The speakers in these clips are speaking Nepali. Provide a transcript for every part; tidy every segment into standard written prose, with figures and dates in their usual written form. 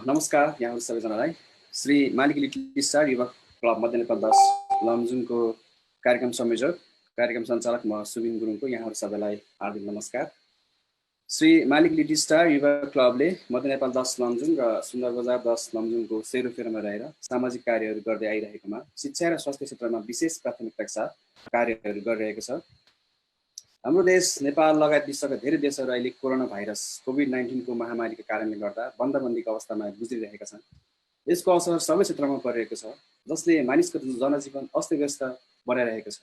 नमस्कार यहाँहरू सबैजनालाई। श्री मालिक लिटिल स्टार युवा क्लब मध्य नेपाल 10 लमजुङको कार्यक्रम संयोजक, कार्यक्रम सञ्चालक म सुबिन गुरुङको यहाँहरू सबैलाई हार्दिक नमस्कार। श्री मालिक लिटिल स्टार युवा क्लबले मध्य नेपाल 10 लमजुङ र सुन्दर बजार 10 लमजुङको सेरोफेरोमा रहेर सामाजिक कार्यहरू गर्दै आइरहेकोमा शिक्षा र स्वास्थ्य क्षेत्रमा विशेष प्राथमिकताका साथ कार्यहरू गरिरहेको छ। हाम्रो देश नेपाल लगायत विश्वका धेरै देशहरू अहिले कोरोना भाइरस कोभिड-19 को महामारीको कारणले गर्दा बन्दबन्दीको अवस्थामा गुज्रिरहेका छन्। यसको असर सबै क्षेत्रमा परिरहेको छ, जसले मानिसको जनजीवन अस्तव्यस्त बनाइरहेको छ।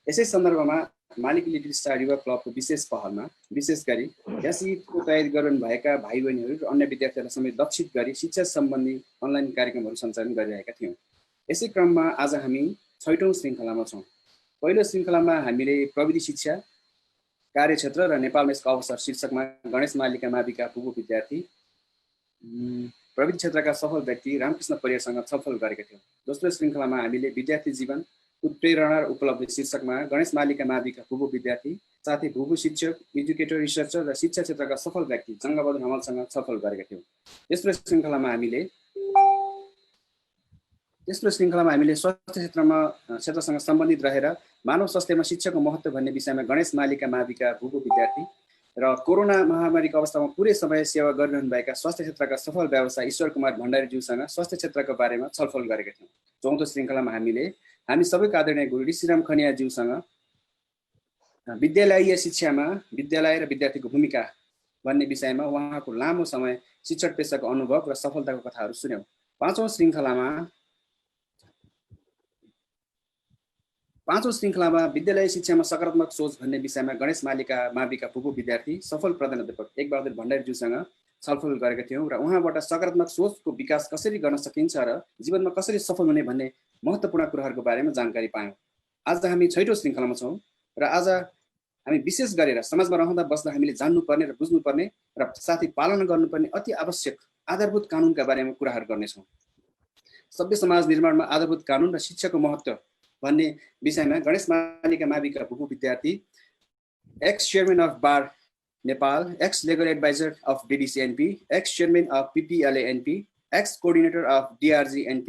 यसै सन्दर्भमा मालिक लिटिल स्टार युवा क्लबको विशेष पहलमा विशेष गरी यासीको तयारी गर्नु भएका भाइ बहिनीहरू र अन्य विद्यार्थीहरूलाई समेत लक्षित गरी शिक्षा सम्बन्धी अनलाइन कार्यक्रमहरू सञ्चालन गरिरहेका थियौँ। यसै क्रममा आज हामी 6औं श्रृङ्खलामा छौँ। पहिलो श्रृङ्खलामा हामीले प्रविधि शिक्षा, कार्यक्षेत्र र नेपालमा यसको अवसर शीर्षकमा गणेश मालिका माविका पुगु विद्यार्थी प्रविधि क्षेत्रका सफल व्यक्ति रामकृष्ण परियारसँग छलफल गरेका थियौँ। दोस्रो श्रृङ्खलामा हामीले विद्यार्थी जीवन उत्प्रेरणा र उपलब्धि शीर्षकमा गणेश मालिका माविका पुगु विद्यार्थी साथै भूभू शिक्षक, एजुकेटर, रिसर्चर र शिक्षा क्षेत्रका सफल व्यक्ति जङ्गबहादुर हमालसँग छलफल गरेका थियौँ। तेस्रो श्रृङ्खलामा हामीले स्वास्थ्य क्षेत्रसँग सम्बन्धित रहेर मानव स्वास्थ्यमा शिक्षाको महत्त्व भन्ने विषयमा गणेश मालिका माविका भूगो विद्यार्थी र कोरोना महामारीको अवस्थामा पुरै समय सेवा गरिरहनुभएका स्वास्थ्य क्षेत्रका सफल व्यवसायी ईश्वर कुमार भण्डारीज्यूसँग स्वास्थ्य क्षेत्रको बारेमा छलफल गरेका थियौँ। चौथो श्रृङ्खलामा हामी सबैका आदरणीय गुरु ऋषिराम खनियाज्यूसँग विद्यालयीय शिक्षामा विद्यालय र विद्यार्थीको भूमिका भन्ने विषयमा उहाँको लामो समय शिक्षक पेसाको अनुभव र सफलताको कथाहरू सुन्यौँ। पाँचौं श्रृङ्खलामा विद्यालय शिक्षामा सकारात्मक सोच भन्ने विषयमा गणेश मालिका माविका पुगु विद्यार्थी सफल प्रधानाध्यापक एकबहादुर भण्डारीज्यूसँग छलफल गरेका थियौँ र उहाँबाट सकारात्मक सोचको विकास कसरी गर्न सकिन्छ र जीवनमा कसरी सफल हुने भन्ने महत्त्वपूर्ण कुराहरूको बारेमा जानकारी पायौँ। आज हामी 6औं श्रृङ्खलामा छौँ र आज हामी विशेष गरेर समाजमा रहँदा बस्दा हामीले जान्नुपर्ने र बुझ्नुपर्ने र साथै पालना गर्नुपर्ने अति आवश्यक आधारभूत कानुनका बारेमा कुराहरू गर्नेछौँ। सभ्य समाज निर्माणमा आधारभूत कानुन र शिक्षाको महत्त्व भन्ने विषयमा गणेश मालिका माविका भूगु विद्यार्थी, x chairman of bar Nepal, x legal adviser of BDCNP, x chairman of PPLANP, x coordinator of DRGNP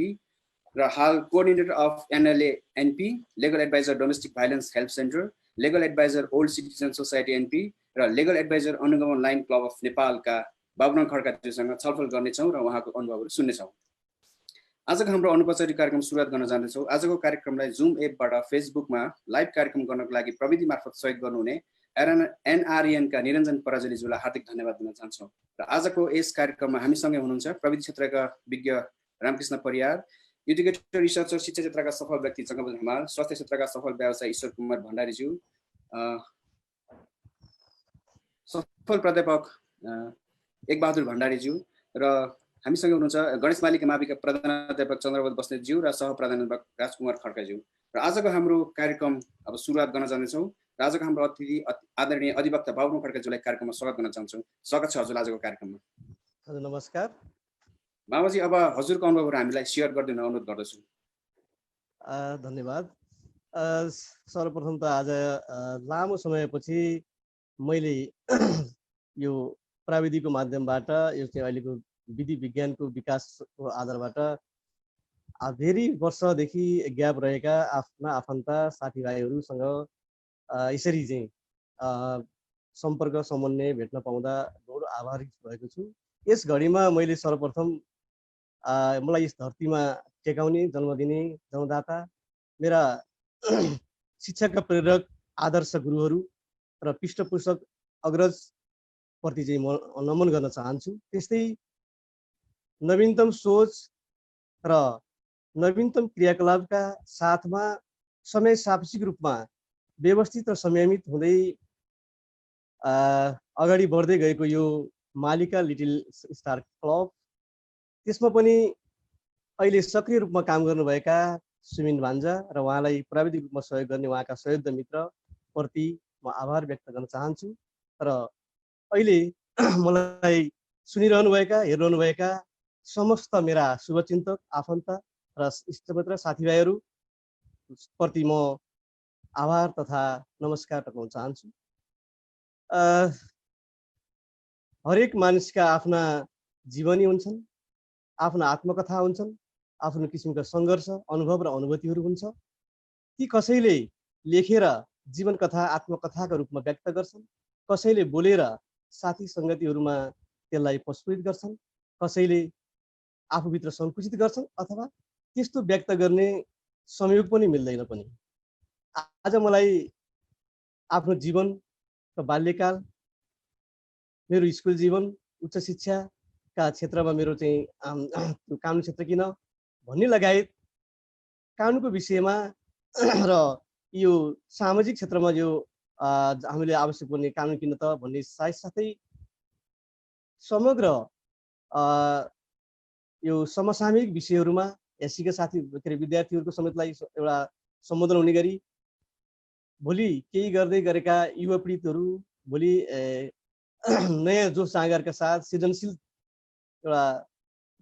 र हाल coordinator of NLANP, legal adviser domestic violence help centre, legal adviser old citizen society NP र लेगल एडभाइजर अनुगमन लाइन क्लब अफ नेपालका बाबुराम खड्काज्यूसँग छलफल गर्नेछौँ र उहाँको अनुभवहरू सुन्नेछौँ। आजको हाम्रो अनौपचारिक कार्यक्रम सुरुवात गर्न जाँदैछौँ। आजको कार्यक्रमलाई जुम एपबाट फेसबुकमा लाइभ कार्यक्रम गर्नको लागि प्रविधि मार्फत सहयोग गर्नुहुने NREN का निरञ्जन पराजुलीज्यूलाई हार्दिक धन्यवाद दिन चाहन्छौँ। र आजको यस कार्यक्रममा हामीसँगै हुनुहुन्छ प्रविधि क्षेत्रका विज्ञ रामकृष्ण परियार, एजुकेटर, रिसर्चर, शिक्षा क्षेत्रका सफल व्यक्ति जङ्गबहादुर हमाल, स्वास्थ्य क्षेत्रका सफल व्यवसायी ईश्वर कुमार भण्डारीज्यू, सफल प्राध्यापक एकबहादुर भण्डारीज्यू र हामीसँग हुनुहुन्छ गणेश मालिका माविका प्रधानाध्यापक चन्द्रबहादुर बस्नेतज्यू र सह प्रधानाध्यापक राजकुमार खड्काज्यू। र आजको हाम्रो कार्यक्रम अब सुरुवात गर्न जाँदैछौँ। र आजको हाम्रो अतिथि आदरणीय अधिवक्ता बाबुराम खड्काज्यूलाई कार्यक्रममा स्वागत गर्न चाहन्छौँ। स्वागत छ हजुर आजको कार्यक्रममा। हजुर नमस्कार। बाबाजी, अब हजुरको अनुभवहरू हामीलाई सेयर गरिदिन अनुरोध गर्दछु। धन्यवाद। सर्वप्रथम त आज लामो समयपछि मैले यो प्रविधिको माध्यमबाट यो चाहिँ अहिलेको विधि विज्ञानको विकासको आधारबाट धेरै वर्षदेखि ग्याप रहेका आफ्ना आफन्त साथीभाइहरूसँग यसरी चाहिँ सम्पर्क समन्वय भेट्न पाउँदा बडो आभारी भएको छु। यस घडीमा मैले सर्वप्रथम मलाई यस धरतीमा टेकाउने जन्म दिने जन्मदाता मेरा शिक्षाका प्रेरक आदर्श गुरुहरू र पृष्ठपोषक अग्रज प्रति चाहिँ म नमन गर्न चाहन्छु। त्यस्तै नवीनतम सोच र नवीनतम क्रियाकलापका साथमा समय सापेक्षिक रूपमा व्यवस्थित र संयमित हुँदै अगाडि बढ्दै गएको यो मालिका लिटिल स्टार क्लब, त्यसमा पनि अहिले सक्रिय रूपमा काम गर्नुभएका सुमिन भान्जा र उहाँलाई प्राविधिक रूपमा सहयोग गर्ने उहाँका सहयोगी मित्र प्रति म आभार व्यक्त गर्न चाहन्छु। र अहिले मलाई सुनिरहनुभएका हेरिरहनुभएका समस्त मेरा शुभचिन्तक आफन्त र इष्टमित्र साथीभाइहरू प्रति म आभार तथा नमस्कार टक्राउन चाहन्छु। हरेक मानिसका आफ्ना जीवनी हुन्छन्, आफ्नो आत्मकथा हुन्छन्, आफ्नो किसिमका सङ्घर्ष, अनुभव र अनुभूतिहरू हुन्छ। ती कसैले लेखेर जीवन कथा, आत्मकथाका रूपमा व्यक्त गर्छन्, कसैले बोलेर साथी सङ्गतिहरूमा त्यसलाई प्रस्फुटित गर्छन्, कसैले आफूभित्र सङ्कुचित गर्छन् अथवा त्यस्तो व्यक्त गर्ने संयोग पनि मिल्दैन पनि। आज मलाई आफ्नो जीवनको बाल्यकाल, मेरो स्कुल जीवन, उच्च शिक्षाका क्षेत्रमा मेरो चाहिँ कानुन क्षेत्र किन भन्ने लगायत कानुनको विषयमा र यो सामाजिक क्षेत्रमा यो हामीले आवश्यक पर्ने कानुन किन त भन्ने साथै समग्र यो समसामयिक विषयहरूमा एससीका साथी के अरे विद्यार्थीहरूको समेतलाई एउटा सम्बोधन हुने गरी भोलि केही गर्दै गरेका युवा पीडितहरू, भोलि नयाँ जोस जाँगरका साथ सृजनशील एउटा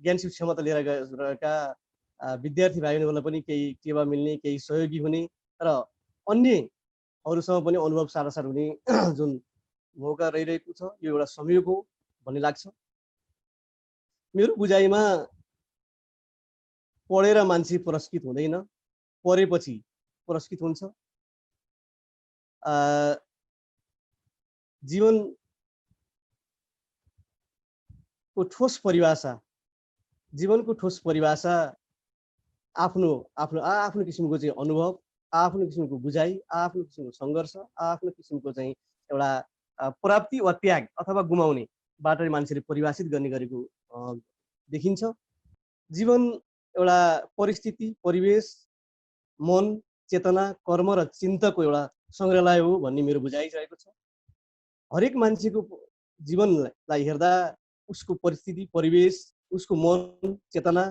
ज्ञानशील क्षमता लिएर गएका विद्यार्थी भाइ बहिनीहरूलाई पनि केही टेवा मिल्ने, केही सहयोगी हुने र अन्यहरूसँग पनि अनुभव सारासार हुने जुन मौका रहिरहेको छ, यो एउटा संयोग हो भन्ने लाग्छ। मेरो बुझाइमा पढेर मान्छे पुरस्कृत हुँदैन, पढेपछि पुरस्कृत हुन्छ। जीवनको ठोस परिभाषा, जीवनको ठोस परिभाषा आफ्नो आफ्नो आफ्नो किसिमको चाहिँ अनुभव, आफ्नो किसिमको बुझाइ, आफ्नो किसिमको सङ्घर्ष, आफ्नो किसिमको चाहिँ एउटा प्राप्ति वा त्याग अथवा गुमाउनेबाट मान्छेले परिभाषित गर्ने गरेको देखिन्छ। जीवन एउटा परिस्थिति, परिवेश, मन, चेतना, कर्म र चिन्तनको एउटा सङ्ग्रहालय हो भन्ने मेरो बुझाइ रहेको छ। हरेक मान्छेको जीवनलाई हेर्दा उसको परिस्थिति, परिवेश, उसको मन, चेतना,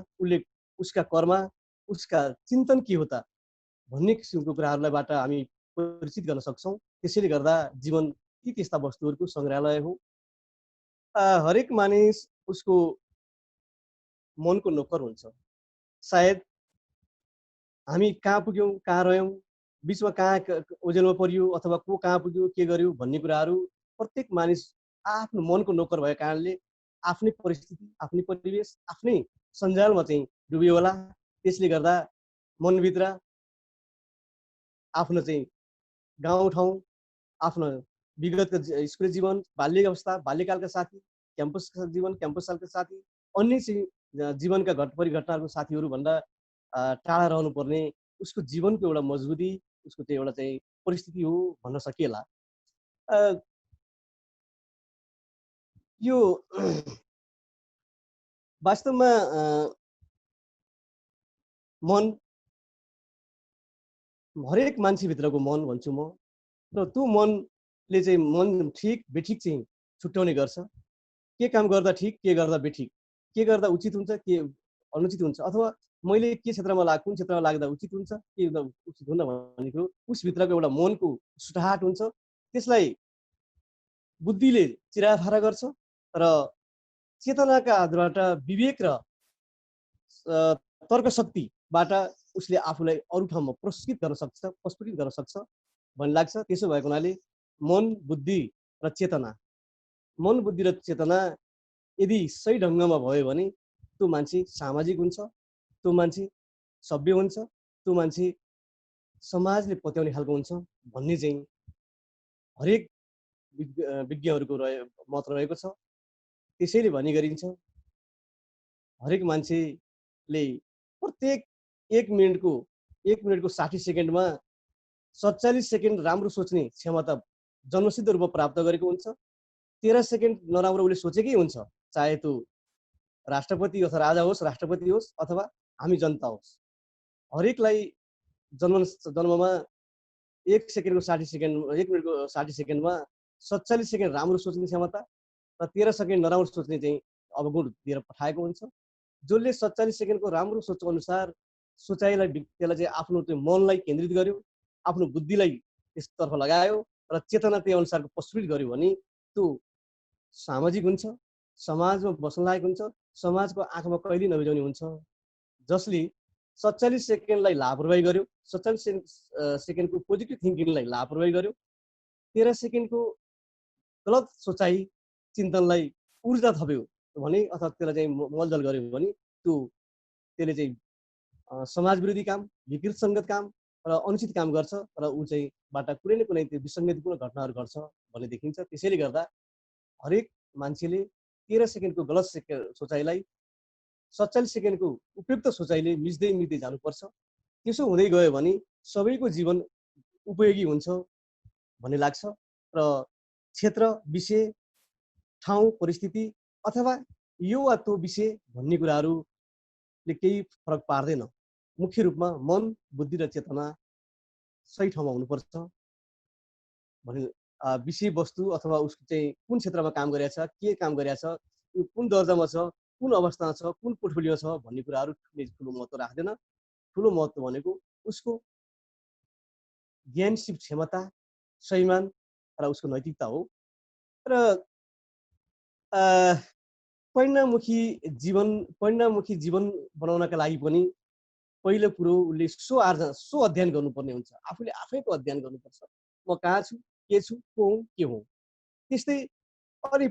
उसका कर्म, उसका चिन्तन के हो त भन्ने किसिमको कुराहरूलाईबाट हामी परिचित गर्न सक्छौँ। त्यसैले गर्दा जीवन ती त्यस्ता वस्तुहरूको सङ्ग्रहालय हो। हरेक मानिस उसको मनको नोकर हुन्छ। सायद हामी कहाँ पुग्यौँ, कहाँ रह्यौँ, बिचमा कहाँ ओजेलमा परियो अथवा को कहाँ पुग्यो, के गर्यो भन्ने कुराहरू प्रत्येक मानिस आफ्नो मनको नोकर भएको कारणले आफ्नै परिस्थिति, आफ्नै परिवेश, आफ्नै सञ्जालमा चाहिँ डुबियो होला। त्यसले गर्दा मनभित्र आफ्नो चाहिँ गाउँठाउँ, आफ्नो विगतको स्कुल जीवन, बाल्य अवस्था, बाल्यकालका साथी, क्याम्पसका जीवन, क्याम्पस सालका साथी, अन्य चाहिँ जीवनका परिघटनाहरूको साथीहरू भन्दा टाढा रहनुपर्ने उसको जीवनको एउटा मजबुती, उसको चाहिँ एउटा चाहिँ परिस्थिति हो भन्न सकिएला। यो वास्तवमा मन, हरेक मान्छेभित्रको मन भन्छु म, र त्यो मनले चाहिँ मन ठिक बेठिक चाहिँ छुट्याउने गर्छ। के काम गर्दा ठिक, के गर्दा बेठिक, के गर्दा उचित हुन्छ, के अनुचित हुन्छ, अथवा मैले के क्षेत्रमा कुन क्षेत्रमा लाग्दा उचित हुन्छ, के उचित हुन्न भन्ने कुरो उसभित्रको एउटा मनको सुटाहाट हुन्छ। त्यसलाई बुद्धिले चिराफारा गर्छ र चेतनाका आधारबाट विवेक र तर्क शक्तिबाट उसले आफूलाई अरू ठाउँमा प्रस्फुटित गर्न सक्छ भन्ने लाग्छ। त्यसो भएको हुनाले मन, बुद्धि र चेतना, मन, बुद्धि र चेतना यदि सही ढङ्गमा भयो भने त्यो मान्छे सामाजिक हुन्छ, त्यो मान्छे सभ्य हुन्छ, त्यो मान्छे समाजले पत्याउने खालको हुन्छ भन्ने चाहिँ हरेक विज्ञहरूको मत रहेको छ। त्यसैले भन्ने गरिन्छ हरेक मान्छेले प्रत्येक 1 मिनटको 60 सेकेन्डमा 47 सेकेन्ड राम्रो सोच्ने क्षमता जन्मसिद्ध रूपमा प्राप्त गरेको हुन्छ। 13 सेकेन्ड नराम्रो उसले सोचेकै हुन्छ, चाहे त्यो राष्ट्रपति अथवा राजा होस्, राष्ट्रपति होस् अथवा हामी जनता होस्। हरेकलाई जन्ममा 1 सेकेन्डको 60 सेकेन्ड, 1 मिनटको 60 सेकेन्डमा 47 सेकेन्ड राम्रो सोच्ने क्षमता र 13 सेकेन्ड नराम्रो सोच्ने चाहिँ अवगुण दिएर पठाएको हुन्छ। जसले 47 सेकेन्डको राम्रो सोच अनुसार सोचाइलाई त्यसलाई चाहिँ आफ्नो त्यो मनलाई केन्द्रित गर्यो, आफ्नो बुद्धिलाई त्यसतर्फ लगायो र चेतना त्यही अनुसारको प्रस्फुटित गर्यो भने त्यो सामाजिक हुन्छ, समाजमा बस्न लायक हुन्छ, समाजको आँखामा कहिल्यै नबिजाउने हुन्छ। जसले 47 सेकेन्डलाई लापरवाही गर्यो, 47 सेकेन्डको पोजिटिभ थिङ्किङलाई लापरवाही गर्यो, 13 सेकेन्डको गलत सोचाइ चिन्तनलाई ऊर्जा थप्यो भने अथवा त्यसलाई चाहिँ मलजल गर्यो भने त्यसले चाहिँ समाज विरोधी काम, विकृत सङ्गत काम र अनुचित काम गर्छ र ऊ चाहिँ बाट कुनै न कुनै त्यो विसङ्गतिपूर्ण घटनाहरू घट्छ भन्ने देखिन्छ। त्यसैले गर्दा हरेक मान्छेले 13 सेकेन्डको गलत सोचाइलाई 47 सेकेन्डको उपयुक्त सोचाइले मिच्दै मिच्दै जानुपर्छ। त्यसो हुँदै गयो भने सबैको जीवन उपयोगी हुन्छ भन्ने लाग्छ र क्षेत्र, विषय, ठाउँ, परिस्थिति अथवा यो वा त्यो विषय भन्ने कुराहरूले केही फरक पार्दैन। मुख्य रूपमा मन, बुद्धि र चेतना सही ठाउँमा हुनुपर्छ भन्ने विषय वस्तु अथवा उसको चाहिँ कुन क्षेत्रमा काम गरिरहेछ, के काम गरिरहेछ, कुन दर्जामा छ, कुन अवस्थामा छ, कुन पोर्टफोलियो छ भन्ने कुराहरू ठुलो महत्त्व राख्दैन। ठुलो महत्त्व भनेको उसको ज्ञान, सिप, क्षमता, सम्मान र उसको नैतिकता हो। र परिणाममुखी जीवन बनाउनका लागि पनि पहिलो कुरो उसले सो अध्ययन गर्नुपर्ने हुन्छ। आफूले आफैको अध्ययन गर्नुपर्छ। म कहाँ छु, के छु, को हुँ, के हुँ। त्यस्तै अनि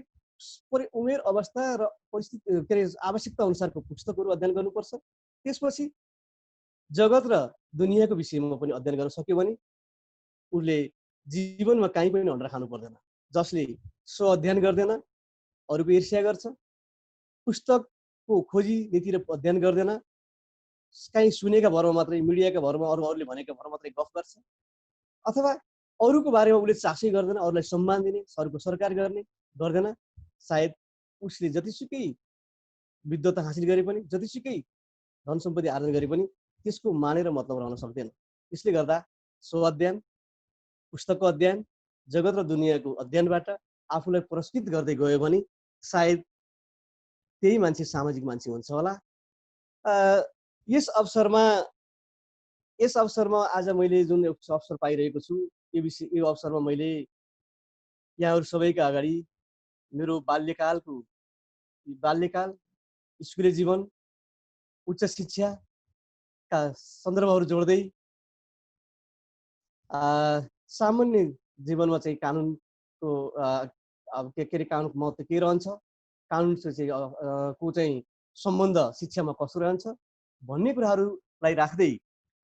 उमेर, अवस्था र परिस्थिति के अरे आवश्यकता अनुसारको पुस्तकहरू अध्ययन गर्नुपर्छ। त्यसपछि जगत र दुनियाँको विषयमा पनि अध्ययन गर्न सक्यो भने उसले जीवनमा कहीँ पनि हन्डर खानु पर्दैन। जसले सो अध्ययन गर्दैन, अरूको ईर्ष्या गर्छ, पुस्तकको खोजी नीति र अध्ययन गर्दैन, कहीँ सुनेका भरमा मात्रै, मिडियाका भरमा, अरूले भनेका भरमा मात्रै गफ गर्छ अथवा अरूको बारेमा उसले चासै गर्दैन, अरूलाई सम्मान दिने, अरूको सरकार गर्ने गर्दैन, सायद उसले जतिसुकै विद्वता हासिल गरे पनि, जतिसुकै धन सम्पत्ति आर्जन गरे पनि त्यसको माने र मतलब रहन सक्दैन। त्यसले गर्दा सो अध्ययन, पुस्तकको अध्ययन, जगत र दुनियाँको अध्ययनबाट आफूलाई पुरस्कृत गर्दै गयो भने सायद त्यही मान्छे सामाजिक मान्छे हुन्छ होला। यस अवसरमा आज मैले जुन अवसर पाइरहेको छु, यो अवसरमा मैले यहाँहरू सबैका अगाडि मेरो बाल्यकाल, स्कुले जीवन, उच्च शिक्षाका सन्दर्भहरू जोड्दै सामान्य जीवनमा चाहिँ कानुनको के अरे कानुनको महत्त्व के रहन्छ, कानुन को चाहिँ सम्बन्ध शिक्षामा कसो रहन्छ भन्ने कुराहरूलाई राख्दै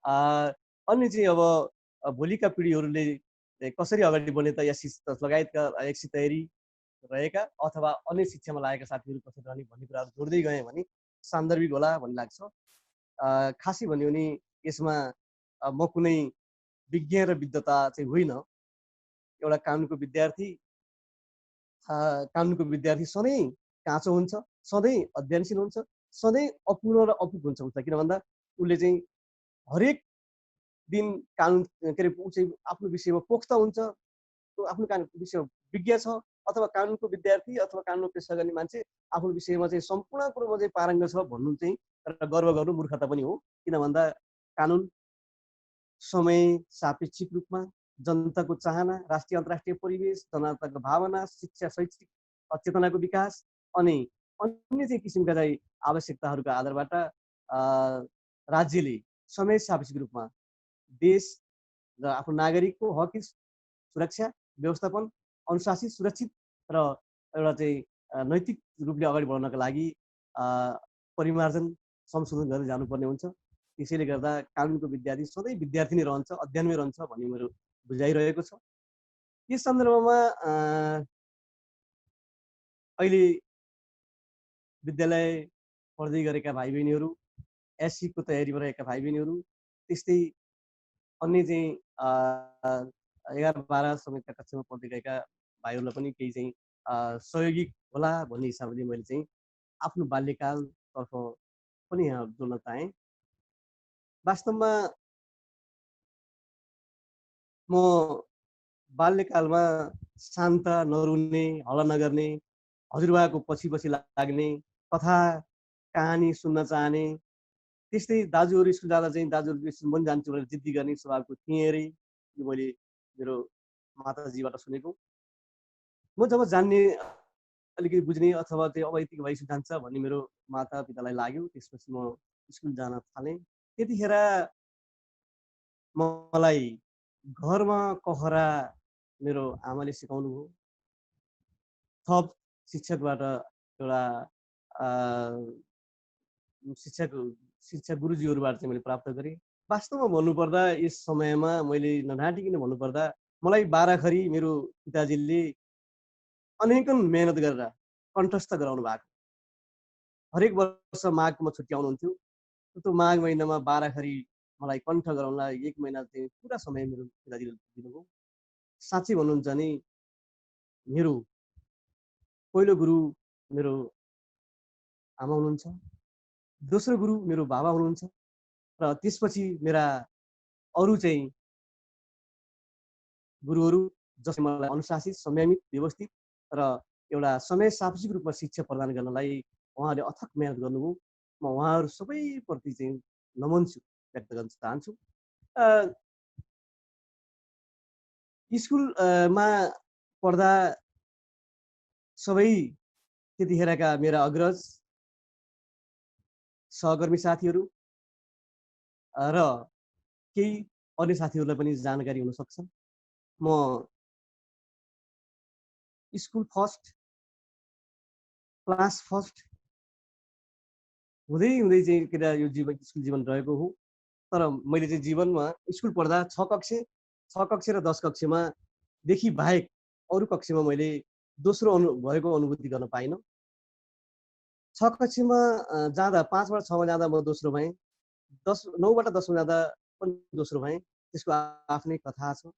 अन्य चाहिँ अब भोलिका पिँढीहरूले कसरी अगाडि बढ्ने त लगायतका एकसित तयारी रहेका अथवा अन्य शिक्षामा लागेका साथीहरू कसरी रहने भन्ने कुराहरू जोड्दै गएँ भने सान्दर्भिक होला भन्ने लाग्छ। खासै भन्यो भने यसमा म कुनै विज्ञ र विद्वता चाहिँ होइन। एउटा कानुनको विद्यार्थी सधैँ काँचो हुन्छ, सधैँ अध्ययनशील हुन्छ, सधैँ अपूर्ण र अपुग हुन्छ। किन भन्दा उसले चाहिँ हरेक दिन कानुन के अरे ऊ चाहिँ आफ्नो विषयमा पोख्त हुन्छ, आफ्नो कानुनको विषय विज्ञ छ अथवा कानुनको विद्यार्थी अथवा कानुन पेसा गर्ने मान्छे आफ्नो विषयमा चाहिँ सम्पूर्ण कुरोमा चाहिँ पारङ्ग छ भन्नु चाहिँ गर्व गर्नु मूर्खता पनि हो। किन भन्दा कानुन समय सापेक्षिक रूपमा जनताको चाहना, राष्ट्रिय अन्तर्राष्ट्रिय परिवेश, जनताको भावना, शिक्षा, शैक्षिक चेतनाको विकास अनि अन्य चाहिँ किसिमका चाहिँ आवश्यकताहरूका आधारबाट राज्यले समय सापेक्षिक रूपमा देश र आफ्नो नागरिकको हक सुरक्षा, व्यवस्थापन, अनुशासित, सुरक्षित र एउटा चाहिँ नैतिक रूपले अगाडि बढ्नका लागि परिमार्जन संशोधन गर्दै जानुपर्ने हुन्छ। त्यसैले गर्दा कानुनको विद्यार्थी सधैँ विद्यार्थी नै रहन्छ, अध्ययनमै रहन्छ भन्ने मेरो बुझाइरहेको छ। यस सन्दर्भमा अहिले विद्यालय पढ्दै गरेका भाइ बहिनीहरू, एससीको तयारीमा रहेका भाइ बहिनीहरू, त्यस्तै अन्य चाहिँ 11-12 समेतका कक्षामा पढ्दै गएका भाइहरूलाई पनि केही चाहिँ सहयोगी होला भन्ने हिसाबले मैले चाहिँ आफ्नो बाल्यकालतर्फ पनि यहाँ जोड्न चाहेँ। वास्तवमा म बाल्यकालमा शान्त, नरुने, हल्ला नगर्ने, हजुरबाको पछि लाग्ने, कथा कहानी सुन्न चाहने, त्यस्तै दाजुहरू स्कुल जाँदा चाहिँ दाजुहरू स्कुल पनि जान्छु भनेर जिद्दी गर्ने स्वभावको थिएँ अरे। यो मैले मेरो माताजीबाट सुनेको। म जब जान्ने अलिकति बुझ्ने अथवा चाहिँ अब यतिको भइ जान्छ भन्ने मेरो माता पितालाई लाग्यो। त्यसपछि म स्कुल जान थालेँ। त्यतिखेर मलाई घरमा कहरा मेरो आमाले सिकाउनु भयो। थप शिक्षकबाट एउटा शिक्षा गुरुजीहरूबाट चाहिँ मैले प्राप्त गरेँ। वास्तवमा भन्नुपर्दा यस समयमा मैले नढाँटिकन भन्नुपर्दा मलाई बाराखरी मेरो पिताजीले अनेकन मेहनत गरेर कण्ठस्थ गराउनु भएको। हरेक वर्ष माघमा छुट्टी आउनुहुन्थ्यो। त्यो माघ महिनामा बाराखरी मलाई कण्ठ गराउनलाई 1 महिना चाहिँ पुरा समय मेरो पिताजीले दिनुभयो। साँच्चै भन्नुहुन्छ भने मेरो पहिलो गुरु मेरो आमा हुनुहुन्छ, दोस्रो गुरु मेरो बाबा हुनुहुन्छ र त्यसपछि मेरा अरू चाहिँ गुरुहरू जसले मलाई अनुशासित, संयमित, व्यवस्थित र एउटा समय सापेक्ष रूपमा शिक्षा प्रदान गर्नलाई उहाँले अथक मेहनत गर्नुभयो। म उहाँहरू सबैप्रति चाहिँ नमन व्यक्त गर्न चाहन्छु। स्कुलमा पढ्दा सबै त्यतिखेरका मेरा अग्रज सहकर्मी साथीहरू र केही अन्य साथीहरूलाई पनि जानकारी हुन सक्छ। म स्कुल फर्स्ट, क्लास फर्स्ट हुँदै हुँदै चाहिँ केटा यो स्कुल जीवन रहेको हो। तर मैले चाहिँ जीवनमा स्कुल पढ्दा 6 कक्षा र 10 कक्षामा देखि बाहेक अरू कक्षामा मैले दोस्रो भएको अनुभूति गर्न पाइनँ। 6 कक्षामा जाँदा 5 बाट 6 मा जाँदा म दोस्रो भएँ। 9 बाट 10 मा जाँदा पनि दोस्रो भएँ। त्यसको आफ्नै कथा छ।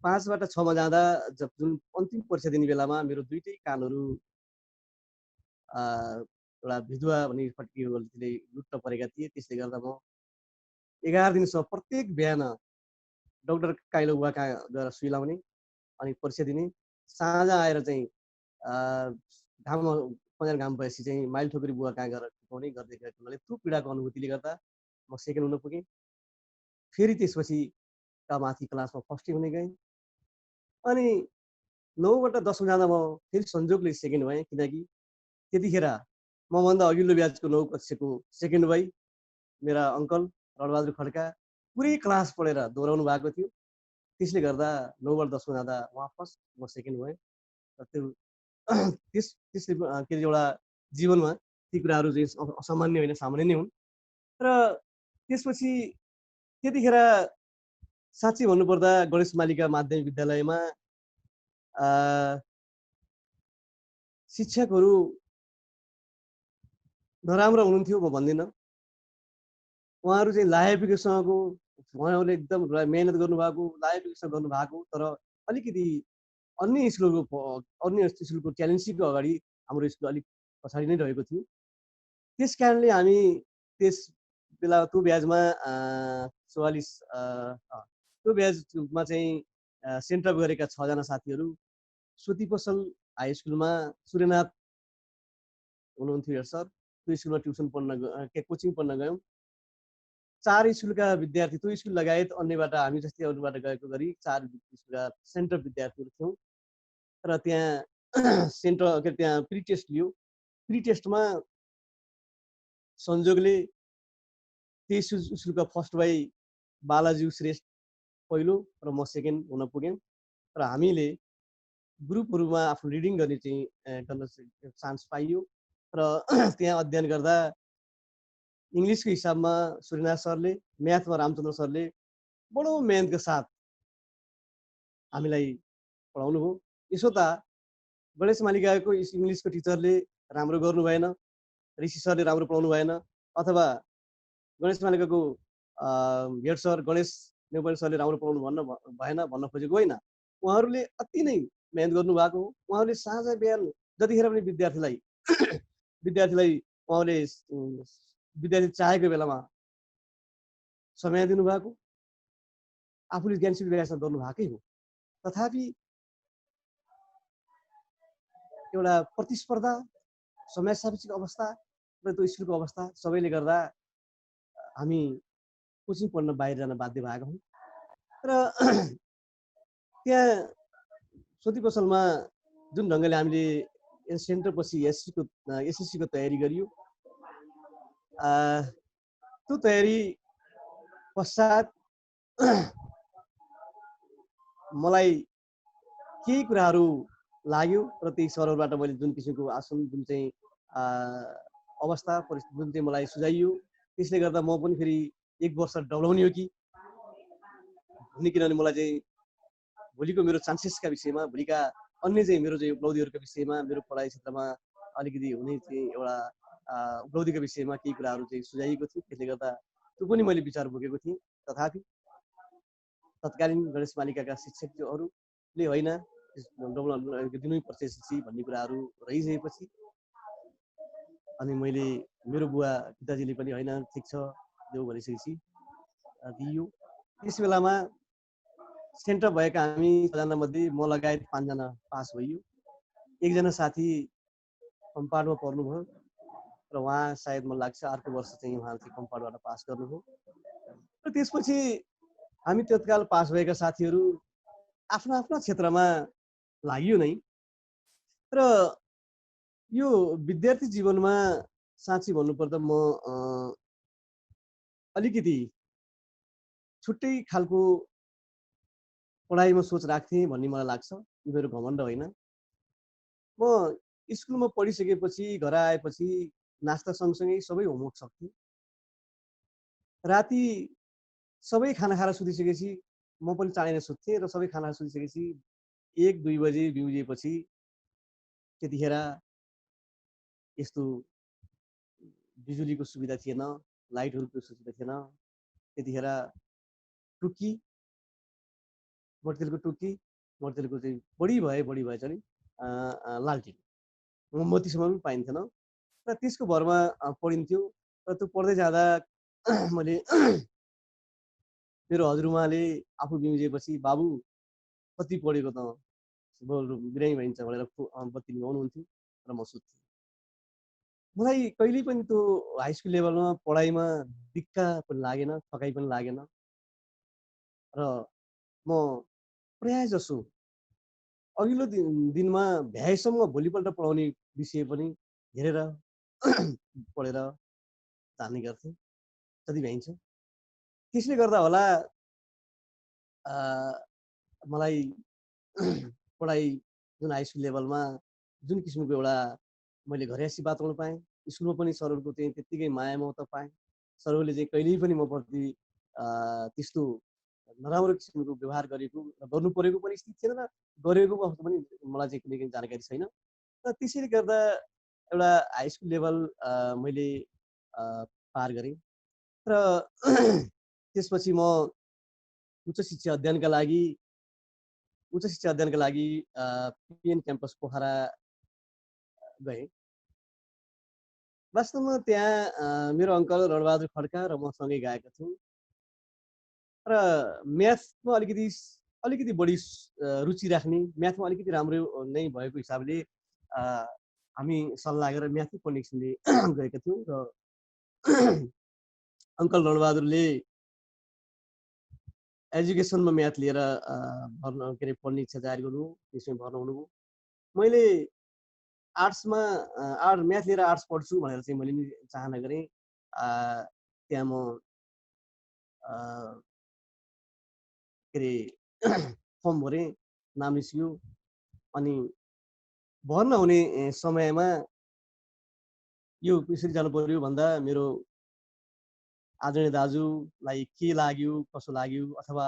5 बाट 6 मा जाँदा जुन अन्तिम परीक्षा दिने बेलामा मेरो दुईटै कानहरू एउटा विधवा भन्ने फट्किले लुट्न परेका थिए। त्यसले गर्दा म 11 दिनसम्म प्रत्येक बिहान डाक्टर काइलो बुवा कहाँ गएर सुई लाउने अनि परीक्षा दिने। साँझ आएर चाहिँ घाममा पन्ध्र घाम भएपछि चाहिँ माइल ठोकरी बुवा कहाँ गएर टिपाउने गर्दै गएको हुनाले त्यो पीडाको अनुभूतिले गर्दा म सेकेन्ड हुन पुगेँ। फेरि त्यसपछि माथि क्लासमा फर्स्टै हुने गएँ। अनि 9 बाट 10 मा जाँदा म फेरि संजोगले सेकेन्ड भएँ, किनकि त्यतिखेर मभन्दा अघिल्लो ब्याचको 9 कक्षाको सेकेन्ड भाइ मेरा अङ्कल रणबहादुर खड्का पुरै क्लास पढेर दोहोऱ्याउनु भएको थियो। त्यसले गर्दा 9 बाट 10 मा जाँदा उहाँ फर्स्ट, म सेकेन्ड भएँ। र त्यो त्यसले के अरे एउटा जीवनमा ती कुराहरू चाहिँ असामान्य होइन, सामान्य नै हुन्। र त्यसपछि त्यतिखेर साँच्चै भन्नुपर्दा गणेश मालिका माध्यमिक विद्यालयमा शिक्षकहरू नराम्रो हुनुहुन्थ्यो म भन्दिनँ। उहाँहरू चाहिँ लायबिकसँगको उहाँहरूले एकदम मेहनत गर्नुभएको, लायबिकसँग गर्नुभएको, तर अलिकति अन्य स्कुलको ट्यालेन्सीको अगाडि हाम्रो स्कुल अलिक पछाडि नै रहेको थियो। त्यस कारणले हामी त्यस बेला त्यो ब्याजमा 44 त्यो ब्याजमा चाहिँ सेन्ट्रल गरेका 6 जना साथीहरू सुती पसल हाई स्कुलमा सूर्यनाथ हुनुहुन्थ्यो हेड सर। त्यो स्कुलमा ट्युसन पढ्न कोचिङ पढ्न गयौँ। 4 स्कुलका विद्यार्थी, त्यो स्कुल लगायत अन्यबाट हामी जस्तै अरूबाट गएको गरी 4 स्कुलका सेन्टर विद्यार्थीहरू थियौँ। र त्यहाँ त्यहाँ प्री टेस्ट लियो। प्री टेस्टमा संजोगले त्यस स्कुलका फर्स्ट भाइ बालाजी श्रेष्ठ पहिलो र म सेकेन्ड हुन पुग्यौँ। र हामीले ग्रुपहरूमा आफ्नो रिडिङ गर्ने चाहिँ गर्न चान्स पाइयो। र त्यहाँ अध्ययन गर्दा इङ्ग्लिसको हिसाबमा सूर्यनाथ सरले, म्याथमा रामचन्द्र सरले बडो मेहनतका साथ हामीलाई पढाउनु भयो। यसो त गणेश मालिकाको इङ्ग्लिसको टिचरले राम्रो गर्नु भएन, ऋषि सरले राम्रो पढाउनु भएन, अथवा गणेश मालिकाको हेड सर गणेश नेपाली सरले राम्रो पढाउनु भएन भन्न खोजेको होइन। उहाँहरूले अति नै मेहनत गर्नुभएको हो। उहाँहरूले साँझ बिहान जतिखेर पनि विद्यार्थीलाई उहाँले विद्यार्थी चाहेको बेलामा समय दिनुभएको, आफूले ज्ञान सिद्धिविकास गर्नुभएकै हो। तथापि एउटा प्रतिस्पर्धा, समय सापेक्ष अवस्था र त्यो स्कुलको अवस्था सबैले गर्दा हामी कोचिङ पढ्न बाहिर जान बाध्य भएका हौँ। र त्यहाँ सोती पसलमा जुन ढङ्गले हामीले सेन्टर पछि एसएससीको तयारी गरियो, त्यो तयारी पश्चात मलाई केही कुराहरू लाग्यो र त्यही सरहरूबाट मैले जुन किसिमको आसन जुन चाहिँ अवस्था परिस्थिति जुन चाहिँ मलाई सुझाइयो त्यसले गर्दा म पनि फेरि 1 वर्ष डब्लाउने हो कि भन्ने, किनभने मलाई चाहिँ भोलिको मेरो चान्सेसका विषयमा, भोलिका अन्य चाहिँ मेरो चाहिँ उपलब्धिहरूका विषयमा, मेरो पढाइ क्षेत्रमा अलिकति हुने चाहिँ एउटा उपलब्धिका विषयमा केही कुराहरू चाहिँ सुझाइएको थियो। त्यसले गर्दा त्यो पनि मैले विचार बोकेको थिएँ। तथापि तत्कालीन गणेश मालिकाका शिक्षकहरूले होइन दिनैपर्छ एसएलसी भन्ने कुराहरू रहिसकेपछि अनि मैले मेरो बुवा पिताजीले पनि होइन ठिक छ देऊ भनिसकेपछि दियो। त्यस बेलामा सेन्टर भएका हामी 6 जना मध्ये म लगायत 5 जना पास भइयो। एकजना साथी कम्पार्टमा पर्नुभयो र उहाँ सायद मलाई लाग्छ अर्को वर्ष चाहिँ उहाँ चाहिँ कम्पार्टबाट पास गर्नुभयो। र त्यसपछि हामी तत्काल पास भएका साथीहरू आफ्ना आफ्ना क्षेत्रमा लाग्यो नै। र यो विद्यार्थी जीवनमा साँच्चै भन्नुपर्दा म अलिकति छुट्टै खालको पढाइमा सोच राख्थेँ भन्ने मलाई लाग्छ। यो मेरो घमण्ड होइन। म स्कुलमा पढिसकेपछि घर आएपछि नास्ता सँगसँगै सबै होमवर्क सक्थेँ। राति सबै खाना खाएर सुतिसकेपछि म पनि चाँडै नै सुत्थेँ र सबै खाना सुतिसकेपछि 1-2 बजे बिउजिएपछि त्यतिखेर यस्तो बिजुलीको सुविधा थिएन, लाइटहरूको सुविधा थिएन। त्यतिखेर टुक्की, मट्टितेलको टुक्की, मट्टितेलको चाहिँ बढी भए चाहिँ लालटिन, मोमबत्तीसम्म पनि पाइन्थेन र त्यसको भरमा पढिन्थ्यो। र त्यो पढ्दै जाँदा मैले मेरो हजुरआमाले आफू बिउजिएपछि बाबु कति पढेको त बिरामी भइन्छ भनेर बत्ती निभाउनुहुन्थ्यो र म सुत्थेँ। मलाई कहिल्यै पनि त्यो हाई स्कुल लेभलमा पढाइमा दिक्क पनि लागेन, थकाइ पनि लागेन र म प्राय जसो अघिल्लो दिनमा भ्याएसम्म भोलिपल्ट पढाउने विषय पनि हेरेर पढेर जाने गर्थेँ जति भ्याइन्छ। त्यसले गर्दा होला मलाई पढाइ जुन हाई स्कुल लेभलमा जुन किसिमको एउटा मैले घरयासी वातावरण पाएँ, स्कुलमा पनि सरहरूको चाहिँ त्यत्तिकै माया ममता पाएँ। सरहरूले चाहिँ कहिल्यै पनि म प्रति त्यस्तो नराम्रो किसिमको व्यवहार गरेको गर्नु परेको पनि स्थिति थिएन र गरेको अवस्था पनि मलाई चाहिँ कुनै जानकारी छैन। र त्यसैले गर्दा एउटा हाई स्कुल लेभल मैले पार गरेँ र त्यसपछि म उच्च शिक्षा अध्ययनका लागि पिएन क्याम्पस पोखरा गएँ। वास्तवमा त्यहाँ मेरो अङ्कल रणबहादुर खड्का र म सँगै गएका थियौँ र म्याथमा अलिकति बढी रुचि राख्ने, म्याथमा अलिकति राम्रो नै भएको हिसाबले हामी सल्लाह गरेर म्याथै पढ्ने किसिमले गएका थियौँ र अङ्कल रणबहादुरले एजुकेसनमा म्याथ लिएर पढ्ने इच्छा जाहेर गर्नुभयो, त्यसमै भर्ना हुनुभयो। मैले आर्ट्समा म्याथ लिएर आर्ट्स पढ्छु भनेर चाहिँ मैले नि चाहना गरेँ। त्यहाँ म फर्म भरेँ, नाम निस्कियो। अनि भर्ना हुने समयमा यो कसरी जानु पर्यो भन्दा मेरो आदरणीय दाजुलाई के लाग्यो कसो लाग्यो अथवा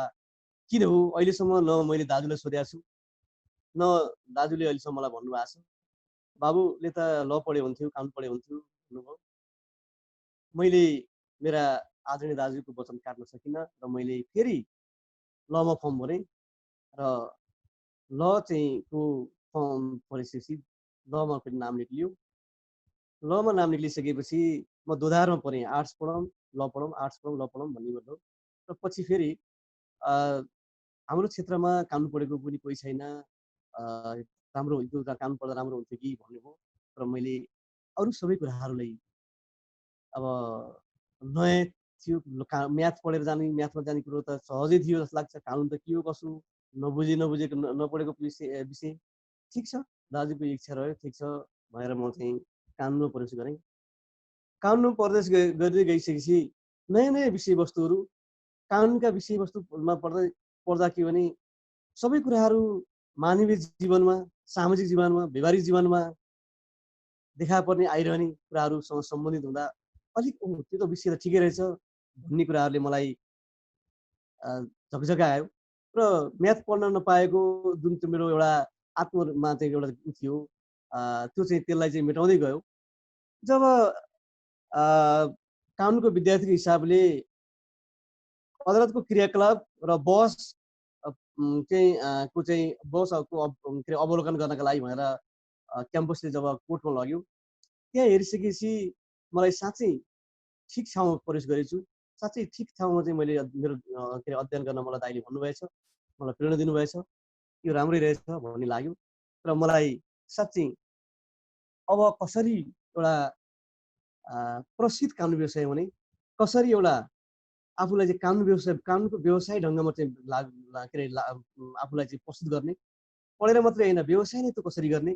किन हो अहिलेसम्म न मैले दाजुलाई सोधेको छु न दाजुले अहिलेसम्म मलाई भन्नुभएको छ। बाबुले त ल पढ्यो हुन्थ्यो, कानुन पढ्यो हुन्थ्यो भन्नुभयो। मैले मेरा आदरणीय दाजुको वचन काट्न सकिनँ र मैले फेरि लमा फर्म भरेँ र ल चाहिँ को फर्म भरेपछि लमा पनि नाम निक्लियो। लमा नाम निक्लिसकेपछि म दोधारमा परेँ, आर्ट्स पढौँ ल पढौँ, आर्ट्स पढौँ ल पढौँ भन्ने गर्दा र पछि फेरि हाम्रो क्षेत्रमा कानुन पढेको पनि कोही छैन, राम्रो यो कानुन पढ्दा राम्रो हुन्थ्यो कि भन्नुभयो र मैले अरू सबै कुराहरूलाई अब नयाँ थियो, म्याथ पढेर जाने, म्याथमा जाने कुरो त सहजै थियो जस्तो लाग्छ। कानुन त के हो कसो नबुझेको नपढेको विषय। ठिक छ, दाजुको इच्छा रह्यो, ठिक छ भनेर म चाहिँ कानुनमा प्रवेश गरेँ। कानुनमा प्रवेश गर्दै गइसकेपछि नयाँ नयाँ विषयवस्तुहरू, कानुनका विषयवस्तुमा पढ्दा के भने सबै कुराहरू मानवीय जीवनमा, सामाजिक जीवनमा, व्यवहारिक जीवनमा देखा पर्ने आइरहने कुराहरूसँग सम्बन्धित हुँदा अलिक त्यो त विषय त ठिकै रहेछ भन्ने कुराहरूले मलाई झकझकायो र म्याथ पढ्न नपाएको जुन त्यो मेरो एउटा आत्ममा चाहिँ एउटा थियो त्यो चाहिँ त्यसलाई चाहिँ मेटाउँदै गयो। जब कानुनको विद्यार्थीको हिसाबले अदालतको क्रियाकलाप र बहस बहसको के अरे अवलोकन गर्नका लागि भनेर क्याम्पसले जब कोर्टमा लग्यो त्यहाँ हेरिसकेपछि मलाई साँच्चै ठिक ठाउँमा प्रवेश गरेछु। साँच्चै ठिक ठाउँमा चाहिँ मैले मेरो के अरे अध्ययन गर्न मलाई दाइले भन्नुभएछ, मलाई प्रेरणा दिनुभएछ, यो राम्रै रहेछ भन्ने लाग्यो र मलाई साँच्चै अब कसरी एउटा प्रसिद्ध कानुन व्यवसाय भने कसरी एउटा आफूलाई चाहिँ कानुनको व्यवसाय ढङ्गमा चाहिँ के अरे आफूलाई चाहिँ प्रस्तुत गर्ने, पढेर मात्रै होइन व्यवसाय नै त कसरी गर्ने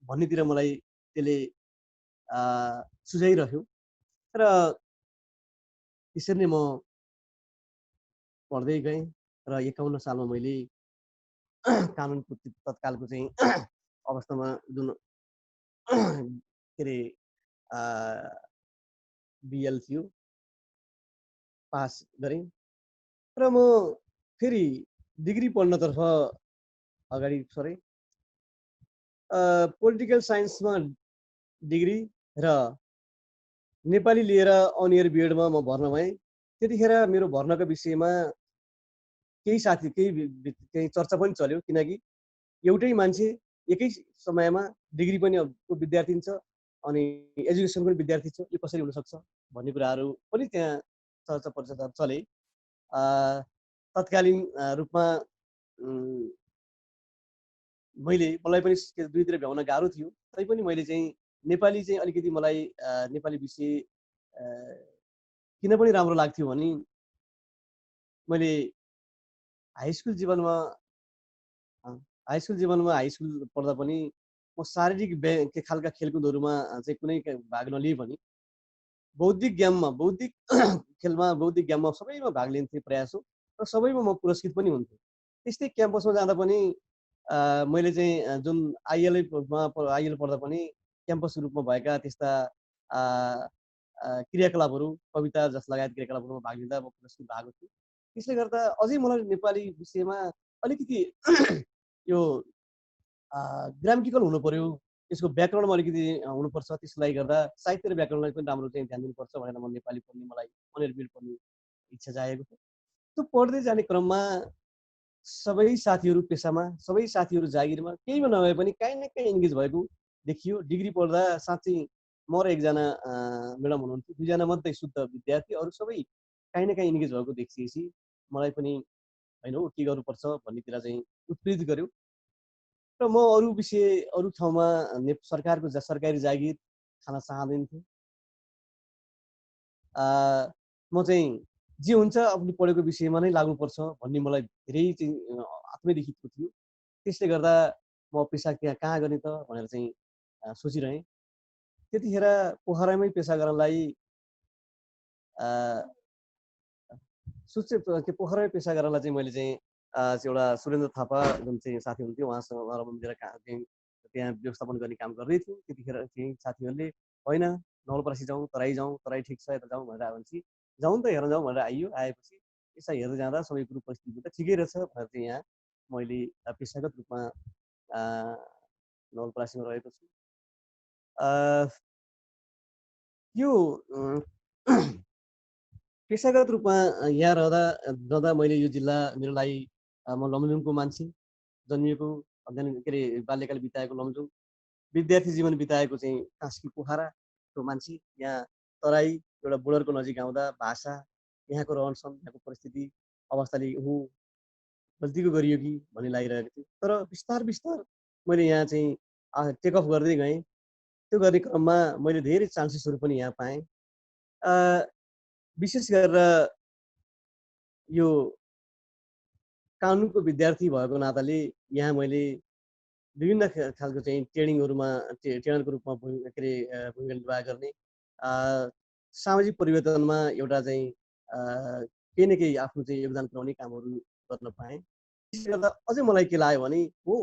भन्नेतिर मलाई त्यसले सुझाइरह्यो र त्यसरी नै म पढ्दै गएँ र 51 सालमा मैले कानुनको तत्कालको चाहिँ अवस्थामा जुन के अरे बिएल थियो पास गरेँ र म फेरि डिग्री पढ्नतर्फ अगाडि सरेँ। पोलिटिकल साइन्समा डिग्री र नेपाली लिएर अन इयर बिएडमा म भर्ना भएँ। त्यतिखेर मेरो भर्नाको विषयमा केही चर्चा पनि चल्यो किनकि एउटै मान्छे एकै समयमा डिग्री पनि विद्यार्थी छ अनि एजुकेसन पनि विद्यार्थी छ, यो कसरी हुनसक्छ भन्ने कुराहरू पनि त्यहाँ चर्चा परिचर्चा चले। तत्कालीन रूपमा मलाई पनि दुईतिर भ्याउन गाह्रो थियो, तैपनि मैले चाहिँ नेपाली चाहिँ अलिकति मलाई नेपाली विषय किन पनि राम्रो लाग्थ्यो भने मैले हाई स्कुल जीवनमा हाई स्कुल पढ्दा पनि म शारीरिक के खालका खेलकुदहरूमा चाहिँ कुनै भाग नलिए पनि बौद्धिक खेलमा बौद्धिक ज्ञानमा सबैमा भाग लिन्थेँ प्रयास हो र सबैमा म पुरस्कृत पनि हुन्थेँ। त्यस्तै क्याम्पसमा जाँदा पनि मैले चाहिँ जुन आइएल पढ्दा पनि क्याम्पस रूपमा भएका त्यस्ता क्रियाकलापहरू कविता जस लगायत क्रियाकलापहरूमा भाग लिँदा म पुरस्कृत भएको थिएँ। त्यसले गर्दा अझै मलाई नेपाली विषयमा अलिकति यो ग्रामेटिकल हुनु पर्यो, यसको व्याकरणमा अलिकति हुनुपर्छ, त्यसलाई गर्दा साहित्य र व्याकरणलाई पनि राम्रो चाहिँ ध्यान दिनुपर्छ भनेर म नेपाली पढ्ने मलाई अनेर बिल पढ्ने इच्छा जागेको थियो। त्यो पढ्दै जाने क्रममा सबै साथीहरू पेसामा, सबै साथीहरू जागिरमा, केहीमा नभए पनि काहीँ न काहीँ इन्गेज भएको देखियो। डिग्री पढ्दा साँच्चै म र एकजना म्याडम हुनुहुन्थ्यो, दुईजना मात्रै शुद्ध विद्यार्थी, अरू सबै काहीँ न काहीँ इन्गेज भएको देखिएपछि मलाई पनि होइन हो के गर्नुपर्छ भन्नेतिर चाहिँ उत्प्रेरित गर्यो र म अरू ठाउँमा सरकारी जागिर खान चाहँदैन थिएँ। म चाहिँ जे हुन्छ आफूले पढेको विषयमा नै लाग्नुपर्छ भन्ने मलाई धेरै चाहिँ आत्मैदेखिको थियो। त्यसले गर्दा म पेसा कहाँ गर्ने त भनेर चाहिँ सोचिरहेँ। त्यतिखेर पोखरामै पेसा गर्नलाई पोखरामै पेसा गर्नलाई चाहिँ मैले चाहिँ एउटा सुरेन्द्र थापा जुन चाहिँ साथी हुन्थ्यो उहाँसँग मिलेर त्यहाँ व्यवस्थापन गर्ने काम गर्दै थियौँ। त्यतिखेर चाहिँ साथीहरूले होइन नवलपरासी जाउँ, तराई ठिक छ यता जाउँ भनेर आएपछि जाउँ त हेर्न जाउँ भनेर आएपछि यसो हेर्दै जाँदा सबै कुरो परिस्थिति त ठिकै रहेछ भनेर चाहिँ यहाँ मैले पेसागत रूपमा नवलपरासीमा रहेको छु। यो पेसागत रूपमा यहाँ रहँदा मैले यो जिल्ला मेरो लागि म लमजुङको मान्छे, जन्मिएको अध्ययन के अरे बाल्यकाल बिताएको लमजुङ, विद्यार्थी जीवन बिताएको चाहिँ कास्की पोखराको मान्छे। यहाँ तराई एउटा बोर्डरको नजिक आउँदा भाषा, यहाँको रहनसहन, यहाँको परिस्थिति अवस्थाले गल्तीको गरियो कि भन्ने लागिरहेको थियो। तर बिस्तार मैले यहाँ चाहिँ टेक अफ गर्दै गएँ। त्यो गर्ने क्रममा मैले धेरै चान्सेसहरू पनि यहाँ पाएँ। विशेष गरेर यो कानुनको विद्यार्थी भएको नाताले यहाँ मैले विभिन्न खालको चाहिँ ट्रेनरको रूपमा के अरे भूमिका निर्वाह गर्ने, सामाजिक परिवर्तनमा एउटा चाहिँ केही न केही आफ्नो चाहिँ योगदान पुर्याउने कामहरू गर्न पाएँ। त्यसले गर्दा अझै मलाई के लाग्यो भने हो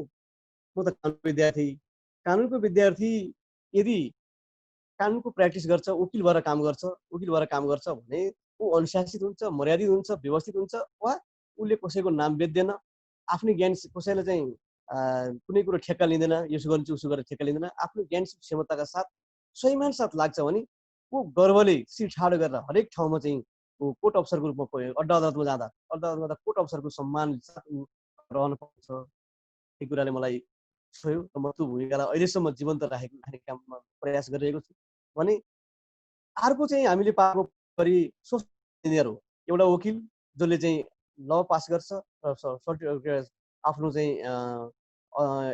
म त कानुनको विद्यार्थी यदि कानुनको प्र्याक्टिस गर्छ, वकिल भएर काम गर्छ भने ऊ अनुशासित हुन्छ, मर्यादित हुन्छ, व्यवस्थित हुन्छ, वा उसले कसैको नाम बेच्दैन, आफ्नै ज्ञान कसैले चाहिँ कुनै कुरो ठेक्का लिँदैन, यसो गर्छु उसो गरेर ठेक्का लिँदैन, आफ्नो ज्ञान क्षमताका साथ स्वयंमान साथ लाग्छ भने ऊ गर्वले शिर ठाडो गरेर हरेक ठाउँमा चाहिँ कोर्ट अफसरको रूपमा पुग्यो, अड्डा अदालतमा जाँदा कोर्ट अफसरको सम्मान साथ रहन पाउँछ। यो कुराले मलाई छोयो र म त्यो भूमिकालाई अहिलेसम्म जीवन्त राख्ने काममा प्रयास गरिरहेको छु। भने अर्को चाहिँ हामीले पाएको गरी सोशल इन्जिनियर हो, एउटा वकिल जसले चाहिँ ल पास गर्छ र आफ्नो चाहिँ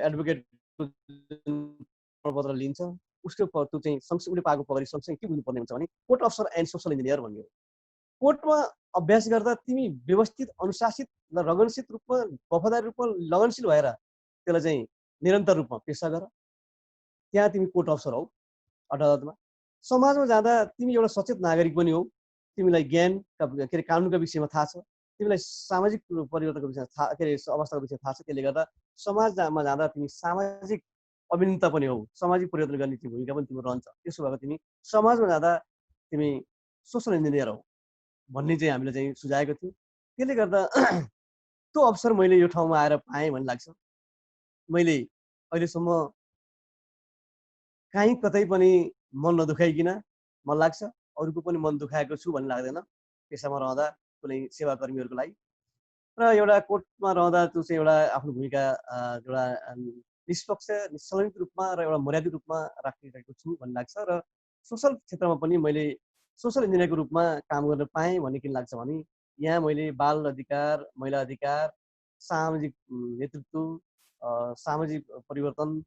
एडभोकेट प्रमाणपत्र लिन्छ, उसको त्यो चाहिँ उसले पाएको पगरी सँगसँगै के बुझ्नुपर्ने हुन्छ भने कोर्ट अफसर एन्ड सोशल इन्जिनियर भन्ने हो। कोर्टमा अभ्यास गर्दा तिमी व्यवस्थित, अनुशासित र लगनशील रूपमा, वफादारी रूपमा लगनशील भएर त्यसलाई चाहिँ निरन्तर रूपमा पेसा गर, त्यहाँ तिमी कोर्ट अफसर हौ अदालतमा। समाजमा जाँदा तिमी एउटा सचेत नागरिक पनि हौ, तिमीलाई ज्ञान के अरे कानुनका विषयमा थाहा छ, तिमीलाई सामाजिक परिवर्तनको विषयमा थाहा, के अरे अवस्थाको विषयमा थाहा छ। त्यसले गर्दा समाजमा जाँदा तिमी सामाजिक अभिनेता पनि हौ, सामाजिक परिवर्तन गर्ने तिम्रो भूमिका पनि तिम्रो रहन्छ। त्यसो भएर तिमी समाजमा जाँदा तिमी सोसल इन्जिनियर हौ भन्ने चाहिँ हामीले चाहिँ सुझाएको थियो। त्यसले गर्दा त्यो अवसर मैले यो ठाउँमा आएर पाएँ भन्ने लाग्छ। मैले अहिलेसम्म कहीँ कतै पनि मन नदुखाइकन, मन लाग्छ अरूको पनि मन दुखाएको छु भन्ने लाग्दैन पेसामा रहँदा कुनै सेवाकर्मीहरूको लागि। र एउटा कोर्टमा रहँदा त्यो चाहिँ एउटा आफ्नो भूमिका एउटा निष्पक्ष, निष्कलङ्कित रूपमा र एउटा मर्यादित रूपमा राखिरहेको छु भन्ने लाग्छ। र सोसल क्षेत्रमा पनि मैले सोसल इन्जिनियरको रूपमा काम गर्न पाएँ भन्ने किन लाग्छ भने यहाँ मैले बाल अधिकार, महिला अधिकार, सामाजिक नेतृत्व, सामाजिक परिवर्तन,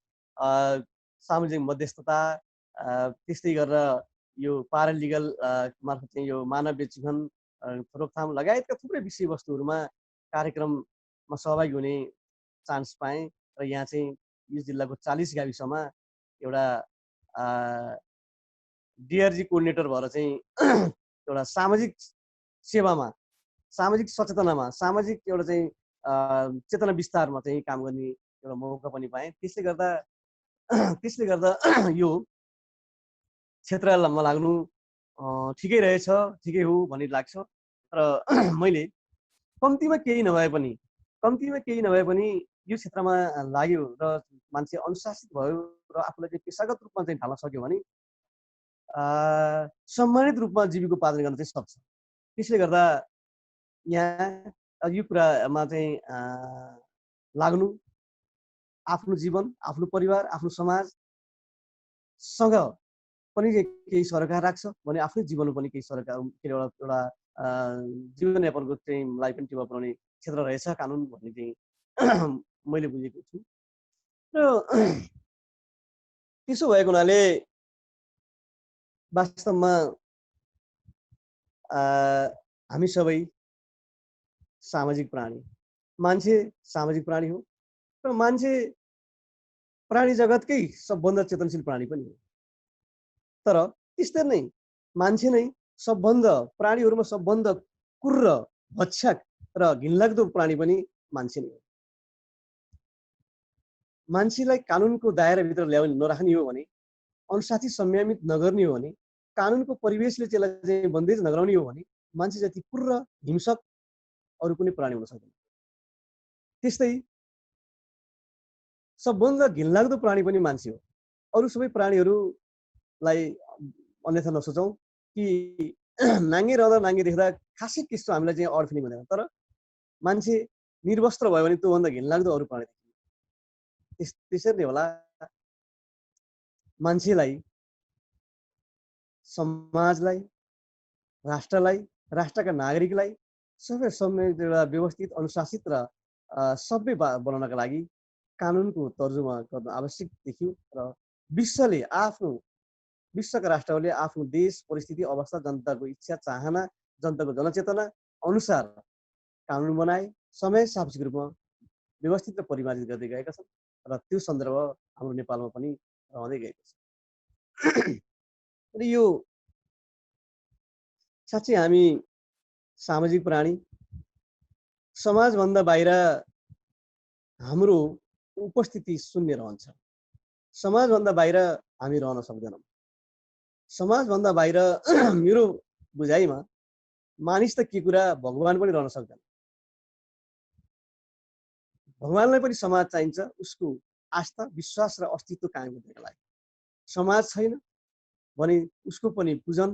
सामाजिक मध्यस्थता, त्यस्तै गरेर यो पारालिगल मार्फत चाहिँ यो मानवीय चिकन रोकथाम लगायतका थुप्रै विषयवस्तुहरूमा कार्यक्रममा सहभागी हुने चान्स पाएँ। र यहाँ चाहिँ यो जिल्लाको 40 गाविसमा एउटा डिआरजी कोअर्डिनेटर भएर चाहिँ एउटा सामाजिक सेवामा, सामाजिक सचेतनामा, सामाजिक एउटा चाहिँ चेतना विस्तारमा चाहिँ काम गर्ने एउटा मौका पनि पाएँ। त्यसले गर्दा यो क्षेत्रमा लाग्नु ठिकै रहेछ, ठिकै हो भन्ने लाग्छ। र मैले कम्तीमा केही नभए पनि यो क्षेत्रमा लाग्यो र मान्छे अनुशासित भयो र आफूलाई चाहिँ पेसागत रूपमा चाहिँ ढाल्न सक्यो भने सम्मानित रूपमा जीविकोपार्जन गर्न चाहिँ सक्छ। त्यसले गर्दा यहाँ यो कुरामा चाहिँ लाग्नु, आफ्नो जीवन, आफ्नो परिवार, आफ्नो समाजसँग पनि केही सरकार राख्छ भने आफ्नै जीवनमा पनि केही सरकार के अरे एउटा जीवनयापनको चाहिँ लाई पनि टेवा पुर्याउने क्षेत्र रहेछ कानुन भन्ने चाहिँ मैले बुझेको छु। र त्यसो भएको हुनाले वास्तवमा हामी सबै सामाजिक प्राणी, मान्छे सामाजिक प्राणी हो र मान्छे प्राणी जगतकै सबभन्दा चेतनशील प्राणी पनि हो। तर त्यस्तै नै मान्छे नै सबभन्दा प्राणीहरूमा सबभन्दा क्रूर, भक्षक र घिनलाग्दो प्राणी पनि मान्छे नै हो। मान्छेलाई कानुनको दायराभित्र नराख्ने हो भने, अनुशासित संयमित नगर्ने हो भने, कानुनको परिवेशले त्यसलाई चाहिँ बन्देज नगराउने हो भने मान्छे जति क्रूर, हिंसक अरू कुनै प्राणी हुन सक्दैन। त्यस्तै सबभन्दा घिनलाग्दो प्राणी पनि मान्छे हो। अरू सबै प्राणीहरूलाई अन्यथा नसोचौँ कि नाङ्गे रहँदा नाङ्गे देख्दा खासै त्यस्तो हामीलाई चाहिँ अड फिलिङ हुँदैन। तर मान्छे निर्वस्त्र भयो भने त्योभन्दा घिनलाग्दो अरू प्राणी देखिन्छ। त्यसरी नै होला मान्छेलाई, समाजलाई, राष्ट्रलाई, राष्ट्रका नागरिकलाई सबै एउटा व्यवस्थित, अनुशासित र सभ्य बनाउनका लागि कानुनको तर्जुमा गर्न आवश्यक देखियो। र विश्वका राष्ट्रहरूले आफ्नो देश, परिस्थिति, अवस्था, जनताको इच्छा, चाहना, जनताको जनचेतना अनुसार कानुन बनाए, समय सापेक्ष रूपमा व्यवस्थित र परिमार्जित गर्दै गएका छन्। र त्यो सन्दर्भ हाम्रो नेपालमा पनि रहँदै गएको छ। र यो साँच्चै हामी सामाजिक प्राणी, समाजभन्दा बाहिर हाम्रो उपस्थिति शून्य रहन्छ। समाजभन्दा बाहिर हामी रहन सक्दैनौँ। समाजभन्दा बाहिर मेरो बुझाइमा मानिस त के कुरा भगवान पनि रहन सक्दैन। भगवानलाई पनि समाज चाहिन्छ उसको आस्था विश्वास र अस्तित्व कायम गर्नको लागि। समाज छैन भने उसको पनि पूजन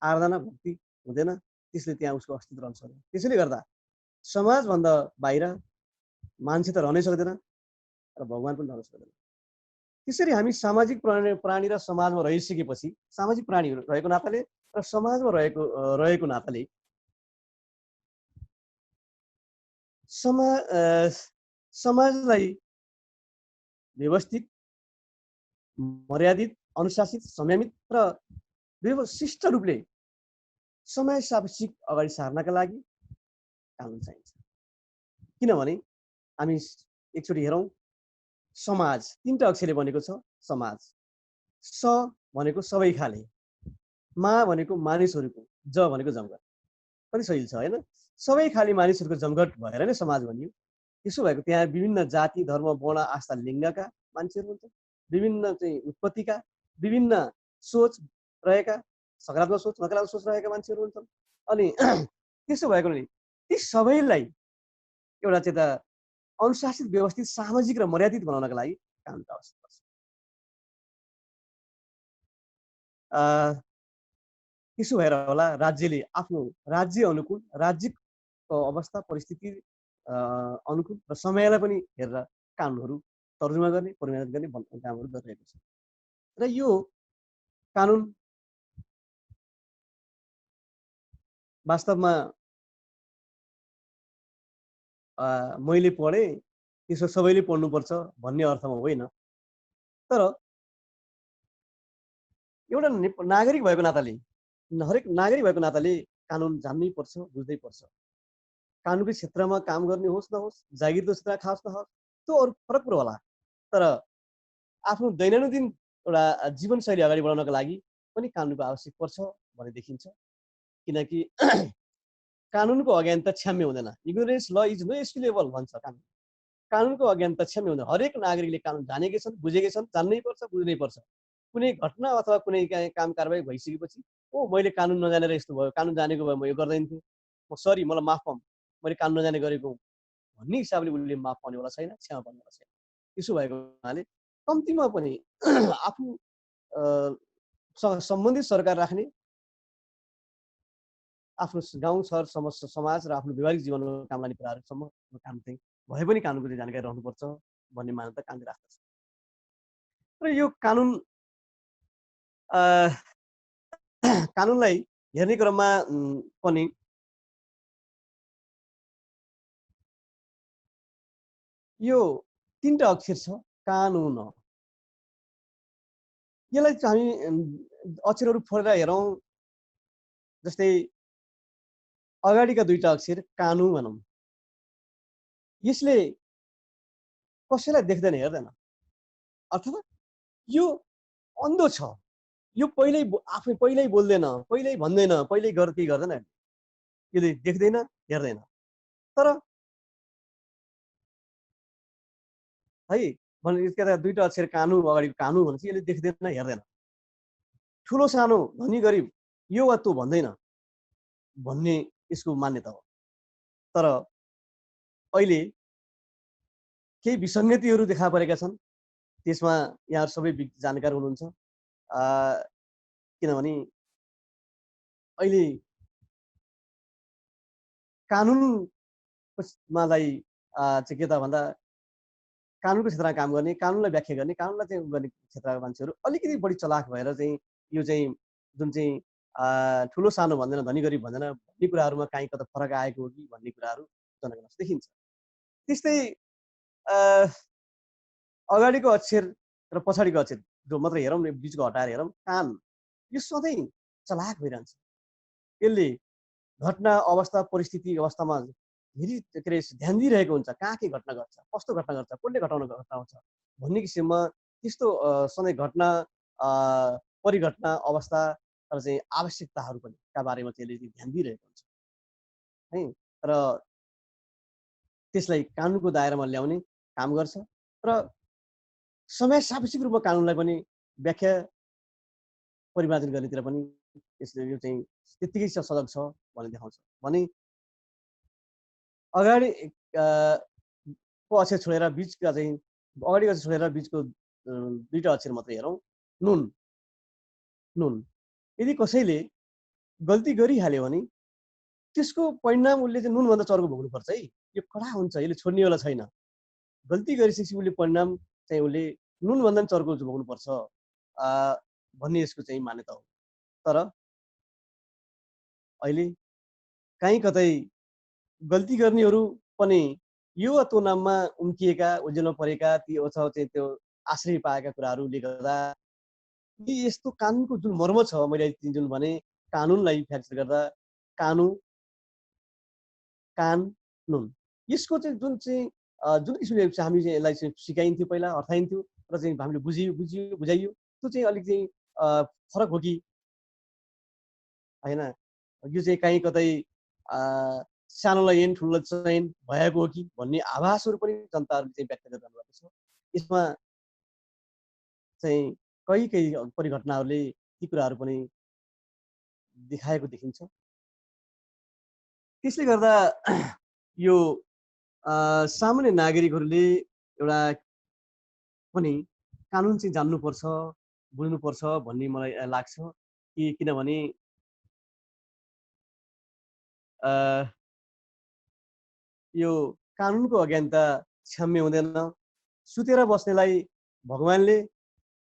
आराधना भक्ति हुँदैन, त्यसले त्यहाँ उसको अस्तित्व रहन सक्दैन। त्यसैले गर्दा समाजभन्दा बाहिर मान्छे त रहनै सक्दैन र भगवान पनि रहन सक्दैन। त्यसरी हामी सामाजिक प्राणी र समाजमा रहिसकेपछि सामाजिक प्राणी रहेको नाताले र समाजमा रहेको नाताले समाजलाई व्यवस्थित, मर्यादित, अनुशासित, संयमित र व्यवस्थित रूपले समय सापेक्षिक अगाडि सार्नका लागि कानुन चाहिन्छ। किनभने हामी एकचोटि हेरौँ, समाज 3टा अक्षरले बनेको छ। समाज स भनेको सबै खाले, मा भनेको मानिसहरूको, ज भनेको जमघट। पनि सही छ हैन? सबै खाले मानिसहरूको जमघट भएर नै समाज बनियो। त्यसो भएको त्यहाँ विभिन्न जाति धर्म वर्ण आस्था लिङ्गका मान्छेहरू हुन्छन्, विभिन्न चाहिँ उत्पत्तिका, विभिन्न सोच रहेका, सकारात्मक सोच नकारात्मक सोच रहेका मान्छेहरू हुन्छन्। अनि त्यसो भएकोले ती सबैलाई एउटा चाहिँ त अनुशासित व्यवस्थित सामाजिक र मर्यादित बनाउनका लागि कानुनको आवश्यकता पर्छ। त्यसो भएर होला राज्यले आफ्नो राज्य अनुकूल, राज्यको अवस्था परिस्थिति अनुकूल र समयलाई पनि हेरेर कानुनहरू तर्जुमा गर्ने, परिमार्जन गर्ने कामहरू गरिरहेको छ। र यो कानुन वास्तवमा मैले पढेँ त्यसो सबैले पढ्नुपर्छ भन्ने अर्थमा होइन, तर एउटा नागरिक भएको नाताले, हरेक नागरिक भएको नाताले कानुन जान्नै पर्छ, बुझ्नै पर्छ। कानुनको क्षेत्रमा काम गर्ने होस् नहोस्, जागिरको क्षेत्रमा खास नहोस्, त्यो अरू फरक कुरो होला। तर आफ्नो दैनन्दिन एउटा जीवनशैली अगाडि बढाउनका लागि पनि कानुनको आवश्यक पर्छ भन्ने देखिन्छ। किनकि कानुनको अज्ञानता क्षम्य हुँदैन। इग्नोरेन्स ल इज नो एक्सक्युजेबल भन्छ कानुन। कानुनको अज्ञानता क्षम्य हुँदैन। हरेक नागरिकले कानुन जानेकै छन्, बुझेकै छन्, जान्नै पर्छ, बुझ्नै पर्छ। कुनै घटना अथवा कुनै काम कारबाही भइसकेपछि मैले कानुन नजानेर यस्तो भयो, कानुन जानेको भए म यो गर्दैन थिएँ, म सरी, मलाई माफ पाऊँ, मैले कानुन नजाने गरेको भन्ने हिसाबले उसले माफ पाउनेवाला छैन, क्षमा पाउनेवाला छैन। त्यसो भएको हुनाले कम्तीमा पनि आफू सम्बन्धित सरकार राख्ने, आफ्नो गाउँ सहर समाज र आफ्नो व्यवहारिक जीवनमा काम लाग्ने कुराहरूसम्म काम चाहिँ भए पनि कानुनको चाहिँ जानकारी रहनुपर्छ भन्ने मान्यता कानुनले राख्दछ। र यो कानुन कानुनलाई हेर्ने क्रममा पनि यो 3टा अक्षर छ, कानुन। यसलाई चाहिँ हामी अक्षरहरू फोडेर हेरौँ, जस्तै अगाडिका 2टा अक्षर कानु भनौँ, यसले कसैलाई देख्दैन, हेर्दैन, अथवा यो अन्धो छ, यो आफै पहिल्यै बोल्दैन, पहिल्यै भन्दैन, पहिल्यै केही गर्दैन, यसले देख्दैन, हेर्दैन। तर है भने यसका 2टा अक्षर कानु अगाडिको कानु भनेपछि यसले देख्दैन, हेर्दैन। ठुलो सानो धनी गरिब यो वा त्यो भन्दैन भन्ने यसको मान्यता हो। तर अहिले केही विसङ्गतिहरू देखा परेका छन्, त्यसमा यहाँहरू सबै जानकार हुनुहुन्छ। किनभने अहिले कानुनमालाई चाहिँ के त भन्दा कानुनको क्षेत्रमा काम गर्ने, कानुनलाई व्याख्या गर्ने, कानुनलाई चाहिँ गर्ने क्षेत्रका मान्छेहरू अलिकति बढी चलाख भएर चाहिँ यो चाहिँ जुन चाहिँ ठुलो सानो भन्दैन, धनी गरिब भन्दैन भन्ने कुराहरूमा काहीँ कता फरक आएको हो कि भन्ने कुराहरू जनगणना देखिन्छ। त्यस्तै अगाडिको अक्षर र पछाडिको अक्षर जो मात्र हेरौँ, बिचको हटाएर हेरौँ, कान यो सधैँ चलाख भइरहन्छ। यसले घटना अवस्था परिस्थिति अवस्थामा ध्यान दिइरहेको हुन्छ, कहाँ के घटना गर्छ, कस्तो घटना गर्छ, कसले घटाउन घटाउँछ भन्ने किसिममा त्यस्तो सधैँ घटना परिघटना अवस्था र चाहिँ आवश्यकताहरू पनि का बारेमा चाहिँ यसले ध्यान दिइरहेको हुन्छ है। र त्यसलाई कानुनको दायरामा ल्याउने काम गर्छ र समय सापेक्षिक रूपमा कानुनलाई पनि व्याख्या परिमार्जन गर्नेतिर पनि यसले यो चाहिँ त्यत्तिकै सजग छ भन्ने देखाउँछ। भने अगाडि को अक्षर छोडेर बिचका चाहिँ अगाडिको अक्षर छोडेर बिचको दुईटा अक्षर मात्रै हेरौँ। नुन नुन यदि कसैले गल्ती गरिहाल्यो भने त्यसको परिणाम उसले चाहिँ नुनभन्दा चर्को भोग्नुपर्छ है। यो कडा हुन्छ, यसले छोड्नेवाला छैन। गल्ती गरिसकेपछि उसले परिणाम चाहिँ उसले नुनभन्दा पनि चर्को भोग्नुपर्छ भन्ने यसको चाहिँ मान्यता हो। तर अहिले कहीँ कतै गल्ती गर्नेहरू पनि यो वा त्यो नाममा उम्किएका उज्यालोमा परेका ती अथवा चाहिँ त्यो आश्रय पाएका कुराहरूले गर्दा यस्तो कानुनको जुन मर्म छ, मैले जुन भने कानुनलाई फ्याक्चर गर्दा कानुन यसको चाहिँ जुन किसिमले हामी चाहिँ यसलाई चाहिँ सिकाइन्थ्यो, पहिला अर्थाइन्थ्यो र चाहिँ हामीले बुझाइयो त्यो चाहिँ अलिक चाहिँ फरक हो कि होइन? यो चाहिँ कहीँ कतै सानोलाई ऐन ठुलो चैन भएको हो कि भन्ने आभासहरू पनि जनताहरूले चाहिँ व्यक्त गरिरहनु भएको छ। यसमा चाहिँ कहीँ परिघटनाहरूले ती कुराहरू पनि देखाएको देखिन्छ। त्यसले गर्दा यो सामान्य नागरिकहरूले एउटा पनि कानुन चाहिँ जान्नुपर्छ, बुझ्नुपर्छ भन्ने मलाई लाग्छ कि किनभने यो कानुनको अज्ञानता क्षम्य हुँदैन। सुतेर बस्नेलाई भगवानले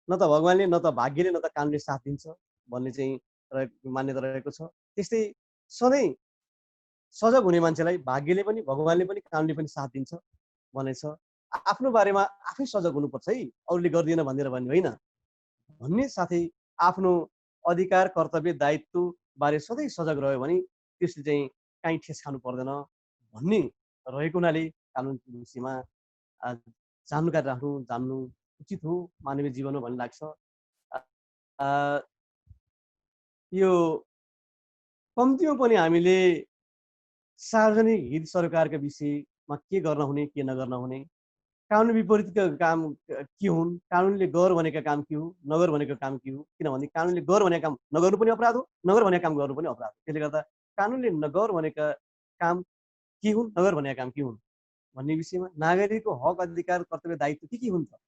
न त भाग्यले न त कानुनले साथ दिन्छ भन्ने चाहिँ मान्यता रहेको छ। त्यस्तै सधैँ सजग हुने मान्छेलाई भाग्यले पनि भगवानले पनि कानुनले पनि साथ दिन्छ भन्ने छ। आफ्नो बारेमा आफै सजग हुनुपर्छ है, अरूले गर्दिन भनेर भन्ने होइन। भन्ने साथै आफ्नो अधिकार कर्तव्य दायित्व बारे सधैँ सजग रह्यो भने त्यसले चाहिँ काहीँ ठेस खानु पर्दैन भन्ने रहेको हुनाले कानुनको विषयमा जानकारी जान्नु उचित हो, मानवीय जीवन हो भन्ने लाग्छ। यो कम्तीमा पनि हामीले सार्वजनिक हित सरकारका विषयमा के गर्न हुने के नगर्न हुने, कानुन विपरीतका काम के हुन्, कानुनले गर भनेका काम के हो, नगर भनेको काम के हो, किनभने कानुनले गर भनेका काम नगर्नु पनि अपराध हो, नगर भनेका काम गर्नु पनि अपराध हो। त्यसले गर्दा कानुनले नगर भनेका काम के हुन्, नगर भनेका काम के हुन् भन्ने विषयमा नागरिकको हक अधिकार कर्तव्य दायित्व के हुन् त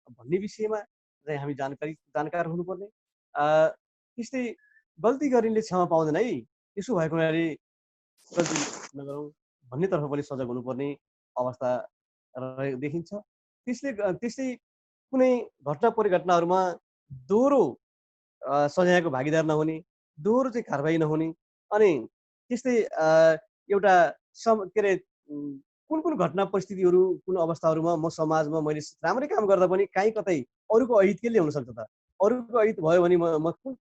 भन्ने विषयमा चाहिँ हामी जानकार हुनुपर्ने। त्यस्तै गल्ती गर्नेले क्षमा पाउँदैन है, यसो भएको हुनाले गल्ती नगरौँ भन्नेतर्फ पनि सजग हुनुपर्ने अवस्था देखिन्छ। त्यस्तै कुनै घटना परिघटनाहरूमा दोहोरो सजायको भागीदार नहुने, दोहोरो चाहिँ कारबाही नहुने, अनि त्यस्तै एउटा के अरे कुन घटना परिस्थितिहरू कुन अवस्थाहरूमा म समाजमा मैले राम्रै काम गर्दा पनि कहीँ कतै अरूको अहित केले हुन सक्छ त? अरूको अहित भयो भने म कुन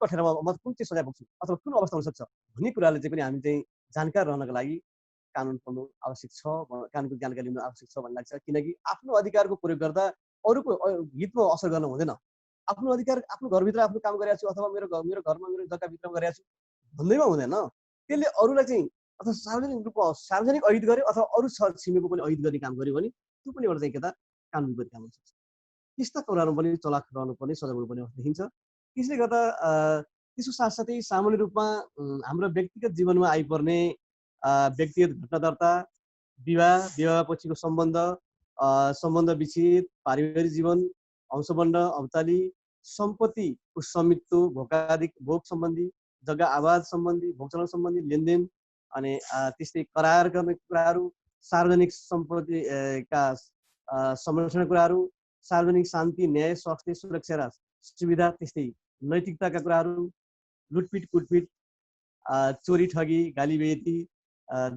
कठेरमा म कुन चाहिँ सजाय पुग्छु अथवा कुन अवस्था हुनसक्छ भन्ने कुराले चाहिँ पनि हामी चाहिँ जानकार रहनको लागि कानुन पढ्नु आवश्यक छ, कानुनको जानकारी लिनु आवश्यक छ भन्ने लाग्छ। किनकि आफ्नो अधिकारको प्रयोग गर्दा अरूको हितमा असर गर्न हुँदैन। आफ्नो अधिकार आफ्नो घरभित्र आफ्नो काम गरेको छु अथवा मेरो घरमा मेरो जग्गाभित्र गरेको छु भन्दैमा हुँदैन। त्यसले अरूलाई चाहिँ अथवा सार्वजनिक रूपमा सार्वजनिक अहित गर्यो अथवा अरू छिमेकीको पनि अहित गर्ने काम गर्यो भने त्यो पनि एउटा चाहिँ के त कानुन विपरीत काम हुन सक्छ। त्यस्ता कुराहरू पनि चलाख रहनुपर्ने, सजग हुनुपर्ने देखिन्छ। त्यसले गर्दा त्यसको साथसाथै सामान्य रूपमा हाम्रो व्यक्तिगत जीवनमा आइपर्ने व्यक्तिगत घटना दर्ता, विवाहपछिको सम्बन्ध विच्छेद, पारिवारिक जीवन, अंशबन्ध, औचाली, सम्पत्तिको स्वामित्व, भोग सम्बन्धी, जग्गा आवाज सम्बन्धी, भोग चलन सम्बन्धी लेनदेन, अनि त्यस्तै करार गर्ने कुराहरू, सार्वजनिक सम्पत्तिका संरक्षण कुराहरू, सार्वजनिक शान्ति, न्याय, स्वास्थ्य, सुरक्षा र सुविधा, त्यस्तै नैतिकताका कुराहरू, लुटपिट, कुटपिट, चोरी, ठगी, गाली बेइज्जती,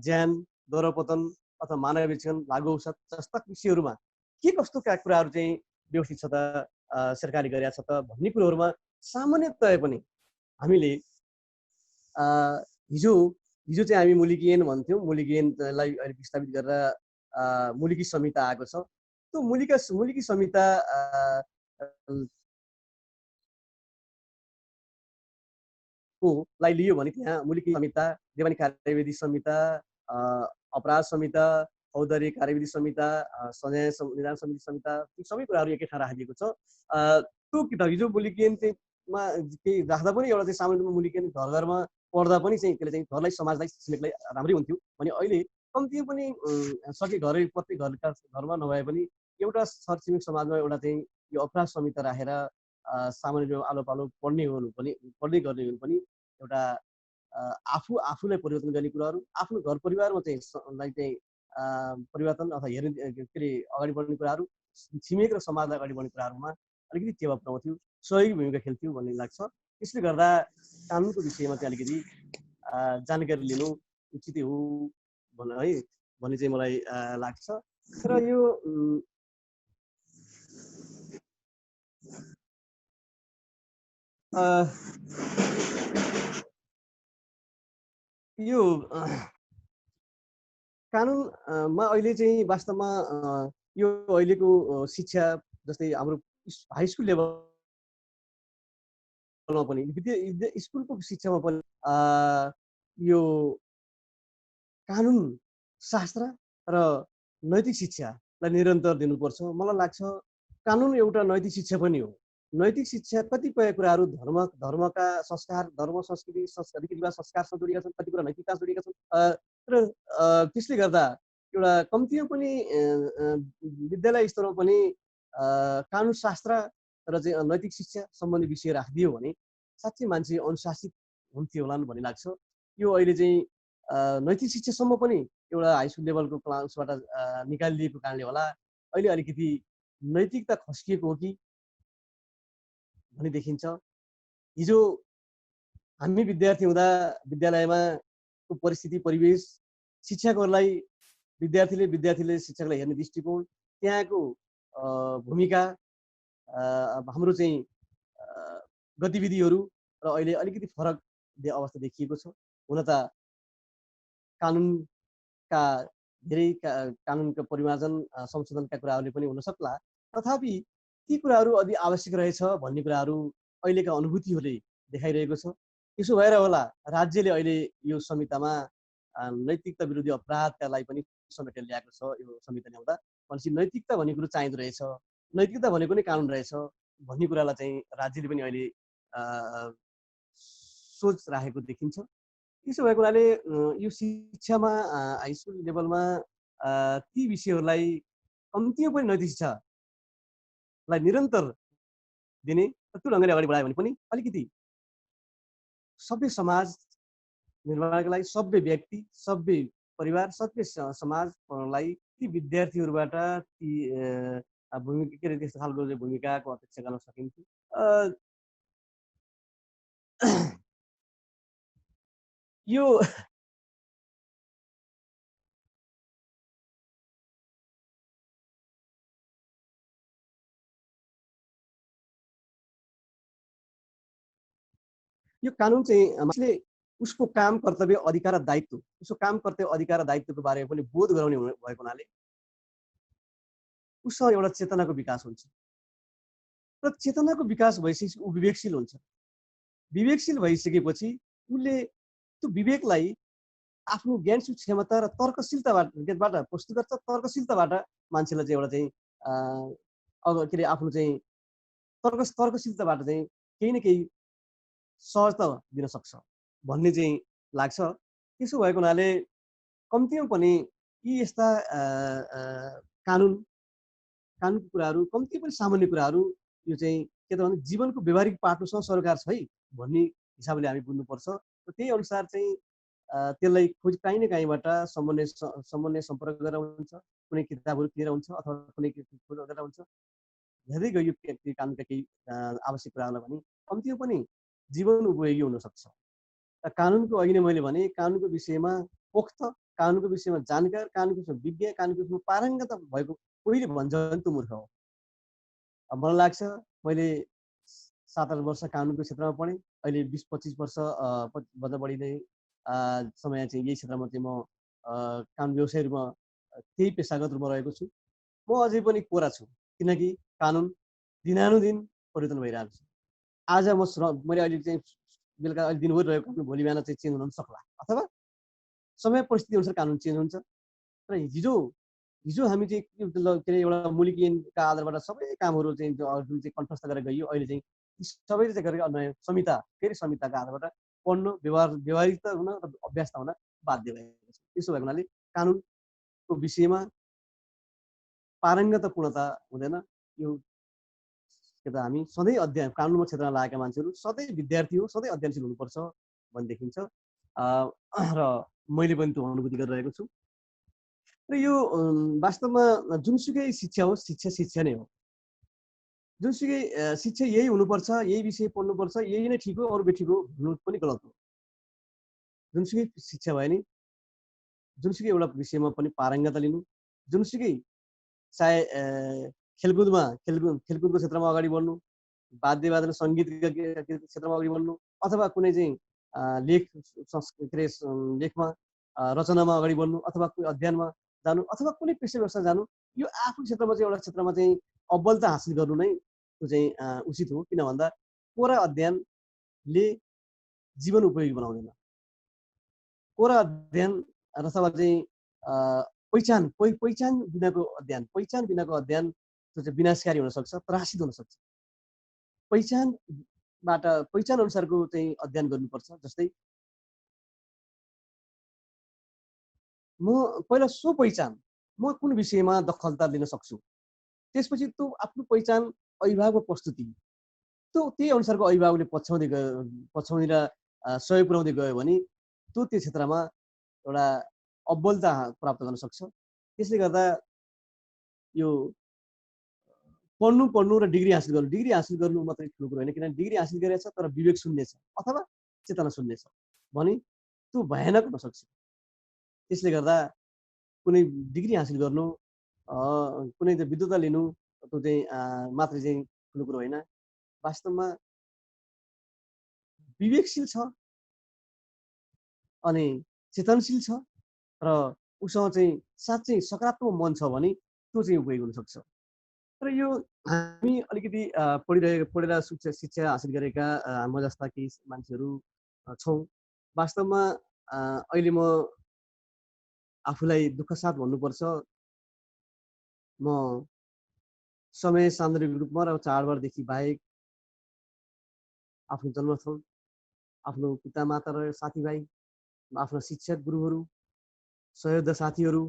ज्यान, दौरापतन अथवा मानव विचलन, लागु औषध जस्ता विषयहरूमा के कस्तोका कुराहरू चाहिँ व्यवस्थित छ त, सरकारले गरेका छ त भन्ने कुरोहरूमा सामान्यतया पनि हामीले हिजो चाहिँ हामी मुलुकी ऐन भन्थ्यौँ। मुलुकी ऐनलाई अहिले विस्थापित गरेर मुलुकी संहिता आएको छ। त्यो मुलुकी संहिता लाई लियो भने त्यहाँ मुलुकी संहिता, देवानी कार्यविधि संहिता, अपराध संहिता, फौजदारी कार्यविधि संहिता, सजाय निदान समिति संहिता, ती सबै कुराहरू एकै ठाउँ राखिदिएको छ। त्यो किताब हिजो मुलुकी ऐन चाहिँ मा केही राख्दा पनि एउटा चाहिँ सामान्य मूल्य के घर घरमा पढ्दा पनि चाहिँ त्यसले चाहिँ घरलाई समाजलाई छिमेकलाई राम्रै हुन्थ्यो भने अहिले कम्ती पनि सके घरै प्रत्येक घरमा नभए पनि एउटा छरछिमेक समाजमा एउटा चाहिँ यो अपराध संहिता राखेर सामान्य आलो पालो पढ्ने गर्ने हो पनि एउटा आफूलाई परिवर्तन गर्ने कुराहरू आफ्नो घर परिवारमा चाहिँ परिवर्तन अथवा हेर्ने के अरे अगाडि बढ्ने कुराहरू छिमेक र समाजलाई अगाडि बढ्ने कुराहरूमा अलिकति टेवा पुऱ्याउँथ्यो सहयोगी भूमिका खेल्थ्यो भन्ने लाग्छ। त्यसले गर्दा कानुनको विषयमा चाहिँ अलिकति जानकारी लिनु उचित हो भन्ने चाहिँ मलाई लाग्छ। र यो कानुनमा अहिले चाहिँ वास्तवमा यो अहिलेको शिक्षा जस्तै हाम्रो हाई स्कुल लेभलमा पनि स्कुलको शिक्षामा पनि यो कानुन शास्त्र र नैतिक शिक्षालाई निरन्तर दिनुपर्छ। मलाई लाग्छ कानुन एउटा नैतिक शिक्षा पनि हो। नैतिक शिक्षा कतिपय कुराहरू धर्मका संस्कार, धर्म संस्कृति रीतिरिवाज संस्कारसँग जोडिएका छन्, कति कुरा नैतिकतासँग जोडिएका छन् र त्यसले गर्दा एउटा कम्तीमा पनि विद्यालय स्तरमा पनि कानुन शास्त्र र चाहिँ नैतिक शिक्षा सम्बन्धी विषय राखिदियो भने साँच्चै मान्छे अनुशासित हुन्थ्यो होला भन्ने लाग्छ। यो अहिले चाहिँ नैतिक शिक्षासम्म पनि एउटा हाई स्कुल लेभलको क्लासबाट निकालिदिएको कारणले होला अहिले अलिकति नैतिकता खस्किएको हो कि भन्ने देखिन्छ। हिजो हामी विद्यार्थी हुँदा विद्यालयमा परिस्थिति परिवेश शिक्षकहरूलाई विद्यार्थीले शिक्षकलाई हेर्ने दृष्टिकोण त्यहाँको भूमिका हाम्रो चाहिँ गतिविधिहरू र अहिले अलिकति फरक अवस्था देखिएको छ। हुन त कानुनका धेरै कानुनका परिमार्जन संशोधनका कुराहरूले पनि हुन सक्ला, तथापि ती कुराहरू अझै आवश्यक रहेछ भन्ने कुराहरू अहिलेका अनुभूतिहरूले देखाइरहेको छ। त्यसो भएर होला राज्यले अहिले यो संहितामा नैतिकता विरोधी अपराधका लागि पनि समेटेर ल्याएको छ। यो संहिता ल्याउँदा भनेपछि नैतिकता भन्ने कुरो चाहिँदो रहेछ, नैतिकता भनेको नै कानुन रहेछ भन्ने कुरालाई चाहिँ राज्यले पनि अहिले सोच राखेको देखिन्छ। त्यसो भएको हुनाले यो शिक्षामा हाई स्कुल लेभलमा ती विषयहरूलाई कम्तीमा पनि नैतिक शिक्षालाई निरन्तर दिने त्यो ढङ्गले अगाडि बढायो भने पनि अलिकति सभ्य समाज निर्माणका लागि सभ्य व्यक्ति, सभ्य परिवार, सभ्य समाजलाई ती विद्यार्थीहरूबाट ती भूमिका के अरे त्यस्तो खालको भूमिकाको अपेक्षा गर्न सकिन्थ्यो। यो कानुन चाहिँ मान्छेले उसको काम कर्तव्य अधिकार दायित्व उसको काम कर्तव्य अधिकार दायित्वको बारेमा पनि बोध गराउने भएको हुनाले उससँग एउटा चेतनाको विकास हुन्छ र चेतनाको विकास भइसकेपछि ऊ विवेकशील हुन्छ। विवेकशील भइसकेपछि उसले त्यो विवेकलाई आफ्नो ज्ञान क्षमता र तर्कशीलताबाट प्रस्तुत गर्छ। तर्कशीलताबाट मान्छेलाई चाहिँ एउटा चाहिँ के अरे आफ्नो चाहिँ तर्कशीलताबाट चाहिँ केही न केही सहजता दिन सक्छ भन्ने चाहिँ लाग्छ। त्यसो भएको हुनाले कम्तीमा पनि यी यस्ता कानुनको कुराहरू कम्ती पनि सामान्य कुराहरू यो चाहिँ के त भने जीवनको व्यवहारिक पाटोसँग सरकार छ है भन्ने हिसाबले हामी बुझ्नुपर्छ। र त्यही अनुसार चाहिँ त्यसलाई खोज काहीँ न काहीँबाट समन्वय सम्पर्क गरेर हुन्छ, कुनै किताबहरू किनेर हुन्छ अथवा कुनै खोज गरेर हुन्छ। हेर्दै गयो कानुनका केही आवश्यक कुराहरूलाई भने कम्तीमा पनि जीवन उपयोगी हुन सक्छ। कानुनको अघि नै मैले भने कानुनको विषयमा पोख्त, कानुनको विषयमा जानकार, कानुनको विषयमा विज्ञ, कानुनको विषयमा पारङ्गत भएको कोहीले भन्छ भने त्यो मूर्ख हो। मलाई लाग्छ मैले 7-8 वर्ष कानुनको क्षेत्रमा पढेँ, अहिले 20-25 वर्ष भन्दा बढी नै समय चाहिँ यही क्षेत्रमा चाहिँ म कानुन व्यवसायहरूमा त्यही पेसागत रूपमा रहेको छु। म अझै पनि कोरा छु किनकि कानुन दिनानुदिन परिवर्तन भइरहेको छ। आज मैले अहिले चाहिँ बेलुका अहिले दिनभरि रहेको कानुन भोलि बिहान चाहिँ चेन्ज हुन सक्ला अथवा समय परिस्थिति अनुसार कानुन चेन्ज हुन्छ। र हिजो हामी चाहिँ के अरे एउटा मूल्य ऐनका आधारबाट सबै कामहरू चाहिँ जुन चाहिँ कण्ठस्थ गरेर गइयो अहिले चाहिँ सबैले चाहिँ गरेको नयाँ संहिता फेरि संहिताको आधारबाट पढ्नु व्यवहारिकता हुन र अभ्यासता हुन बाध्य भएको छ। त्यसो भएको हुनाले कानुनको विषयमा पारङ्गतपूर्णता हुँदैन। यो के त हामी सधैँ अध्ययन कानुनको क्षेत्रमा लागेका मान्छेहरू सधैँ विद्यार्थी हो, सधैँ अध्ययनशील हुनुपर्छ भन्ने देखिन्छ र मैले पनि त्यो अनुभूति गरिरहेको छु। र यो वास्तवमा जुनसुकै शिक्षा होस्, शिक्षा नै हो। जुनसुकै शिक्षा यही हुनुपर्छ, यही विषय पढ्नुपर्छ, यही नै ठिक हो, अरू बेठिक हो भन्नु पनि गलत हो। जुनसुकै शिक्षा भयो नि, जुनसुकै एउटा विषयमा पनि पारङ्गता लिनु, जुनसुकै चाहे खेलकुदको क्षेत्रमा अगाडि बढ्नु, वाद्यवादन सङ्गीतका क्षेत्रमा अगाडि बढ्नु, अथवा कुनै चाहिँ लेखमा रचनामा अगाडि बढ्नु, अथवा कुनै अध्ययनमा जानु, अथवा कुनै पेसा व्यवसाय जानु, यो आफ्नो क्षेत्रमा चाहिँ एउटा क्षेत्रमा चाहिँ अव्वलता हासिल गर्नु नै त्यो चाहिँ उचित हो। किन भन्दा कोरा अध्ययनले जीवन उपयोगी बनाउँदैन। कोरा अध्ययन अथवा चाहिँ पहिचान बिनाको अध्ययन त्यो चाहिँ विनाशकारी हुन सक्छ, त्रासित हुन सक्छ। पहिचान अनुसारको चाहिँ अध्ययन गर्नुपर्छ। जस्तै म पहिला पहिचान म कुन विषयमा दखलता लिन सक्छु, त्यसपछि त्यो आफ्नो पहिचान अभिभावकको प्रस्तुति त्यही अनुसारको अभिभावकले पछ्याउँदै र सहयोग पुर्याउँदै गयो भने त्यो क्षेत्रमा एउटा अव्वलता प्राप्त गर्न सक्छ। त्यसले गर्दा यो पढ्नु र डिग्री हासिल गर्नु मात्रै ठुलो कुरो होइन। किनभने डिग्री हासिल गरेको छ तर विवेक शून्य छ अथवा चेतना शून्य छ भने त्यो भयानक हुन सक्छ। त्यसले गर्दा कुनै डिग्री हासिल गर्नु, कुनै चाहिँ विद्वता लिनु त्यो चाहिँ मात्रै चाहिँ ठुलो कुरो होइन। वास्तवमा विवेकशील छ अनि चेतनशील छ र उसँग चाहिँ साँच्चै सकारात्मक मन छ भने त्यो चाहिँ उपयोग हुन सक्छ। र यो हामी अलिकति पढेर शिक्षा हासिल गरेका म जस्ता केही मान्छेहरू छौँ। वास्तवमा अहिले म आफूलाई दुःख साथ भन्नुपर्छ, म समय सान्दर्भिक रूपमा र चाडबाडदेखि बाहेक आफ्नो जन्मस्थल, आफ्नो पितामाता र साथीभाइ, आफ्ना शिक्षक गुरुहरू, सहयोद्धा साथीहरू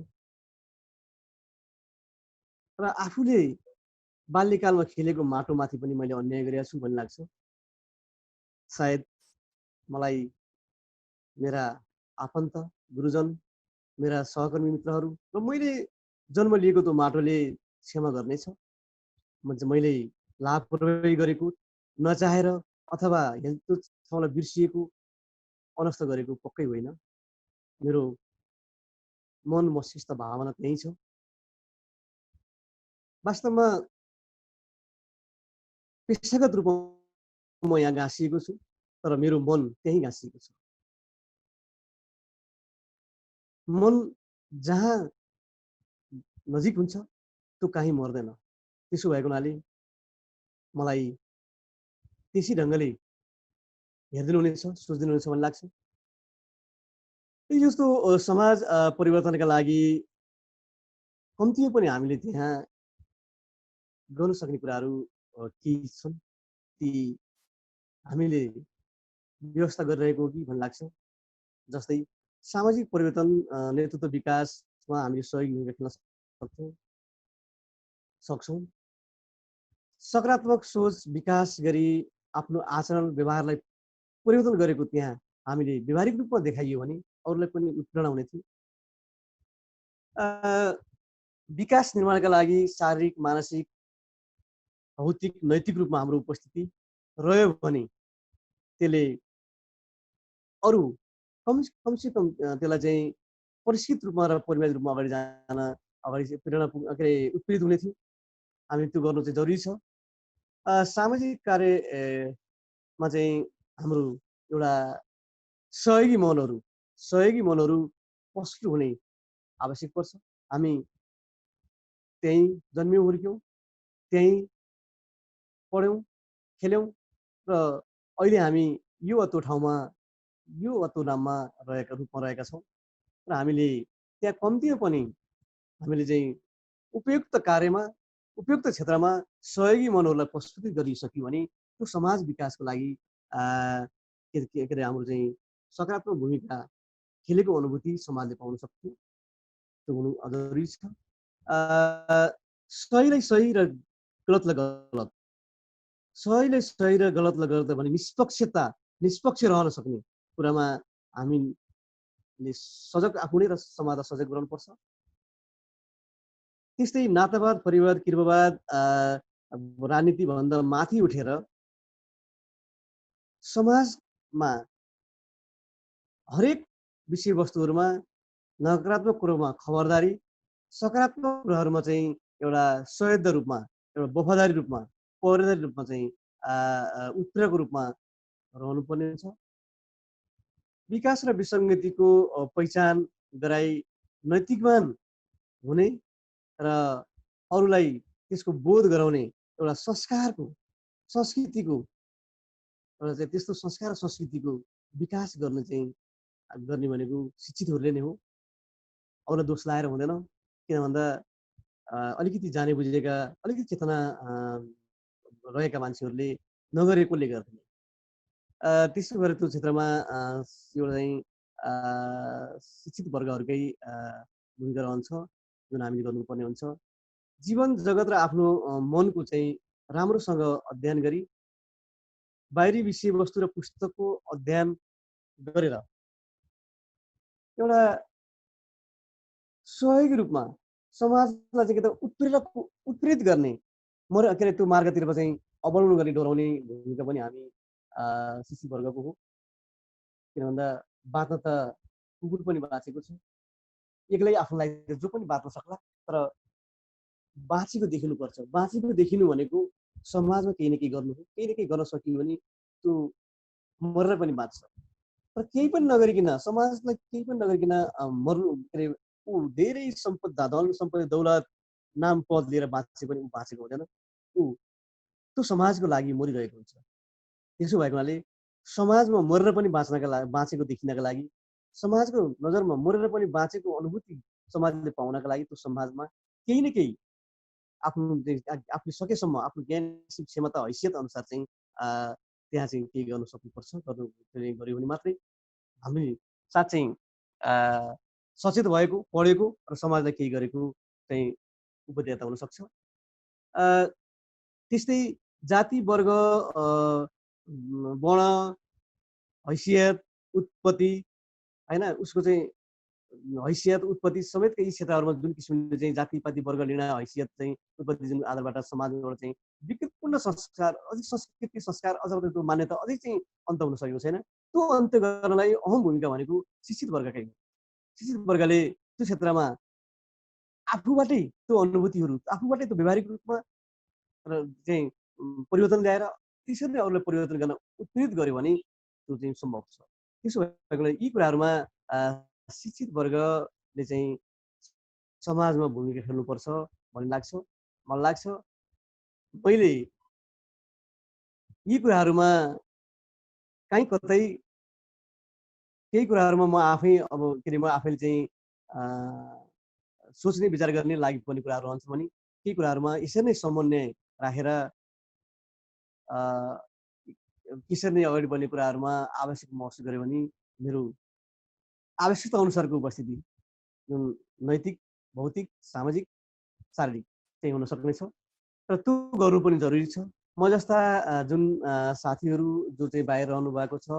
र आफूले बाल्यकालमा खेलेको माटोमाथि पनि मैले अन्याय गरेको छु भन्ने लाग्छ। सायद मलाई मेरा आफन्त, गुरुजन, मेरा सहकर्मी मित्रहरू र मैले जन्म लिएको त्यो माटोले क्षमा गर्नेछ। मैले लापरवाही गरेको, नचाहेर अथवा त्यो ठाउँलाई बिर्सिएको, अनस्त गरेको पक्कै होइन। मेरो मन, मस्तिष्क, भावना त्यही छ। वास्तवमा पेशागत रूपमा म यहाँ गाँसिएको छु तर मेरो मन त्यही गाँसिएको छ। मन जहाँ नजिक हुन्छ त्यो कहीँ मर्दैन। त्यसो भएको हुनाले मलाई त्यसै ढङ्गले हेरिदिनु हुनेछ, सोचिदिनु हुनेछ भन्ने लाग्छ। यस्तो समाज परिवर्तनका लागि कम्तीमा पनि हामीले त्यहाँ गर्न सक्ने कुराहरू केही छन्, ती हामीले व्यवस्था गरिरहेको हो कि भन्ने लाग्छ। जस्तै सामाजिक परिवर्तन, नेतृत्व विकासमा हामीले सहयोगी भूमिका खेल्न सक्छौँ। सकारात्मक सोच विकास गरी आफ्नो आचरण व्यवहारलाई परिवर्तन गरेको त्यहाँ हामीले व्यवहारिक रूपमा देखाइयो भने अरूलाई पनि उत्प्रेरणा हुने थियो। विकास निर्माणका लागि शारीरिक, मानसिक, भौतिक, नैतिक रूपमा हाम्रो उपस्थिति रह्यो भने त्यसले अरू कमसे कम त्यसलाई चाहिँ परिष्कृत रूपमा र परिमार्जित रूपमा अगाडि जान प्रेरणा उत्प्रेरित हुने थियो। हामी त्यो गर्नु चाहिँ जरुरी छ। सामाजिक कार्यमा चाहिँ हाम्रो एउटा सहयोगी मनहरू पस्किलो हुने आवश्यक पर्छ। हामी त्यहीँ जन्म्यौँ, हुर्क्यौँ, त्यहीँ पढ्यौँ, खेल्यौँ र अहिले हामी यो अतो ठाउँमा, यो अतो नाममा रूपमा रहेका छौँ र हामीले त्यहाँ कम्तीमा पनि हामीले चाहिँ उपयुक्त कार्यमा, उपयुक्त क्षेत्रमा सहयोगी मनहरूलाई प्रस्तुत गरिसक्यौँ भने त्यो समाज विकासको लागि के अरे हाम्रो चाहिँ सकारात्मक भूमिका खेलेको अनुभूति समाजले पाउन सक्छ, त्यो हुनु जरुरी छ। सहीलाई सही र गलतलाई गलत, सहीलाई सही र गलतलाई गलत भने निष्पक्ष रहन सक्ने कुरामा हामीले सजग आफू नै र समाजलाई सजग गराउनुपर्छ। त्यस्तै नातावाद, परिवाद, कृपवाद, राजनीतिभन्दा माथि उठेर समाजमा हरेक विषयवस्तुहरूमा नकारात्मक कुरोमा खबरदारी, सकारात्मक कुराहरूमा चाहिँ एउटा संयद्ध रूपमा, एउटा वफादारी रूपमा, पहरेदारी रूपमा चाहिँ उत्प्रेरकको रूपमा रहनुपर्ने छ। विकास र विसङ्गतिको पहिचान गराई नैतिकवान हुने र अरूलाई त्यसको बोध गराउने एउटा संस्कृतिको एउटा चाहिँ त्यस्तो संस्कार र संस्कृतिको विकास गर्ने भनेको शिक्षितहरूले नै हो। अरूलाई दोष लाएर हुँदैन। किन भन्दा अलिकति जाने बुझेका, अलिकति चेतना रहेका मान्छेहरूले नगरेकोले गर्दैन। त्यसो गरेर त्यो क्षेत्रमा एउटा चाहिँ शिक्षित वर्गहरूकै भूमिका रहन्छ, जुन हामीले गर्नुपर्ने हुन्छ। जीवन जगत र आफ्नो मनको चाहिँ राम्रोसँग अध्ययन गरी बाहिरी विषयवस्तु र पुस्तकको अध्ययन गरेर एउटा सहयोगी रूपमा समाजलाई चाहिँ उत्प्रेरित गर्ने के अरे त्यो मार्गतिर चाहिँ अवलम्बन गर्ने डोराउने भूमिका पनि हामी शिक्षित वर्गको हो। किन भन्दा बाँच्न त कुकुर पनि बाँचेको छ, एक्लै आफूलाई जो पनि बाँच्न सक्ला, तर बाँचेको देखिनुपर्छ। बाँचेको देखिनु भनेको समाजमा केही न केही गर्नु हो। केही न केही गर्न सकियो भने त्यो मरेर पनि बाँच्छ। तर केही पनि नगरिकन, समाजलाई केही पनि नगरिकन मर्नु के अरे ऊ धेरै धन सम्पत्ति दौलत नाम पद लिएर बाँचे पनि ऊ बाँचेको हुँदैन। ऊ त्यो समाजको लागि मरिरहेको हुन्छ। त्यसो भएको हुनाले समाजमा मरेर पनि बाँचेको देखिनका लागि, समाजको नजरमा मरेर पनि बाँचेको अनुभूति समाजले पाउनका लागि त्यो समाजमा केही न केही आफूले सकेसम्म आफ्नो ज्ञान क्षमता हैसियत अनुसार चाहिँ त्यहाँ चाहिँ केही गर्न सक्नुपर्छ। गर्यो भने मात्रै हामी साँच्चै सचेत भएको, पढेको र समाजलाई केही गरेको चाहिँ उपदेयता हुन सक्छ। त्यस्तै जाति, वर्ग, वर्ण, हैसियत, उत्पत्ति हैन, उसको चाहिँ हैसियत, उत्पत्ति समेतका यी क्षेत्रहरूमा जुन किसिमले चाहिँ जातिपाति, वर्ग, निर्णय, हैसियत चाहिँ उत्पत्ति जुन आधारबाट समाजबाट चाहिँ विकृतपूर्ण संस्कार, अझै संस्कृति संस्कार, अझ त्यो मान्यता अझै चाहिँ अन्त हुन सकेको छैन। त्यो अन्त्य गर्नलाई अहम भूमिका भनेको शिक्षित वर्गकै हो। शिक्षित वर्गले त्यो क्षेत्रमा आफूबाटै त्यो अनुभूतिहरू, आफूबाटै त्यो व्यावहारिक रूपमा र चाहिँ परिवर्तन ल्याएर त्यसरी अरूलाई परिवर्तन गर्न उत्प्रेरित गर्यो भने त्यो चाहिँ सम्भव छ। त्यसो भएकोले यी कुराहरूमा शिक्षित वर्गले चाहिँ समाजमा भूमिका खेल्नुपर्छ भन्ने लाग्छ। मलाई लाग्छ मैले यी कुराहरूमा कहीँ कतै केही कुराहरूमा म आफै के अरे म आफैले चाहिँ सोच्ने विचार गर्ने लागि पर्ने कुराहरू रहन्छ भने केही कुराहरूमा यसरी नै समन्वय राखेर त्यसरी नै अगाडि बढ्ने कुराहरूमा आवश्यक महसुस गर्यो भने मेरो आवश्यकता अनुसारको उपस्थिति जुन नैतिक, भौतिक, सामाजिक, शारीरिक चाहिँ हुन सक्नेछ र त्यो गर्नु पनि जरुरी छ। म जस्ता जुन साथीहरू जो चाहिँ बाहिर रहनु भएको छ,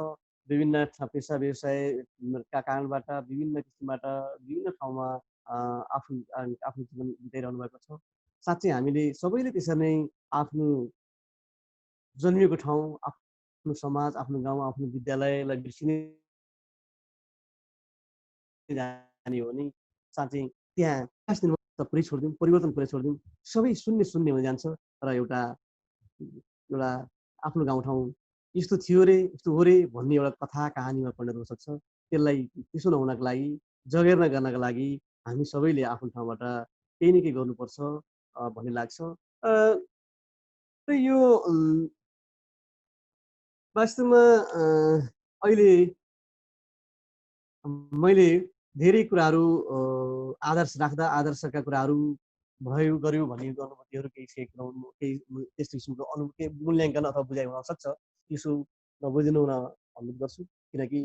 विभिन्न पेसा व्यवसायका कारणबाट विभिन्न किसिमबाट विभिन्न ठाउँमा आफ्नो जीवन बिताइरहनु भएको छ। साँच्चै हामीले सबैले त्यसरी नै आफ्नो जन्मिएको ठाउँ, आफ्नो समाज, आफ्नो गाउँ, आफ्नो विद्यालयलाई बिर्सिने जाने हो भने साँच्चै त्यहाँ पुरै छोडिदिउँ, परिवर्तन पुरै छोडिदिउँ, सबै शून्य हुन जान्छ र एउटा आफ्नो गाउँठाउँ यस्तो थियो रे, यस्तो हो रे भन्ने एउटा कथा कहानीमा परिणत हुन सक्छ। त्यसलाई त्यसो नहुनको लागि, जगेर्ना गर्नका लागि हामी सबैले आफ्नो ठाउँबाट केही न केही गर्नुपर्छ भन्ने लाग्छ। र यो वास्तवमा अहिले मैले धेरै कुराहरू आदर्श राख्दा आदर्शका कुराहरू भयो गर्यो भन्ने अनुभूतिहरू केही केही त्यस्तो किसिमको केही मूल्याङ्कन अथवा बुझाइ हुन सक्छ। त्यसो नबुझिनु हुन अनुरोध गर्छु, किनकि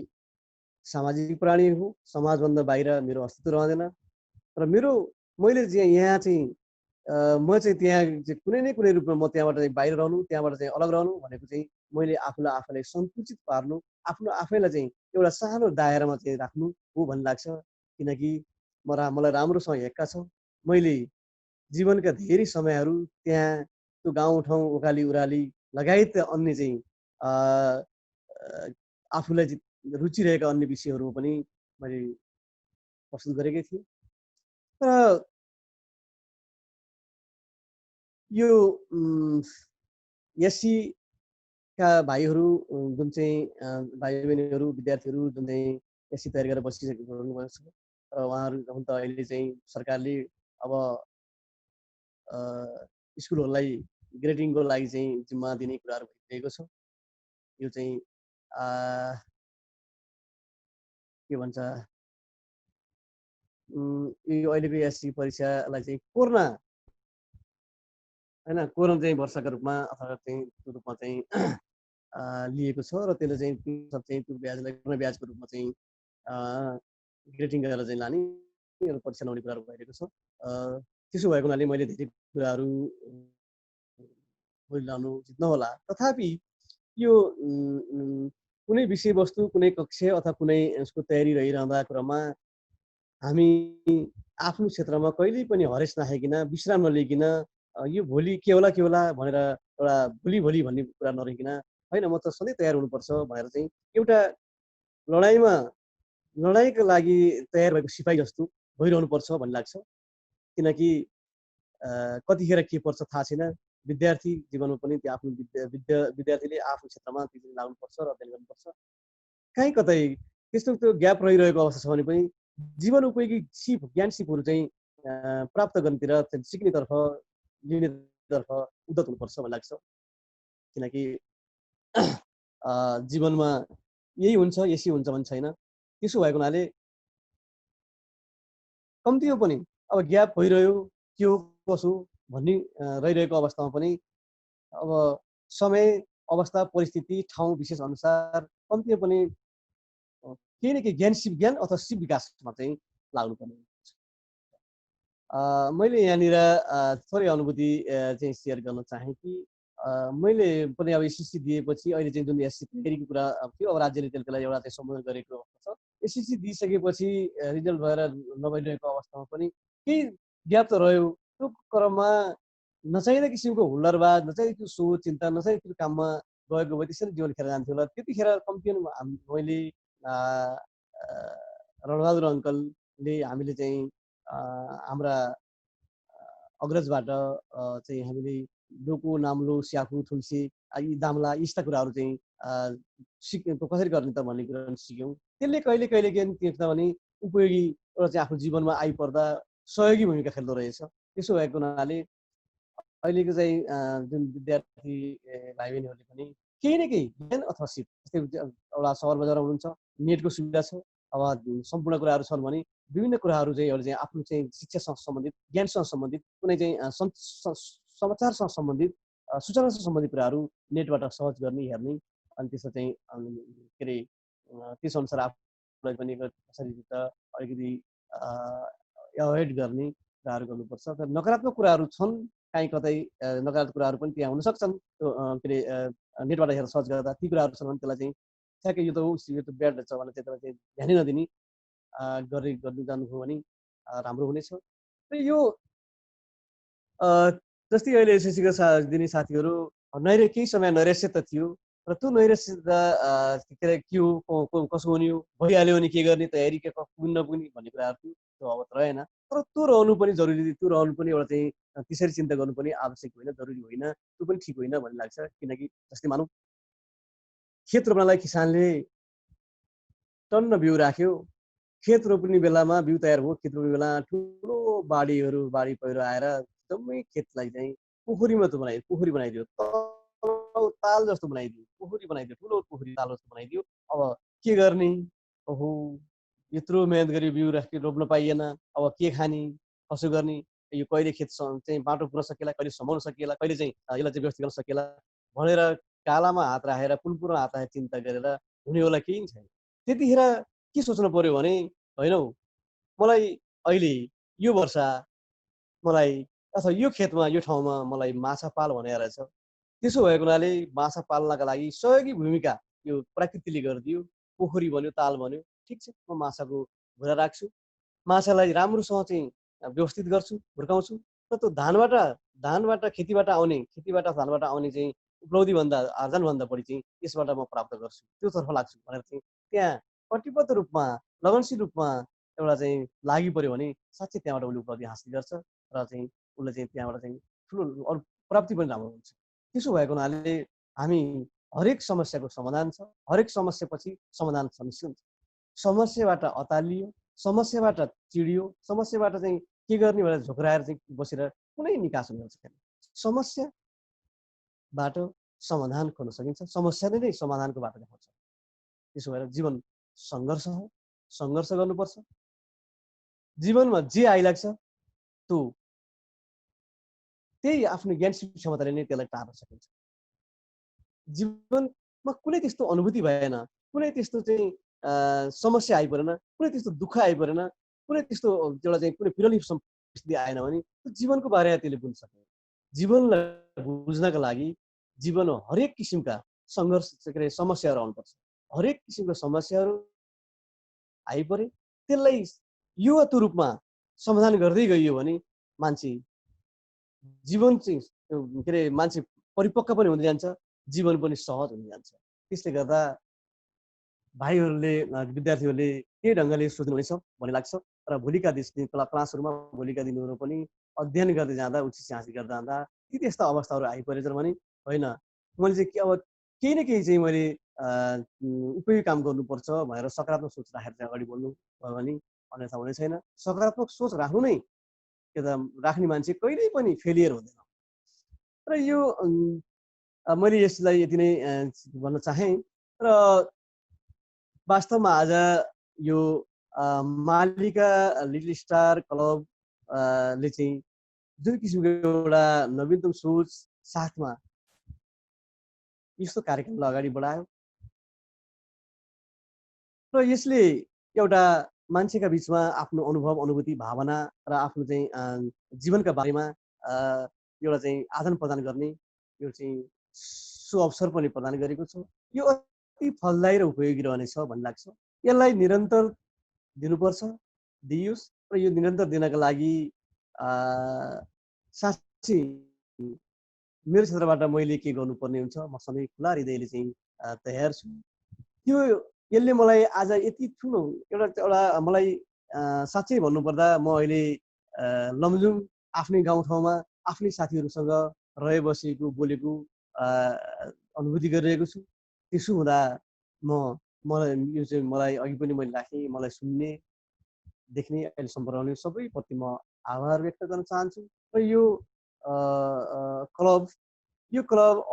सामाजिक प्राणी हो, समाजभन्दा बाहिर मेरो अस्तित्व रहँदैन। र मैले यहाँ चाहिँ म चाहिँ त्यहाँ चाहिँ कुनै न कुनै रूपमा म त्यहाँबाट चाहिँ बाहिर रहनु, त्यहाँबाट चाहिँ अलग रहनु भनेको चाहिँ मैले आफूलाई सङ्कुचित पार्नु, आफैलाई चाहिँ एउटा सानो दायरामा चाहिँ राख्नु हो भन्ने लाग्छ। किनकि मलाई राम्रोसँग हेक्का छ। मैले जीवनका धेरै समयहरू त्यहाँ त्यो गाउँठाउँ ओकाली-उराली लगायत अन्य चाहिँ आफूलाई चाहिँ रुचि रहेका अन्य विषयहरूमा पनि मैले प्रस्तुत गरेकै थिएँ। तर यो एससीका भाइहरू जुन चाहिँ भाइ-बहिनीहरू, विद्यार्थीहरू जुन चाहिँ एससी तयारी गरेर बसिसकेको हुनुभएको छ र उहाँहरू हुन त अहिले चाहिँ सरकारले अब स्कुलहरूलाई ग्रेडिङको लागि चाहिँ जिम्मा दिने कुराहरू भइरहेको छ। यो चाहिँ के भन्छ यो अहिलेको एससी परीक्षालाई चाहिँ कोर्न चाहिँ वर्षका रूपमा अथवा चाहिँ त्यो रूपमा चाहिँ लिएको छ र त्यसले चाहिँ त्यो ब्याजलाई पूर्ण ब्याजको रूपमा चाहिँ ग्रेडिङ गरेर चाहिँ लाने परीक्षा लाउने कुराहरू भइरहेको छ। त्यसो भएको हुनाले मैले धेरै कुराहरू बोलिरहनु उचित नहोला। तथापि यो कुनै विषयवस्तु, कुनै कक्षा अथवा कुनै उसको तयारी रहिरहँदा क्रममा हामी आफ्नो क्षेत्रमा कहिल्यै पनि हरेस नखाइकन, विश्राम नलिकन यो भोलि के होला भनेर एउटा भोलि भन्ने कुरा नरहिकन होइन म त सधैँ तयार हुनुपर्छ भनेर चाहिँ एउटा लडाइँको लागि तयार भएको सिपाही जस्तो भइरहनुपर्छ भन्ने लाग्छ। किनकि कतिखेर के पर्छ थाहा छैन। विद्यार्थी जीवनमा पनि त्यो आफ्नो विद्यार्थीले आफ्नो क्षेत्रमा लाग्नुपर्छ र अध्ययन गर्नुपर्छ। कहीँ कतै त्यस्तो त्यो ग्याप रहिरहेको अवस्था छ भने पनि जीवन उपयोगी ज्ञान सिपहरू चाहिँ प्राप्त गर्नेतिर सिक्नेतर्फ लिनेतर्फ उद्यत हुनुपर्छ भन्ने लाग्छ। किनकि जीवनमा यही हुन्छ यसै हुन्छ भन्ने छैन। त्यसो भएको हुनाले कम्ती हो पनि अब ग्याप भइरह्यो के हो कसो भन्ने रहिरहेको अवस्थामा पनि अब समय, अवस्था, परिस्थिति, ठाउँ विशेष अनुसार कम्ती पनि केही न केही ज्ञान अथवा सिप विकासमा चाहिँ लाग्नुपर्ने हुन्छ। मैले यहाँनिर थोरै अनुभूति चाहिँ सेयर गर्न चाहेँ कि मैले पनि अब एसएससी दिएपछि अहिले चाहिँ जुन एससी तयारीको कुरा थियो, अब राज्यले त्यसलाई एउटा चाहिँ सम्बोधन गरेको अवस्था छ। एसएससी दिइसकेपछि रिजल्ट भएर नभइरहेको अवस्थामा पनि केही ग्याप त रह्यो। त्यो क्रममा नचाहिँदा किसिमको हुल्लडबाज, नचाहिँको सोच चिन्ता, नचाहिँको काममा गएको भए त्यसरी जीवन खेर जान्थ्यो होला। त्यतिखेर कम्ती मैले रणबहादुर अङ्कलले हामीले चाहिँ हाम्रा अग्रजबाट चाहिँ हामीले डोको, नाम्लो, स्याफु, थुल्सी, यी दामला यस्ता कुराहरू चाहिँ कसरी गर्ने त भन्ने कुरा सिक्यौँ। त्यसले कहिले के भने उपयोगी एउटा चाहिँ आफ्नो जीवनमा आइपर्दा सहयोगी भूमिका खेल्दो रहेछ। त्यसो भएको हुनाले अहिलेको चाहिँ जुन विद्यार्थी भाइ बहिनीहरूले पनि केही न केही ज्ञान अथवा सिप, जस्तै एउटा सहर बजारमा हुनुहुन्छ, नेटको सुविधा छ, अब सम्पूर्ण कुराहरू छन् भने विभिन्न कुराहरू चाहिँ एउटा चाहिँ आफ्नो चाहिँ शिक्षासँग सम्बन्धित, ज्ञानसँग सम्बन्धित, कुनै चाहिँ समाचारसँग सम्बन्धित, सूचनासँग सम्बन्धित कुराहरू नेटबाट सर्च गर्ने, हेर्ने, अनि त्यसमा चाहिँ के अरे त्यस अनुसार आफूलाई पनि कसरी अलिकति एभोइड गर्ने कुराहरू गर्नुपर्छ। तर नकारात्मक कुराहरू छन्, काहीँ कतै नकारात्मक कुराहरू पनि त्यहाँ हुन सक्छन्। त्यो के अरे नेटबाट हेरेर सर्च गर्दा ती कुराहरू छन् भने त्यसलाई चाहिँ ठ्याक्कै यो त ब्याड रहेछ भने त्यसलाई चाहिँ ध्यानै नदिने गर्दै जानुभयो भने राम्रो हुनेछ। र यो जस्तै अहिले एसएससीको दिने साथीहरू केही समय नैराश्य त थियो, र त्यो नैराश्य के हो कसो हुने हो, भइहाल्यो भने के गर्ने, तयारी के पुग्न नपुग्ने भन्ने कुराहरू थियो। त्यो अब त रहेन। तर त्यो रहनु पनि जरुरी, त्यो रहनु पनि एउटा चाहिँ त्यसरी चिन्ता गर्नु पनि आवश्यक होइन, जरुरी होइन, त्यो पनि ठिक होइन भन्ने लाग्छ। किनकि जस्तै मानौँ खेत रोप्नलाई किसानले टन्न बिउ राख्यो, खेत रोप्ने बेलामा बिउ तयार भयो, खेत रोप्ने बेला ठुलो बाढी पहिरो आएर एकदमै खेतलाई चाहिँ पोखरी बनाइदियो, ताल जस्तो बनाइदियो, पोखरी बनाइदियो, ठुलो पोखरी ताल जस्तो बनाइदियो। अब के गर्ने, ओहो यत्रो मेहनत गरी बिउ राख्यो, रोप्न पाइएन, अब के खाने, कसो गर्ने, यो कहिले खेत चाहिँ बाटो पुर्न सकिएला, कहिले समाउन सकिएला, कहिले चाहिँ यसलाई चाहिँ व्यवस्थित गर्न सकिएला भनेर कालामा हात राखेर पुलपुरमा हात राखेर चिन्ता गरेर हुने होला केही छैन। त्यतिखेर के सोच्नु पर्यो भने होइन हौ मलाई अहिले यो वर्ष मलाई अथवा यो खेतमा यो ठाउँमा मलाई माछा पाल भनेर रहेछ। त्यसो भएको हुनाले माछा पाल्नका लागि सहयोगी भूमिका यो प्रकृतिले गरिदियो। पोखरी बन्यो, ताल बन्यो, ठिक छ म माछाको घुरा राख्छु, माछालाई राम्रोसँग चाहिँ व्यवस्थित गर्छु, हुर्काउँछु र त्यो धानबाट खेतीबाट धानबाट आउने चाहिँ उपलब्धिभन्दा आर्जनभन्दा बढी चाहिँ यसबाट म प्राप्त गर्छु, त्योतर्फ लाग्छु भनेर चाहिँ त्यहाँ कटिबद्ध रूपमा लगनशील रूपमा एउटा चाहिँ लागि पऱ्यो भने साँच्चै त्यहाँबाट उसले उपलब्धि हासिल गर्छ र चाहिँ उसले चाहिँ त्यहाँबाट चाहिँ ठुलो अरू प्राप्ति पनि राम्रो हुन्छ। त्यसो भएको हुनाले हामी हरेक समस्याको समाधान छ, हरेक समस्यापछि समाधान निश्चित हुन्छ। समस्याबाट अतालियो, समस्याबाट चिडियो, समस्याबाट चाहिँ के गर्ने भनेर झोक्राएर चाहिँ बसेर कुनै निकास हुन सकेन। समस्याबाट समाधान खोज्न सकिन्छ, समस्याले नै समाधानको बाटो देखाउँछ। त्यसो भएर जीवन सङ्घर्ष हो, सङ्घर्ष गर्नुपर्छ। जीवनमा जे आइलाग्छ त्यो त्यही आफ्नो ज्ञान क्षमताले नै त्यसलाई टार्न सकिन्छ। जीवनमा कुनै त्यस्तो अनुभूति भएन, कुनै त्यस्तो चाहिँ समस्या आइपरेन, कुनै त्यस्तो दुःख आइपरेन, कुनै त्यस्तो एउटा चाहिँ कुनै विरलित परिस्थिति आएन भने त्यो जीवनको बारेमा त्यसले बुझ्न सक्दैन। जीवनलाई बुझ्नका लागि जीवनमा हरेक किसिमका सङ्घर्ष के अरे समस्याहरू आउनुपर्छ। हरेक किसिमको समस्याहरू आइपरे त्यसलाई यो त्यो रूपमा समाधान गर्दै गइयो भने मान्छे जीवन चाहिँ के अरे मान्छे परिपक्व पनि हुँदै जान्छ, जीवन पनि सहज हुँदै जान्छ। त्यसले गर्दा भाइहरूले विद्यार्थीहरूले त्यही ढङ्गले सोच्नुहुनेछ भन्ने लाग्छ र भोलिका क्लासहरूमा भोलिका दिनहरू पनि अध्ययन गर्दै जाँदा उच्च शिक्षा हासिल गर्दै जाँदा ती त्यस्ता अवस्थाहरू आइपरेछन् भने होइन मैले चाहिँ अब केही न केही चाहिँ मैले उपयोगी काम गर्नुपर्छ भनेर सकारात्मक सोच राखेर चाहिँ अगाडि बढ्नु भयो भने अन्यथा हुने छैन। सकारात्मक सोच राख्नु नै राख्ने मान्छे कहिल्यै पनि फेलियर हुँदैन। र यो मैले यसलाई यति नै भन्न चाहेँ र वास्तवमा आज यो मालिका लिटल स्टार क्लबले चाहिँ जुन किसिमको एउटा नवीनतम सोच साथमा यस्तो कार्यक्रमलाई अगाडि बढायो र यसले एउटा मान्छेका बिचमा आफ्नो अनुभव, अनुभूति, भावना र आफ्नो चाहिँ जीवनका बारेमा एउटा चाहिँ आदान प्रदान गर्ने यो चाहिँ सुअवसर पनि प्रदान गरेको छ। यो अति फलदायी र उपयोगी रहनेछ भन्ने लाग्छ। यसलाई निरन्तर दिनुपर्छ, दिइयोस् र यो निरन्तर दिनका लागि साँच्चै मेरो क्षेत्रबाट मैले के गर्नुपर्ने हुन्छ म सधैँ खुला हृदयले चाहिँ तयार छु। त्यो यसले मलाई आज यति ठुलो एउटा मलाई साँच्चै भन्नुपर्दा म अहिले लमजुङ आफ्नै गाउँठाउँमा आफ्नै साथीहरूसँग रहे बसेको बोलेको अनुभूति गरिरहेको छु। त्यसो हुँदा मलाई अघि पनि मैले राखेँ, मलाई सुन्ने देख्ने अहिले सम्पर्क गर्ने सबैप्रति म आभार व्यक्त गर्न चाहन्छु र यो क्लब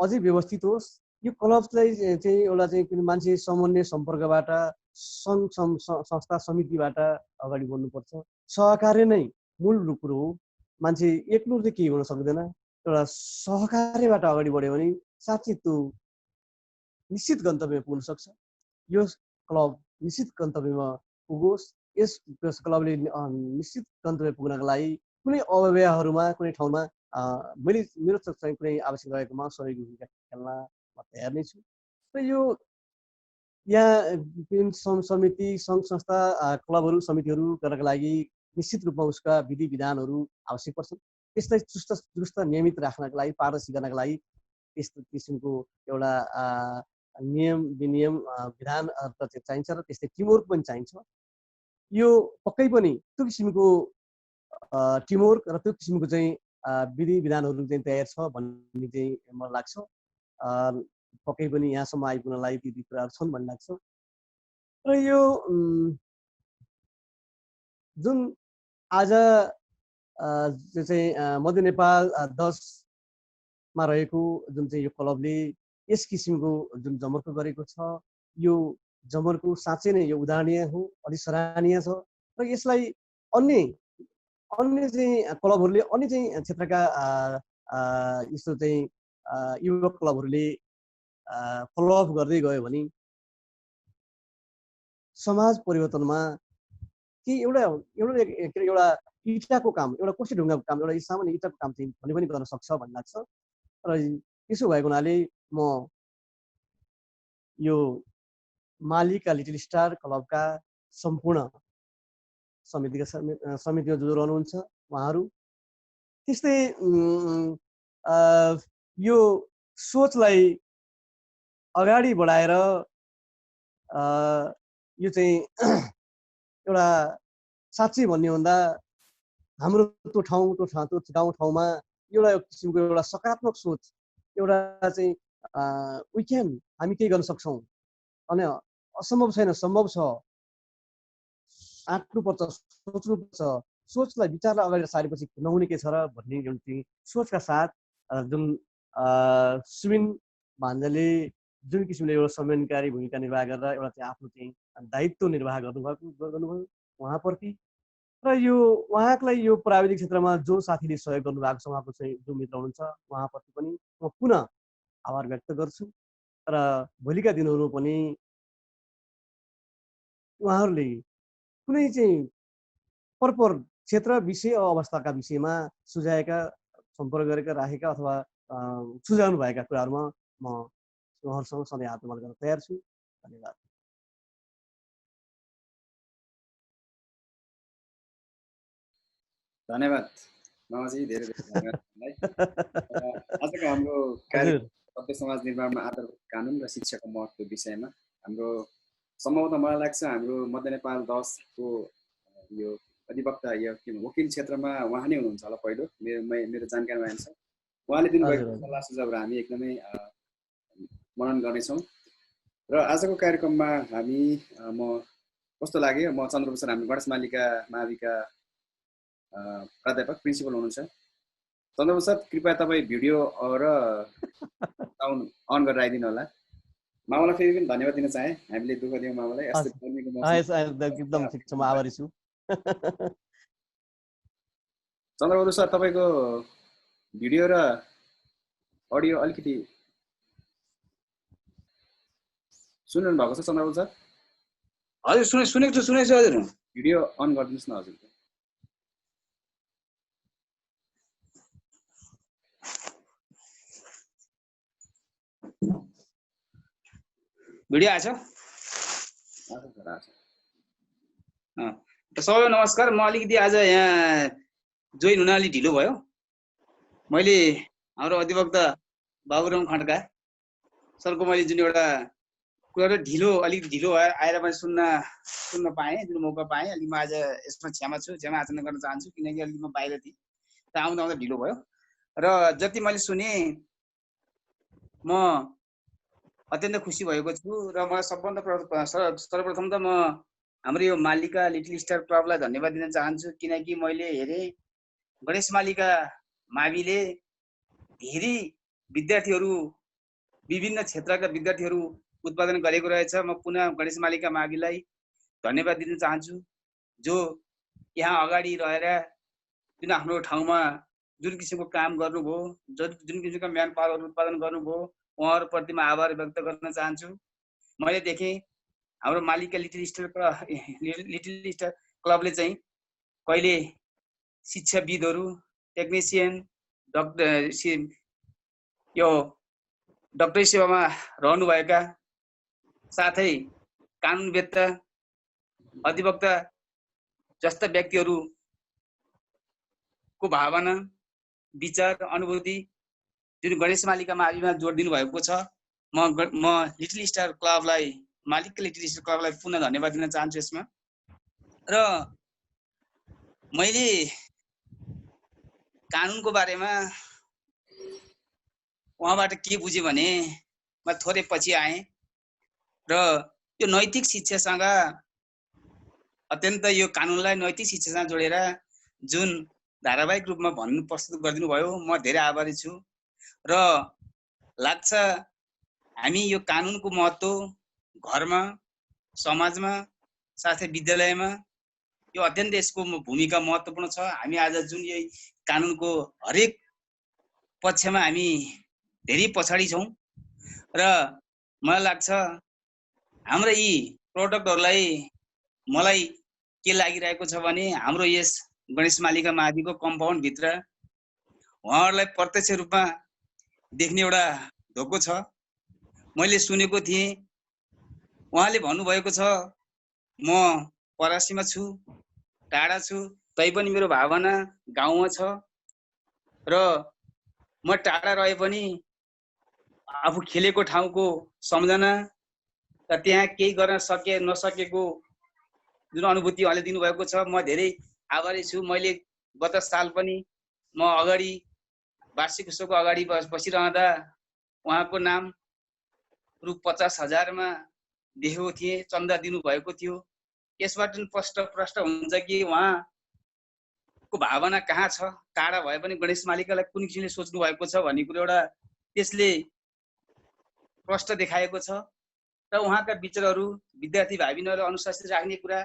अझै व्यवस्थित होस्। यो क्लबलाई चाहिँ एउटा चाहिँ मान्छे समन्वय सम्पर्कबाट संस्था समितिबाट अगाडि बढ्नुपर्छ। सहकार्य नै मूल कुरो हो। मान्छे एक्लो चाहिँ केही हुन सक्दैन। एउटा सहकार्यबाट अगाडि बढ्यो भने साँच्चै त्यो निश्चित गन्तव्यमा पुग्न सक्छ। यो क्लब निश्चित गन्तव्यमा पुगोस्। यस क्लबले निश्चित गन्तव्य पुग्नका लागि कुनै अव्यवहारहरूमा कुनै ठाउँमा मेरो चाहिँ कुनै आवश्यक रहेकोमा सहयोगी भूमिका खेल्न म तयार नै छु। र यो यहाँ समिति सङ्घ संस्था क्लबहरू समितिहरू गर्नका लागि निश्चित रूपमा उसका विधि विधानहरू आवश्यक पर्छन्। त्यसलाई चुस्त नियमित राख्नका लागि, पारदर्शी गर्नका लागि त्यस्तो किसिमको एउटा नियम विनियम विधान चाहिन्छ र त्यस्तै टिमवर्क पनि चाहिन्छ। यो पक्कै पनि त्यो किसिमको टिमवर्क र त्यो किसिमको चाहिँ विधि विधानहरू चाहिँ तयार छ भन्ने चाहिँ मलाई लाग्छ। पक्कै पनि यहाँसम्म आइपुग्नलाई ती कुराहरू छन् भन्ने लाग्छ। र यो जुन आज जो चाहिँ मध्य नेपाल 10मा रहेको जुन चाहिँ यो क्लबले यस किसिमको जुन जमर्को गरेको छ, यो जमर्को साँच्चै नै यो उदाहरणीय हो, अति सराहनीय छ र यसलाई अन्य अन्य चाहिँ क्लबहरूले अन्य चाहिँ क्षेत्रका यस्तो चाहिँ युवक क्लबहरूले फलोअप गर्दै गयो भने समाज परिवर्तनमा के एउटा इँटाको काम, एउटा कोसी ढुङ्गाको काम, एउटा सामान्य इँटाको काम चाहिँ भन्ने पनि गर्न सक्छ भन्ने लाग्छ। र त्यसो भएको हुनाले म यो मालिका लिटिल स्टार क्लबका सम्पूर्ण समितिमा जो रहनुहुन्छ उहाँहरू, त्यस्तै यो सोचलाई अगाडि बढाएर यो चाहिँ एउटा साँच्चै भन्ने भन्दा हाम्रो त्यो ठाउँमा एउटा किसिमको एउटा सकारात्मक सोच, एउटा चाहिँ हामी केही गर्न सक्छौँ, अनि असम्भव छैन, सम्भव छ, आँट्नुपर्छ, सोच्नुपर्छ, सोचलाई विचारलाई अगाडि सारेपछि नहुने के छ र भन्ने एउटा सोचका साथ जुन सुमिन भान्जाले जुन किसिमले एउटा समन्वयकारी भूमिका निर्वाह गरेर एउटा चाहिँ आफ्नो चाहिँ दायित्व निर्वाह गर्नुभयो उहाँप्रति, र यो उहाँलाई यो प्राविधिक क्षेत्रमा जो साथीले सहयोग गर्नुभएको छ, उहाँको चाहिँ जो मित्र हुनुहुन्छ उहाँप्रति पनि म पुनः आभार व्यक्त गर्छु। र भोलिका दिनहरू पनि उहाँहरूले कुनै चाहिँ परपर क्षेत्र, विषय अवस्थाका विषयमा सुझाएका, सम्पर्क गरेका, राखेका अथवा सुझाउनु भएका कुराहरूमा म उहाँहरूसँग सधैँ हात उमाल गर्न तयार छु। धन्यवाद। धन्यवाद मामाजी, धेरै धेरै धन्यवाद। आजको हाम्रो कार्यक्रम सभ्य समाज निर्माणमा आधारभूत कानुन र शिक्षाको महत्त्व विषयमा हाम्रो सम्भवतः मलाई लाग्छ हाम्रो मध्य नेपाल 10 को यो अधिवक्ता या वकिल क्षेत्रमा उहाँ नै हुनुहुन्छ होला पहिलो, मेरो जानकारीमा आएछ। उहाँले दिनुभएको सल्लाह सुझावहरू हामी एकदमै मनन गर्नेछौँ। र आजको कार्यक्रममा हामी म कस्तो लाग्यो, म चन्द्रप्रसाद, हाम्रो गणेश मालिका माविका प्राध्यापक प्रिन्सिपल हुनुहुन्छ। चन्द्रप्रसाद, कृपया तपाईँ भिडियो र साउन्ड अन गरेर आइदिनु होला। मामालाई फेरि पनि धन्यवाद दिन चाहे, हामीले दुःख दियौँ मामालाई। एकदम ठिक छ, म आभारी छु। चन्द्रबहादुर सर, तपाईँको भिडियो र अडियो अलिकति सुन्नु भएको छ चन्द्रबहादुर सर? हजुर, सुनेको छु हजुर। भिडियो अन गरिदिनुहोस् न हजुर। भिडियो आएछ? सबैलाई नमस्कार। म अलिकति आज यहाँ जोइन हुन अलिक ढिलो भयो। मैले हाम्रो अधिवक्ता बाबुराम खड्का सरको मैले जुन एउटा कुरा अलिक ढिलो आएर मैले सुन्न पाएँ, जुन मौका पाएँ, अलिक म आज यसमा क्षमा याचना गर्न चाहन्छु, किनकि अलिक म बाहिर थिएँ र आउँदा ढिलो भयो। र जति मैले सुने म अत्यन्त खुसी भएको छु। र मलाई सबभन्दा सर्वप्रथम त म हाम्रो यो मालिका लिटिल स्टार क्लबलाई धन्यवाद दिन चाहन्छु, किनकि मैले हेरेँ गणेश मालिका माविले धेरै विद्यार्थीहरू, विभिन्न क्षेत्रका विद्यार्थीहरू उत्पादन गरेको रहेछ। म पुनः गणेश मालिका माविलाई धन्यवाद दिन चाहन्छु, जो यहाँ अगाडि रहेर जुन आफ्नो ठाउँमा जुन किसिमको काम गर्नुभयो, जुन किसिमको म्यान पावर उत्पादन गर्नुभयो, उहाँहरूप्रति म आभार व्यक्त गर्न चाहन्छु। मैले देखेँ हाम्रो मालिका लिटिल स्टार क्लबले चाहिँ कहिले शिक्षाविदहरू, टेक्निसियन, यो डक्टरी सेवामा रहनुभएका, साथै कानुनवेत्ता, अधिवक्ता जस्ता व्यक्तिहरूको भावना, विचार, अनुभूति जुन गणेश मालिका माविमा जोड दिनु भएको छ। म लिटिल स्टार क्लबलाई, मालिका लिटिल स्टार क्लबलाई पुनः धन्यवाद दिन चाहन्छु यसमा। र मैले कानुनको बारेमा उहाँबाट के बुझेँ भने म थोरै पछि आएँ र यो नैतिक शिक्षासँग अत्यन्त यो कानुनलाई नैतिक शिक्षासँग जोडेर जुन धारावाहिक रूपमा प्रस्तुत गरिदिनु भयो, म धेरै आभारी छु। र लाग्छ हामी यो कानुनको महत्त्व घरमा, समाजमा, साथै विद्यालयमा यो अत्यन्त यसको भूमिका महत्त्वपूर्ण छ। हामी आज जुन यही कानुनको हरेक पक्षमा हामी धेरै पछाडि छौँ र मलाई लाग्छ हाम्रो यी प्रोडक्टहरूलाई मलाई के लागिरहेको छ भने हाम्रो यस गणेश मालिका माविको कम्पाउन्डभित्र उहाँहरूलाई प्रत्यक्ष रूपमा देख्ने एउटा धोको छ। मैले सुनेको थिएँ उहाँले भन्नुभएको छ म परासीमा छु, टाढा छु, तैपनि मेरो भावना गाउँमा छ र म टाढा रहे पनि आफू खेलेको ठाउँको सम्झना र त्यहाँ केही गर्न नसकेको जुन अनुभूति उहाँले दिनुभएको छ म धेरै आभारी छु। मैले गत साल पनि म अगाडि वार्षिक उत्सवको अगाडि बसिरहँदा उहाँको नाम रु 50,000 मा देखेको थिएँ, चन्दा दिनुभएको थियो। यसबाट प्रष्ट हुन्छ कि उहाँको भावना कहाँ छ। टाढा भए पनि गणेश मालिकालाई कुन किसिमले सोच्नु भएको छ भन्ने कुरो एउटा त्यसले प्रष्ट देखाएको छ। र उहाँका विचारहरू विद्यार्थी भाइ बहिनीहरूलाई अनुशासित राख्ने कुरा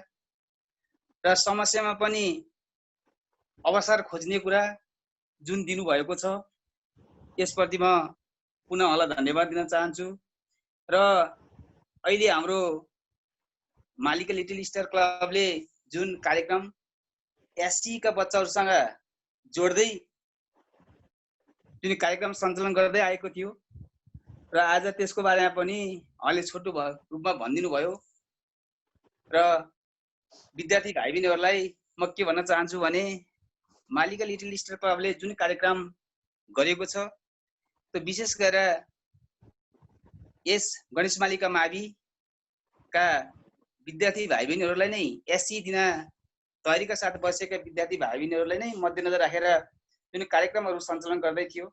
र समस्यामा पनि अवसर खोज्ने कुरा जुन दिनुभएको छ यसप्रति म पुनः उहाँलाई धन्यवाद दिन चाहन्छु। र अहिले हाम्रो मालिका लिटिल स्टार क्लबले जुन कार्यक्रम एससी का बच्चाहरूसँग जोड्दै जुन कार्यक्रम सञ्चालन गर्दै आएको थियो र आज त्यसको बारेमा पनि उहाँले छोटो रूपमा भनिदिनु भयो। र विद्यार्थी भाइ बहिनीहरूलाई म के भन्न चाहन्छु भने मालिका लिटिल स्टार क्लबले जुन कार्यक्रम गरेको छ त्यो विशेष गरेर यस गणेश मालिका माविका विद्यार्थी भाइ बहिनीहरूलाई नै एससी दिन तयारीका साथ बसेका विद्यार्थी भाइ बहिनीहरूलाई नै मध्यनजर राखेर जुन कार्यक्रमहरू सञ्चालन गर्दै थियो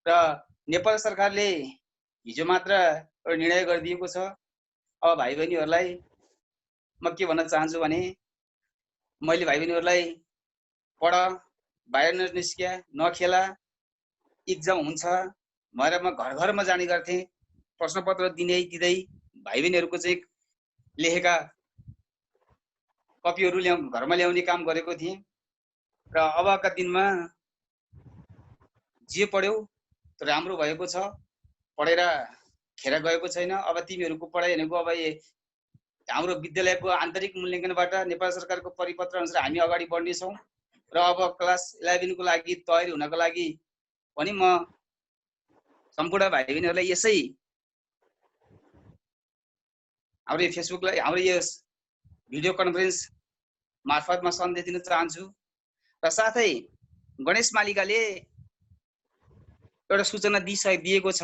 र नेपाल सरकारले हिजो मात्र एउटा निर्णय गरिदिएको छ। अब भाइ बहिनीहरूलाई म के भन्न चाहन्छु भने मैले भाइ बहिनीहरूलाई पढ, बाहिर निस्किया, नखेला, इक्जाम हुन्छ भनेर म घर घरमा जाने गर्थेँ, प्रश्नपत्र दिँदै भाइ बहिनीहरूको चाहिँ लेखेका कपीहरू घरमा ल्याउने काम गरेको थिएँ। र अबका दिनमा जे पढ्यौ त्यो राम्रो भएको छ, पढेर खेर गएको छैन। अब तिमीहरूको पढाइ भनेको अब हाम्रो विद्यालयको आन्तरिक मूल्याङ्कनबाट नेपाल सरकारको परिपत्र अनुसार हामी अगाडि बढ्नेछौँ र अब क्लास 11 को लागि तयारी हुनको लागि पनि म सम्पूर्ण भाइ बहिनीहरूलाई यसै हाम्रो फेसबुकलाई हाम्रो यस भिडियो कन्फरेन्स मार्फतमा सन्देश दिन चाहन्छु। र साथै गणेश मालिकाले एउटा सूचना दिएको छ।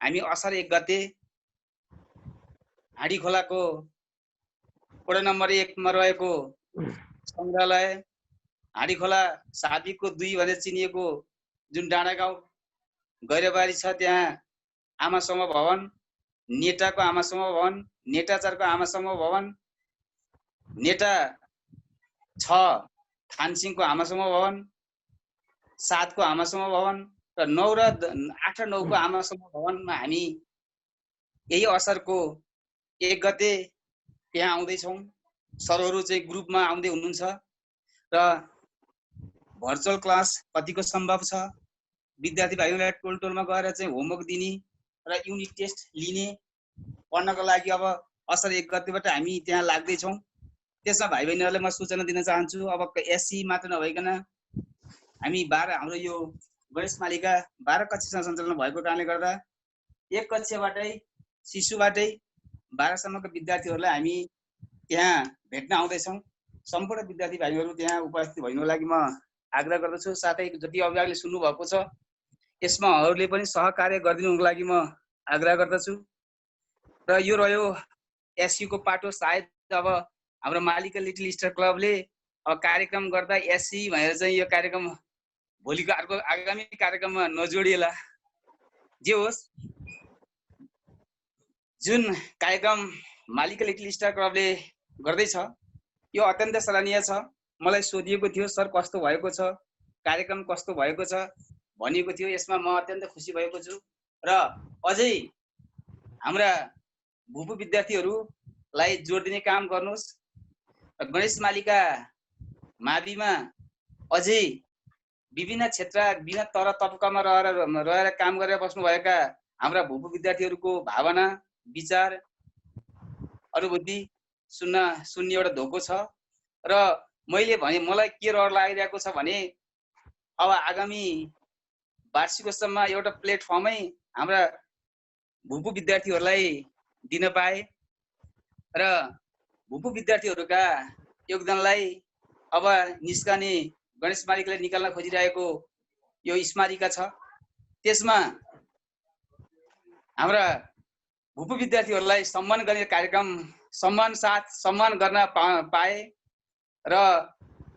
हामी असार 1 गते हाँडी खोलाको वडा नम्बर 1 मा रहेको संग्रहालय, हाँडी खोला साबिकको 2 भनेर चिनिएको जुन डाँडा गाउँ गैरबारी छ त्यहाँ आमा समूह भवन, नेटाको आमा समूह भवन, नेटाचारको आमा समूह भवन, नेटा 6 थानसिंहको आमा समूह भवन, 7 को आमा समूह भवन र 9 र 8 र 9 को आमा समूह भवनमा हामी यही असारको 1 गते त्यहाँ आउँदैछौँ। सरहरू चाहिँ ग्रुपमा आउँदै हुनुहुन्छ र भर्चुअल क्लास कतिको सम्भव छ, विद्यार्थी भाइहरूलाई टोलमा गएर चाहिँ होमवर्क दिने र युनिट टेस्ट लिने पढ्नको लागि अब असार 1 गतेबाट हामी त्यहाँ लाग्दैछौँ। त्यसमा भाइ बहिनीहरूलाई म सूचना दिन चाहन्छु। अब एससी मात्र नभइकन हामी 12 हाम्रो यो गणेश मालिका 12 कक्षासँग सञ्चालन भएको कारणले गर्दा 1 कक्षाबाटै शिशुबाटै 12 सम्मका विद्यार्थीहरूलाई हामी त्यहाँ भेट्न आउँदैछौँ। सम्पूर्ण विद्यार्थी भाइहरू त्यहाँ उपस्थित भइनको लागि म आग्रह गर्दछु। साथै जति अभिभावकले सुन्नु भएको छ यसमा अरूले पनि सहकार्य गरिदिनुको लागि म आग्रह गर्दछु। र यो रह्यो एससी को पाटो। सायद अब हाम्रो मालिका लिटिल स्टार क्लबले अब कार्यक्रम गर्दा एससी भनेर चाहिँ यो कार्यक्रम भोलिको अर्को आगामी कार्यक्रममा नजोडिएला। जे होस्, जुन कार्यक्रम मालिका लिटिल स्टार क्लबले गर्दैछ यो अत्यन्त सराहनीय छ। मलाई सोधिएको थियो सर कस्तो भएको छ, कार्यक्रम कस्तो भएको छ भनिएको थियो। यसमा म अत्यन्त खुसी भएको छु र अझै हाम्रा भूपू विद्यार्थीहरूलाई जोड दिने काम गर्नुहोस् र गणेश मालिका माविमा अझै विभिन्न क्षेत्र विभिन्न तल तबकामा रहेर काम गरेर बस्नुभएका हाम्रा भूपू विद्यार्थीहरूको भावना विचार अनुभूति सुन्ने एउटा धोको छ। र मैले भने मलाई के रहर लागिरहेको छ भने अब आगामी वार्षिकोत्सवमा एउटा प्लेटफर्मै हाम्रा भूपू विद्यार्थीहरूलाई दिन पाए र भूपू विद्यार्थीहरूका योगदानलाई अब निस्कने गणेश मालिकले निकाल्न खोजिरहेको यो स्मारिका छ, त्यसमा हाम्रा भूपू विद्यार्थीहरूलाई सम्मान गर्ने कार्यक्रम सम्मान गर्न पाए र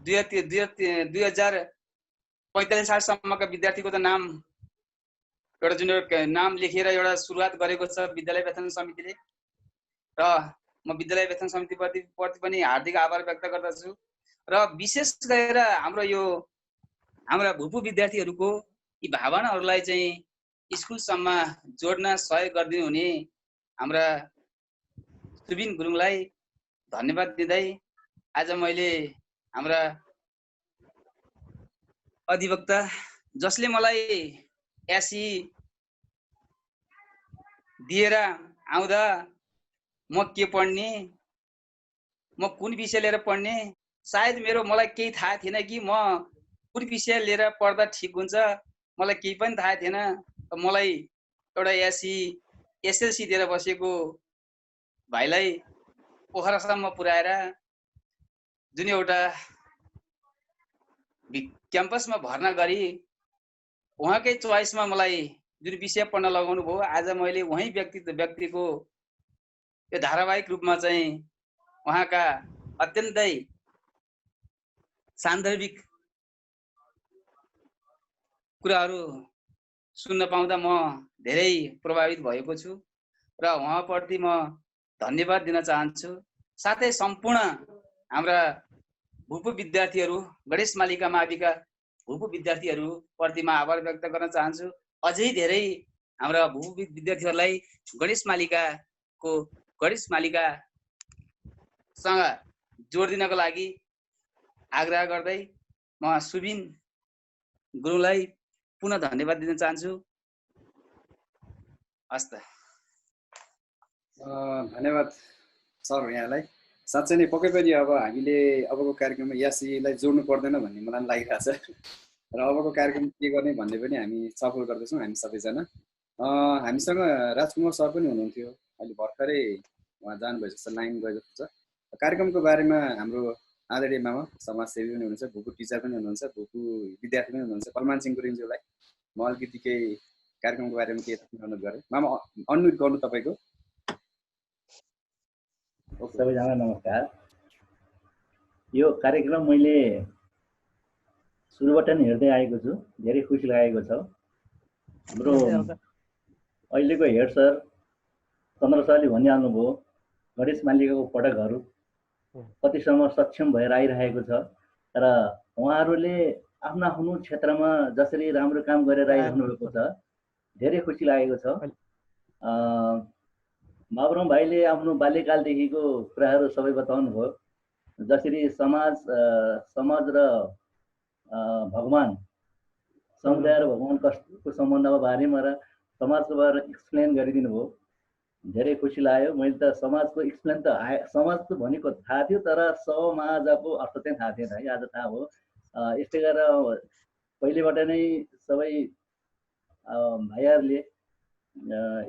2045 सालसम्मका विद्यार्थीको त नाम एउटा जुन नाम लेखेर एउटा सुरुवात गरेको छ विद्यालय वेतन समितिले र म विद्यालय वेतन समितिप्रति पनि हार्दिक आभार व्यक्त गर्दछु। र विशेष गरेर हाम्रा भूपू विद्यार्थीहरूको यी भावनाहरूलाई चाहिँ स्कुलसम्म जोड्न सहयोग गरिदिनु हुने हाम्रा सुबिन गुरुङलाई धन्यवाद दिँदै आज मैले हाम्रा अधिवक्ता जसले मलाई एसी दिएर आउँदा म के पढ्ने, म कुन विषय लिएर पढ्ने, सायद मलाई केही थाहा थिएन कि म कुन विषय लिएर पढ्दा ठिक हुन्छ, मलाई केही पनि थाहा थिएन। मलाई एउटा एसएलसी दिएर बसेको भाइलाई पोखरासम्म पुर्याएर जुन एउटा क्याम्पसमा भर्ना गरी उहाँकै चोइसमा मलाई जुन विषय पढ्न लगाउनु भयो, आज मैले वही व्यक्तिको यो धारावाहिक रूपमा चाहिँ उहाँका अत्यन्तै सान्दर्भिक कुराहरू सुन्न पाउँदा म धेरै प्रभावित भएको छु र उहाँप्रति म धन्यवाद दिन चाहन्छु। साथै सम्पूर्ण हाम्रा भूपू विद्यार्थीहरू, गणेश मालिका माविका भूपू विद्यार्थीहरू प्रति म आभार व्यक्त गर्न चाहन्छु। अझै धेरै हाम्रा भूपू विद्यार्थीहरूलाई गणेश मालिकासँग जोड दिनको लागि आग्रह गर्दै म सुबिन गुरुङलाई पुनः धन्यवाद दिन चाहन्छु। हस्त धन्यवाद सर यहाँलाई। साँच्चै नै पक्कै पनि अब हामीले अबको कार्यक्रममा यासीलाई जोड्नु पर्दैन भन्ने मलाई लागिरहेको छ र अबको कार्यक्रम के गर्ने भन्ने पनि हामी छलफल गर्दैछौँ हामी सबैजना। हामीसँग राजकुमार सर पनि हुनुहुन्थ्यो, अहिले भर्खरै उहाँ जानुभयो जस्तो लाइन गयो जस्तो छ। कार्यक्रमको बारेमा हाम्रो आदरणीय मामा समाजसेवी पनि हुनुहुन्छ, भूपू टिचर पनि हुनुहुन्छ, भूपू विद्यार्थी पनि हुनुहुन्छ कलमान सिंह गुरुङज्यूलाई म अलिकति केही कार्यक्रमको बारेमा केही अनुरोध गरेँ। मामा अनम्युट गर्नु तपाईँको। सबैजना नमस्कार। यो कार्यक्रम मैले सुरुबाट नै हेर्दै आएको छु, धेरै खुसी लागेको छ। हाम्रो अहिलेको हेड सर चन्द्र सरले भनिहाल्नुभयो गणेश मालिकाको पटकहरू कतिसम्म सक्षम भएर आइरहेको छ र उहाँहरूले आफ्नो क्षेत्रमा जसरी राम्रो काम गरेर आइरहनु भएको छ, धेरै खुसी लागेको छ। बाबुराम भाइले आफ्नो बाल्यकालदेखिको कुराहरू सबै बताउनु भयो, जसरी समाज र भगवान, समुदाय र भगवान कस्तो सम्बन्धको बारेमा र समाजको बारेमा एक्सप्लेन गरिदिनु भयो, धेरै खुसी लाग्यो। मैले त समाजको एक्सप्लेन त समाज त भनेको थाहा थियो, तर समाजको अर्थ चाहिँ थाहा थिएन है, आज थाहा भयो। यस्तै गरेर पहिलेबाट नै सबै भाइहरूले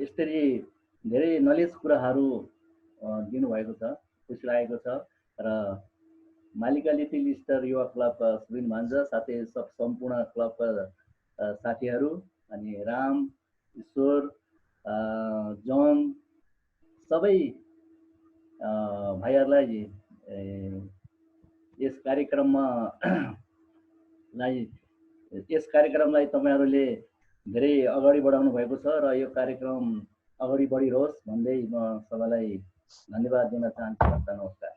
यसरी धेरै नलेज कुराहरू दिनुभएको छ, खुसी लागेको छ। र मालिका लिटिल स्टार युवा क्लबका सुबिन भान्जा साथै सम्पूर्ण क्लबका साथीहरू अनि राम, ईश्वर, जन सबै भाइहरूलाई यस कार्यक्रमलाई तपाईँहरूले धेरै अगाडि बढाउनु भएको छ र यो कार्यक्रम अगाडि बढिरहोस् भन्दै म सबैलाई धन्यवाद दिन चाहन्छु। नमस्कार।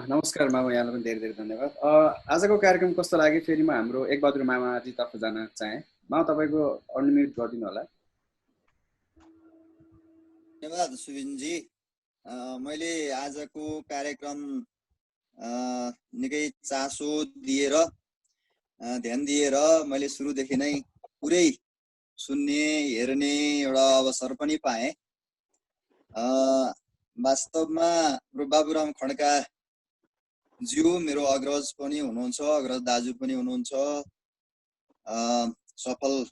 नमस्कार मामा, यहाँलाई पनि धेरै धेरै धन्यवाद। आजको कार्यक्रम कस्तो लाग्यो फेरि म हाम्रो एकबहादुर मामाजीतर्फ जान चाहेँ। मामा तपाईँको अनम्युट गरिदिनु होला। धन्यवाद सुबिनजी। मैले आजको कार्यक्रम निकै चासो दिएर ध्यान दिएर मैले सुरुदेखि नै पुरै सुन्ने हेर्ने एउटा अवसर पनि पाएँ। वास्तवमा बाबुराम खड्का ज्यू मेरो अग्रज पनि हुनुहुन्छ, अग्रज दाजु पनि हुनुहुन्छ, सफल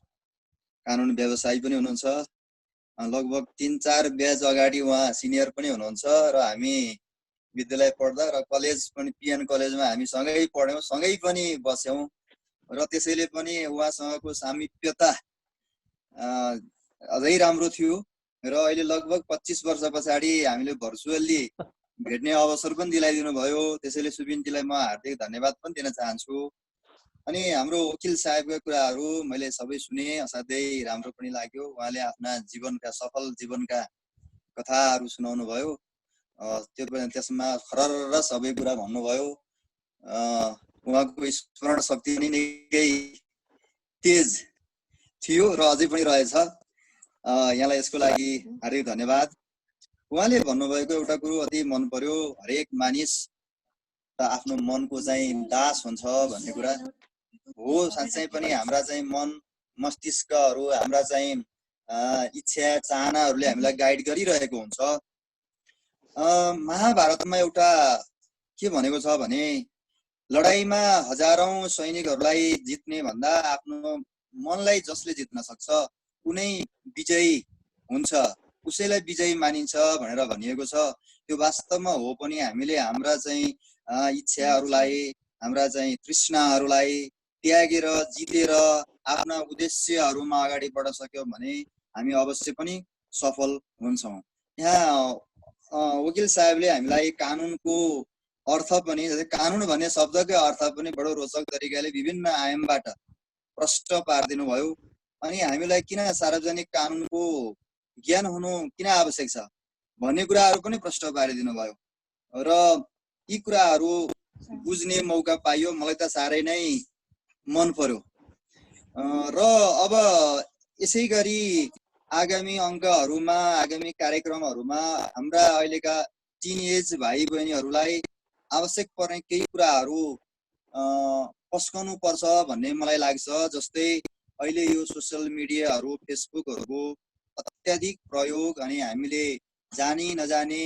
कानुन व्यवसायी पनि हुनुहुन्छ। लगभग 3-4 ब्याच अगाडि उहाँ सिनियर पनि हुनुहुन्छ र हामी विद्यालय पढ्दा र कलेज पनि पिएन कलेजमा हामी सँगै पढ्यौँ, सँगै पनि बस्यौँ र त्यसैले पनि उहाँसँगको सामिप्यता अझै राम्रो थियो र अहिले लगभग 25 वर्ष पछाडि हामीले भर्चुअल्ली भेट्ने अवसर पनि दिलाइदिनु भयो। त्यसैले सुबिन्तीलाई म हार्दिक धन्यवाद पनि दिन चाहन्छु। अनि हाम्रो वकिल साहेबका कुराहरू मैले सबै सुने, असाध्यै राम्रो पनि लाग्यो। उहाँले आफ्ना जीवनका सफल जीवनका कथाहरू सुनाउनु भयो। त्यसमा खरर सबै कुरा भन्नुभयो। उहाँको स्मरण शक्ति पनि निकै तेज थियो र अझै पनि रहेछ। यहाँलाई यसको लागि हार्दिक धन्यवाद। उहाँले भन्नुभएको एउटा कुरो अति मन पर्यो, हरेक मानिस आफ्नो मनको चाहिँ दास हुन्छ भन्ने कुरा हो। साँच्चै पनि हाम्रा चाहिँ मन मस्तिष्कहरू, हाम्रा चाहिँ इच्छा चाहनाहरूले हामीलाई गाइड गरिरहेको हुन्छ। महाभारतमा एउटा के भनेको छ भने लडाईँमा हजारौं सैनिकहरूलाई जित्ने भन्दा आफ्नो मनलाई जसले जित्न सक्छ कुनै विजयी हुन्छ, उसैलाई विजयी मानिन्छ भनेर भनिएको छ। त्यो वास्तवमा हो पनि। हामीले हाम्रा चाहिँ इच्छाहरूलाई, हाम्रा चाहिँ तृष्णाहरूलाई त्यागेर जितेर आफ्ना उद्देश्यहरूमा अगाडि बढ्न सक्यौँ भने हामी अवश्य पनि सफल हुन्छौँ। यहाँ वकिल साहेबले हामीलाई कानुनको अर्थ पनि, कानुन भन्ने शब्दकै अर्थ पनि बडो रोचक तरिकाले विभिन्न आयामबाट प्रष्ट पारिदिनु भयो। अनि हामीलाई किन सार्वजनिक कानुनको ज्ञान हुनु किन आवश्यक छ भन्ने कुराहरू पनि प्रष्ट पारिदिनु भयो र यी कुराहरू बुझ्ने मौका पाइयो। मलाई त साह्रै नै मन पर्यो। र अब यसै गरी आगामी अङ्कहरूमा, आगामी कार्यक्रमहरूमा हाम्रा अहिलेका टिनएज भाइ बहिनीहरूलाई आवश्यक पर्ने केही कुराहरू पस्कनु पर्छ भन्ने मलाई लाग्छ। जस्तै अहिले यो सोसियल मिडियाहरू, फेसबुकहरूको अत्याधिक प्रयोग अनि हामीले जानी नजाने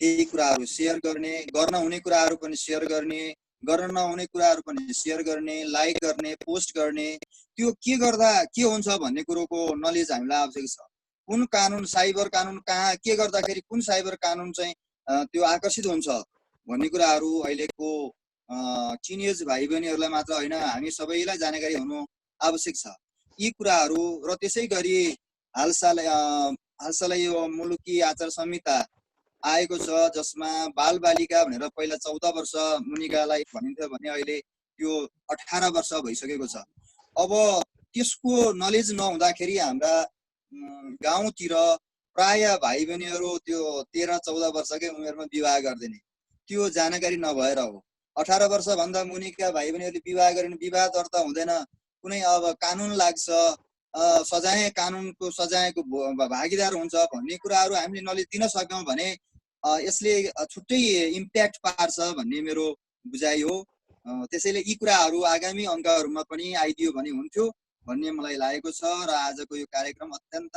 केही कुराहरू सेयर गर्ने, गर्न हुने कुराहरू पनि सेयर गर्ने, गर्न नहुने कुराहरू पनि सेयर गर्ने, लाइक गर्ने, पोस्ट गर्ने, त्यो के गर्दा के हुन्छ भन्ने कुरोको नलेज हामीलाई आवश्यक छ। कुन कानुन, साइबर कानुन कहाँ, के गर्दाखेरि कुन साइबर कानुन चाहिँ त्यो आकर्षित हुन्छ भन्ने कुराहरू अहिलेको टिनेज भाइ बहिनीहरूलाई मात्र होइन, हामी सबैलाई जानकारी हुनु आवश्यक छ यी कुराहरू। र त्यसै गरी हालसालै यो मुलुकी आचार संहिता आएको छ जसमा बालबालिका भनेर पहिला 14 वर्ष मुनिकालाई भनिन्थ्यो भने अहिले त्यो 18 वर्ष भइसकेको छ। अब त्यसको नलेज नहुँदाखेरि हाम्रा गाउँतिर प्राय भाइ बहिनीहरू त्यो 13-14 वर्षकै उमेरमा विवाह गरिदिने, त्यो जानकारी नभएर हो। 18 वर्षभन्दा मुनिका भाइ बहिनीहरूले विवाह गरिने, विवाह दर्ता हुँदैन, कुनै अब कानुन लाग्छ, सजाय कानुनको सजायको भागीदार हुन्छ भन्ने कुराहरू हामीले नलेज दिन सक्यौँ भने यसले छुट्टै इम्प्याक्ट पार्छ भन्ने मेरो बुझाइ हो। त्यसैले यी कुराहरू आगामी अङ्कहरूमा पनि आइदियो भने हुन्थ्यो भन्ने मलाई लागेको छ। र आजको यो कार्यक्रम अत्यन्त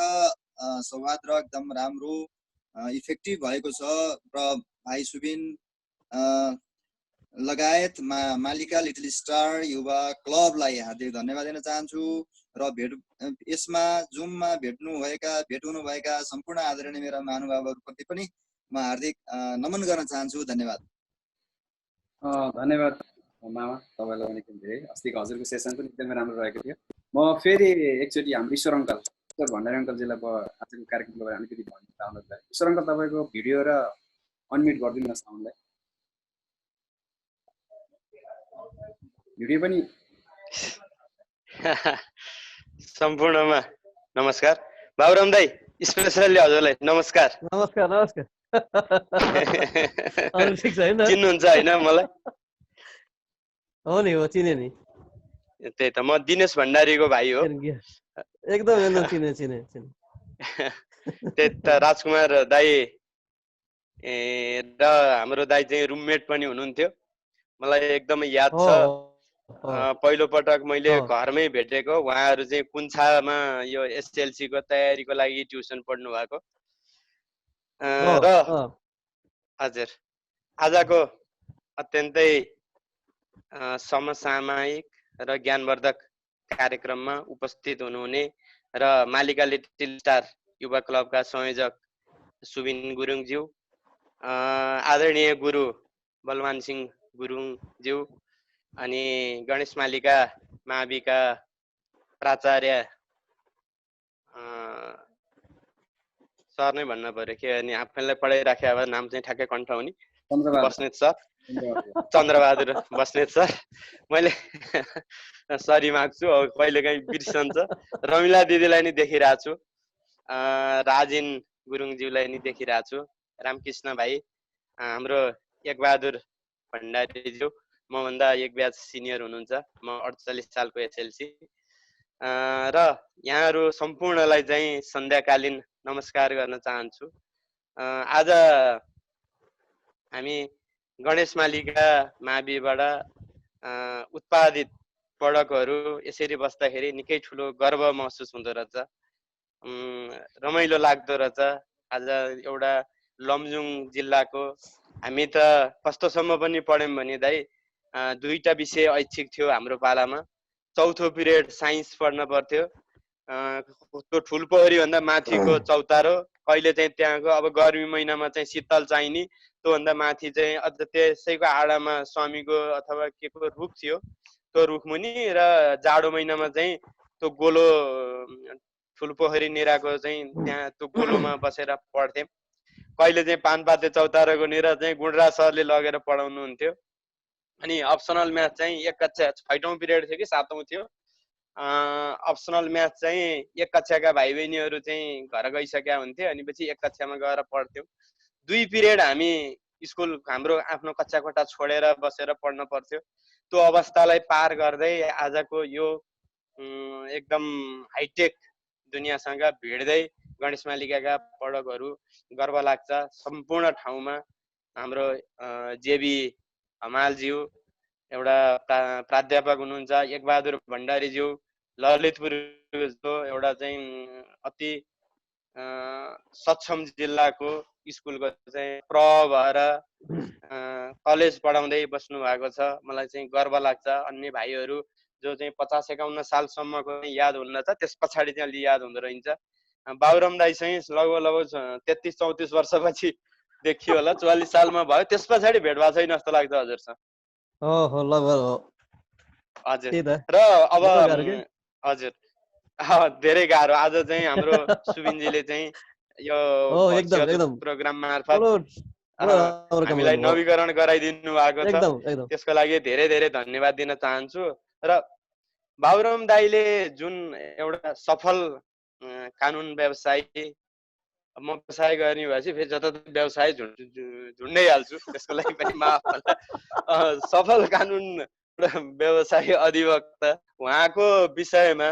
सौहार्द र एकदम राम्रो इफेक्टिभ भएको छ। र भाइ सुबिन लगायत मालिका लिटिल स्टार युवा क्लबलाई हार्दिक धन्यवाद दिन चाहन्छु। र यसमा जुममा भेट्नुहुनुभएका सम्पूर्ण आदरणीय मेरा महानुभावहरूप्रति पनि म हार्दिक नमन गर्न चाहन्छु। धन्यवाद। धन्यवाद मामा, तपाईँलाई पनि धेरै। अस्तिको हजुरको सेसन पनि एकदमै राम्रो रहेको थियो। म फेरि एकचोटि हाम्रो ईश्वर भण्डारी अङ्कलजीलाई आजको कार्यक्रमको बारे अलिकति भन्न चाहन्छु। ईश्वर अङ्कल, तपाईँको भिडियो र अनम्युट गरिदिनु न साउन्डलाई। भिडियो पनि सम्पूर्णमा नमस्कार। बाबुराम दाई स्पेसल्ली हजुरलाई नमस्कार। नमस्कार नमस्कार। ठिक छ हैन? चिन्नुहुन्छ हैन मलाई? हो नि, हो, चिने नि। त्यही त, म दिनेश भण्डारीको भाइ हो। एकदम चिने। त्यही त, राजकुमार दाई र हाम्रो दाइ चाहिँ रुममेट पनि हुनुहुन्थ्यो। मलाई एकदमै याद हो छ, हो पहिलो पटक मैले हो घरमै भेटेको। उहाँहरू चाहिँ कुन्छामा यो एसएलसी को तयारीको लागि ट्युसन पढ्नु भएको। हो र हो हजुर, आजको अत्यन्तै समसामयिक र ज्ञानवर्धक कार्यक्रममा उपस्थित हुनुहुने र मालिका लिटिल स्टार युवा क्लबका संयोजक सुबिन गुरुङज्यू, आदरणीय गुरु बलवान सिंह गुरुङज्यू, अनि गणेश मालिका माविका प्राचार्य सर नै भन्नु पर्यो के, अनि आफैलाई पढाइराखे अब नाम चाहिँ ठ्याक्कै कण्ठ हुने बस्नेत सर, चन्द्रबहादुर बस्नेत सर। मैले सरी माग्छु, अब कहिलेकाहीँ बिर्सन्छ। रमिला दिदीलाई नि देखिरहेको छु, राजिन गुरुङज्यूलाई नि देखिरहेको छु, रामकृष्ण भाइ, हाम्रो एकबहादुर भण्डारीज्यू, मभन्दा एक ब्याच सिनियर हुनुहुन्छ, म 48 सालको एसएलसी। र यहाँहरू सम्पूर्णलाई चाहिँ सन्ध्याकालीन नमस्कार गर्न चाहन्छु। आज हामी गणेश मालिका माविबाट उत्पादित प्रडक्टहरू यसरी बस्दाखेरि निकै ठुलो गर्व महसुस हुँदो रहेछ, रमाइलो लाग्दो रहेछ। आज एउटा लमजुङ जिल्लाको, हामी त कस्तोसम्म पनि पढ्यौँ भने दाइ, दुईटा विषय ऐच्छिक थियो हाम्रो पालामा। चौथो पिरियड साइन्स पढ्न पर्थ्यो, त्यो ठुलपोखरी भन्दा माथिको चौतारो, कहिले चाहिँ त्यहाँको अब गर्मी महिनामा चाहिँ शीतल चाहिने, त्योभन्दा माथि चाहिँ अझ त्यसैको आडामा स्वामीको अथवा के को रुख थियो, त्यो रुख मुनि, र जाडो महिनामा चाहिँ त्यो गोलो ठुलपोखरी निराको चाहिँ त्यहाँ त्यो गोलोमा बसेर पढ्थ्यौँ। कहिले चाहिँ पानपाते चौतारोको निर चाहिँ गुणराज सरले लगेर पढाउनुहुन्थ्यो। अनि अप्सनल म्याथ चाहिँ एक कक्षा 6औं पिरियड थियो कि 7औं थियो, अप्सनल म्याथ चाहिँ एक कक्षाका भाइ बहिनीहरू चाहिँ घर गइसकेका हुन्थे, अनि पछि एक कक्षामा गएर पढ्थ्यौँ। 2 पिरियड हामी स्कुल हाम्रो आफ्नो कक्षा कोठा छोडेर बसेर पढ्न पर्थ्यो। त्यो अवस्थालाई पार गर्दै आजको यो एकदम हाइटेक दुनियाँसँग भिड्दै गणेश मालिकाका प्रडक्टहरू गर्व लाग्छ। सम्पूर्ण ठाउँमा हाम्रो जेबी हमालज्यू एउटा प्राध्यापक हुनुहुन्छ, एकबहादुर भण्डारीज्यू ललितपुरको एउटा चाहिँ अति सक्षम जिल्लाको स्कुलको चाहिँ प्र भएर कलेज पढाउँदै बस्नु भएको छ। मलाई चाहिँ गर्व लाग्छ। अन्य भाइहरू जो चाहिँ 50-51 सालसम्मको याद हुन्न छ, त्यस पछाडि चाहिँ अलि याद हुँदो रहन्छ। बाबुराम दाइ चाहिँ लगभग 33-34 वर्षपछि देखियो होला, 44 सालमा भयो, त्यस पछाडि भेट भएको छैन जस्तो लाग्छ हजुरसँग। हो लगभग हो हजुर। त्यही त। र अब हजुर, धेरै गाह्रो। आज चाहिँ हाम्रो सुबिनजीले चाहिँ यो एकदम प्रोग्राम मार्फत हामीलाई नवीकरण गराइदिनु भएको छ, त्यसको लागि धेरै धेरै धन्यवाद दिन चाहन्छु। र बाबुराम दाइले जुन एउटा सफल कानुन व्यवसायी, म व्यवसाय गर्ने भएपछि फेरि जताततै व्यवसाय झुन्डै हाल्छु, त्यसको लागि पनि माफ होला। सफल कानुन व्यवसायी अधिवक्ता, उहाँको विषयमा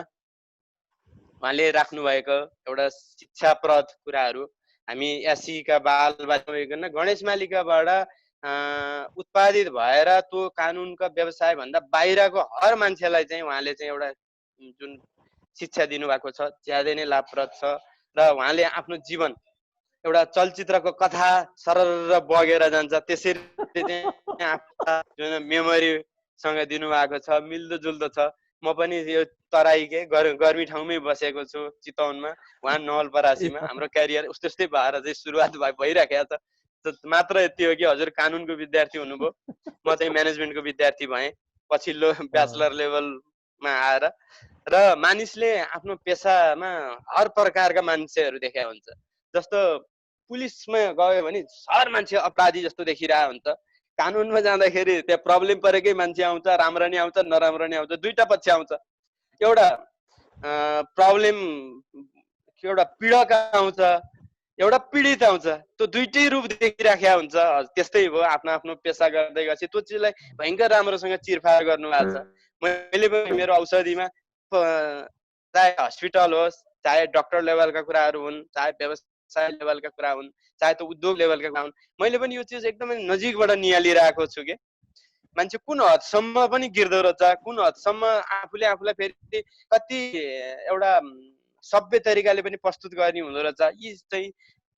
उहाँले राख्नुभएको एउटा शिक्षाप्रद कुराहरू हामी एसीका बालबालिका गणेश मालिकाबाट उत्पादित भएर त्यो कानुनका व्यवसाय भन्दा बाहिरको हर मान्छेलाई चाहिँ उहाँले चाहिँ एउटा जुन शिक्षा दिनुभएको छ, ज्यादै नै लाभप्रद छ। र उहाँले आफ्नो जीवन एउटा चलचित्रको कथा सरर बगेर जान्छ, त्यसरी चाहिँ जुन मेमोरीसँग दिनुभएको छ, मिल्दो जुल्दो छ। म पनि यो तराईकै गर्मी ठाउँमै बसेको छु, चितवनमा, उहाँ नवलपरासीमा। हाम्रो क्यारियर उस्तै उस्तै भएर चाहिँ सुरुवात भइराखेको छ। मात्र यति हो कि हजुर कानुनको विद्यार्थी हुनुभयो, म चाहिँ म्यानेजमेन्टको विद्यार्थी भएँ पछिल्लो ब्याचलर लेभलमा आएर। र मानिसले आफ्नो पेसामा हर प्रकारका मान्छेहरू देखाएको हुन्छ। जस्तो पुलिसमा गयो भने हर मान्छे अपराधी जस्तो देखिरहेको हुन्छ, कानुनमा जाँदाखेरि त्यहाँ प्रब्लम परेकै मान्छे आउँछ, राम्रो नि आउँछ नराम्रो नि आउँछ, दुईटा पक्ष आउँछ। एउटा प्रब्लम एउटा पीडक आउँछ, एउटा पीडित आउँछ, त्यो दुईटै रूप देखिराखेको हुन्छ। त्यस्तै हो, आफ्नो आफ्नो पेसा गर्दै गएपछि त्यो चिजलाई भयङ्कर राम्रोसँग चिरफार गर्नु भएको छ। मैले पनि मेरो औषधिमा चाहे हस्पिटल होस्, चाहे डक्टर लेभलका कुराहरू हुन्, चाहे व्यवसाय लेभलका कुरा हुन्, चाहे त उद्योग लेभलका कुरा हुन्, मैले पनि यो चिज एकदमै नजिकबाट निहालिरहेको छु के मान्छे कुन हदसम्म पनि गिर्दो रहेछ, कुन हदसम्म आफूले आफूलाई फेरि कति एउटा सभ्य तरिकाले पनि प्रस्तुत गर्ने हुँदो रहेछ, यी चाहिँ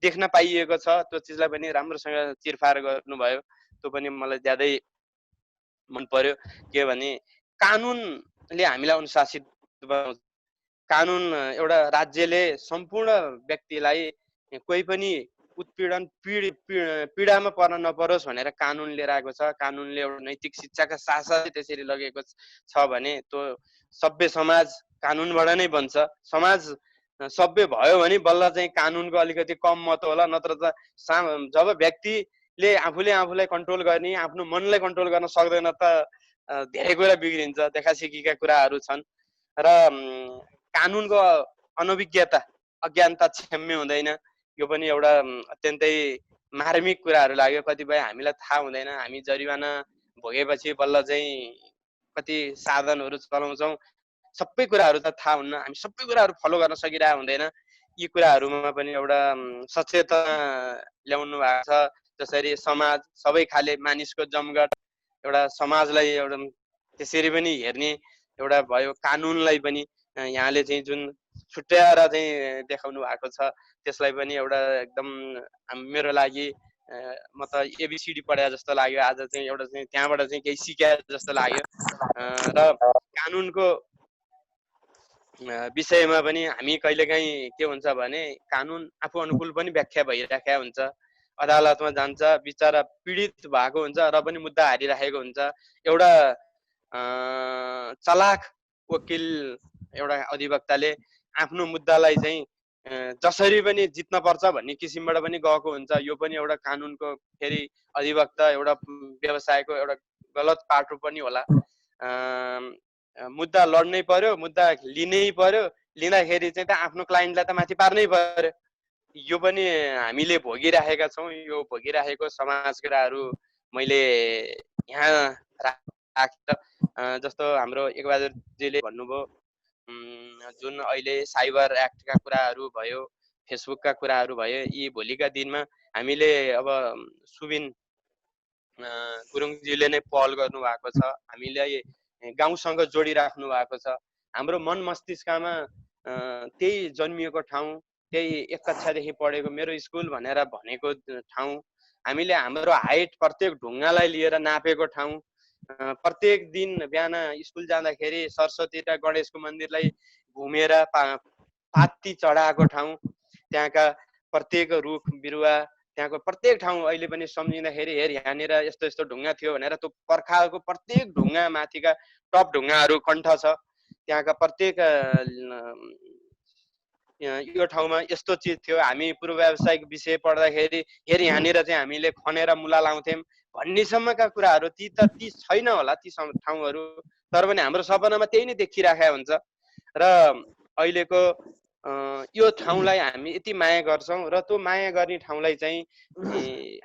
देख्न पाइएको छ। त्यो चिजलाई पनि राम्रोसँग चिरफार गर्नुभयो, त्यो पनि मलाई ज्यादै मन पर्यो। के भने कानुनले हामीलाई अनुशासित बनाउँछ। कानुन एउटा राज्यले सम्पूर्ण व्यक्तिलाई कोही पनि उत्पीडन पीडामा पर्न नपरोस् भनेर कानुन लिएर आएको छ। कानुनले एउटा नैतिक शिक्षाका साथसाथै त्यसरी लगेको छ भने त्यो सभ्य समाज कानुनबाट नै बन्छ। समाज सभ्य भयो भने बल्ल चाहिँ कानुनको अलिकति कम महत्त्व होला, नत्र त जब व्यक्तिले आफूले आफूलाई कन्ट्रोल गर्ने, आफ्नो मनलाई कन्ट्रोल गर्न सक्दैन त धेरै कुरा बिग्रिन्छ। देखासिकीका कुराहरू छन् र कानुनको अनभिज्ञता, अज्ञानता क्षम्य हुँदैन। यो पनि एउटा अत्यन्तै मार्मिक कुराहरू लाग्यो। कतिपय हामीलाई थाहा हुँदैन, हामी जरिवाना भोगेपछि बल्ल चाहिँ कति साधनहरू चलाउँछौँ, सबै कुराहरू त थाहा हुन्न, हामी सबै कुराहरू फलो गर्न सकिरहेको हुँदैन। यी कुराहरूमा पनि एउटा सचेतना ल्याउनु भएको छ। जसरी समाज सबै खाले मानिसको जमघट, एउटा समाजलाई एउटा त्यसरी पनि हेर्ने एउटा भयो। कानुनलाई पनि यहाँले चाहिँ जुन छुट्याएर चाहिँ देखाउनु भएको छ, त्यसलाई पनि एउटा एकदम मेरो लागि म त एबिसिडी पढाए जस्तो लाग्यो। आज चाहिँ एउटा चाहिँ त्यहाँबाट चाहिँ केही सिकाए जस्तो लाग्यो। र कानुनको विषयमा पनि हामी कहिलेकाहीँ के हुन्छ भने कानुन आफू अनुकूल पनि व्याख्या भइराखेको हुन्छ। अदालतमा जान्छ, बिचरा पीडित भएको हुन्छ र पनि मुद्दा हारिराखेको हुन्छ। एउटा चलाक वकिल, एउटा अधिवक्ताले आफ्नो मुद्दालाई चाहिँ जसरी पनि जित्न पर्छ भन्ने किसिमबाट पनि गएको हुन्छ। यो पनि एउटा कानुनको फेरि अधिवक्ता एउटा व्यवसायको एउटा गलत पाटो पनि होला। मुद्दा लड्नै पर्यो, मुद्दा लिनै पर्यो, लिँदाखेरि चाहिँ त आफ्नो क्लाइन्टलाई त माथि पार्नै पर्यो। यो पनि हामीले भोगिराखेका छौँ। यो भोगिराखेको समाजकुराहरू मैले यहाँ राखेर जस्तो हाम्रो एकबहादुरजीले भन्नुभयो, जुन अहिले साइबर एक्टका कुराहरू भयो, फेसबुकका कुराहरू भयो, यी भोलिका दिनमा हामीले अब सुबिन गुरुङजीले नै पहल गर्नुभएको छ। हामीलाई गाउँसँग जोडिराख्नु भएको छ। हाम्रो मन मस्तिष्कमा त्यही जन्मिएको ठाउँ, त्यही एक कक्षादेखि पढेको मेरो स्कुल भनेर भनेको ठाउँ, हामीले हाम्रो हाइट प्रत्येक ढुङ्गालाई लिएर नापेको ठाउँ, प्रत्येक दिन बिहान स्कुल जाँदाखेरि सरस्वती र गणेशको मन्दिरलाई घुमेर पाती चढाएको ठाउँ, त्यहाँका प्रत्येक रुख बिरुवा, त्यहाँको प्रत्येक ठाउँ अहिले पनि सम्झिँदाखेरि हेर यहाँनिर यस्तो यस्तो ढुङ्गा थियो भनेर त्यो पर्खालको प्रत्येक ढुङ्गा माथिका टप ढुङ्गाहरू कण्ठ छ। त्यहाँका प्रत्येक यो ठाउँमा यस्तो चिज थियो, हामी पूर्व व्यावसायिक विषय पढ्दाखेरि हेर यहाँनिर चाहिँ हामीले खनेर मुला लाउँथ्यौँ भन्नेसम्मका कुराहरू ती छैन होला ती ठाउँहरू, तर पनि हाम्रो सपनामा त्यही नै देखिराखेको हुन्छ। र अहिलेको यो ठाउँलाई हामी यति माया गर्छौँ र त्यो माया गर्ने ठाउँलाई चाहिँ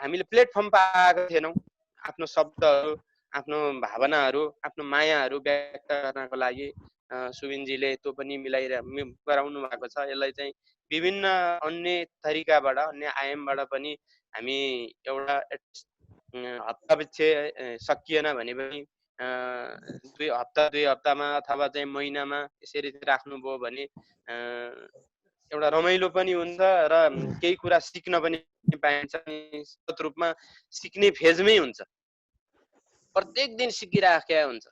हामीले प्लेटफर्म पाएको थिएनौँ। आफ्नो शब्दहरू, आफ्नो भावनाहरू, आफ्नो मायाहरू व्यक्त गर्नको लागि सुबिनजीले त्यो पनि गराउनु भएको छ। यसलाई चाहिँ विभिन्न अन्य तरिकाबाट, अन्य आयामबाट पनि हामी एउटा हप्तापछि सकिएन भने पनि 2 हप्तामा अथवा चाहिँ महिनामा यसरी राख्नुभयो भने एउटा रमाइलो पनि हुन्छ र केही कुरा सिक्न पनि पाइन्छ। निश्चित रूपमा सिक्ने फेजमै हुन्छ, प्रत्येक दिन सिकिराखेको हुन्छ।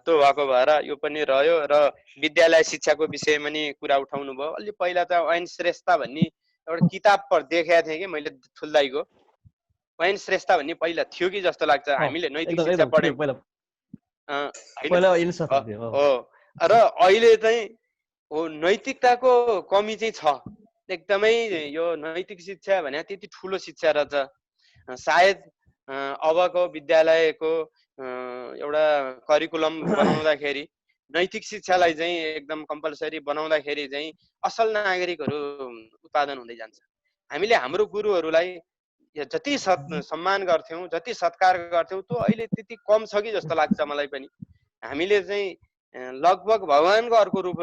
त्यो भएको भएर यो पनि रह्यो। र विद्यालय शिक्षाको विषयमा नि कुरा उठाउनु भयो। अलि पहिला त ऐन श्रेष्ठता भन्ने एउटा किताब देखेको थिएँ कि मैले ठुल्दाइको। ऐन श्रेष्ठता भन्ने पहिला थियो कि जस्तो लाग्छ। हामीले नैतिक शिक्षा पढ्यौँ हो, र अहिले चाहिँ हो नैतिकताको कमी चाहिँ छ एकदमै। यो नैतिक शिक्षा भने त्यति ठुलो शिक्षा रहेछ। सायद अबको विद्यालयको एउटा करिकुलम बनाउँदाखेरि नैतिक शिक्षालाई चाहिँ एकदम कम्पलसरी बनाउँदाखेरि चाहिँ असल नागरिकहरू उत्पादन हुँदै जान्छ। हामीले हाम्रो गुरुहरूलाई जति सम्मान गर्थ्यौँ, जति सत्कार गर्थ्यौँ, त्यो अहिले त्यति कम छ कि जस्तो लाग्छ मलाई पनि। हामीले चाहिँ लगभग भगवानको अर्को रूप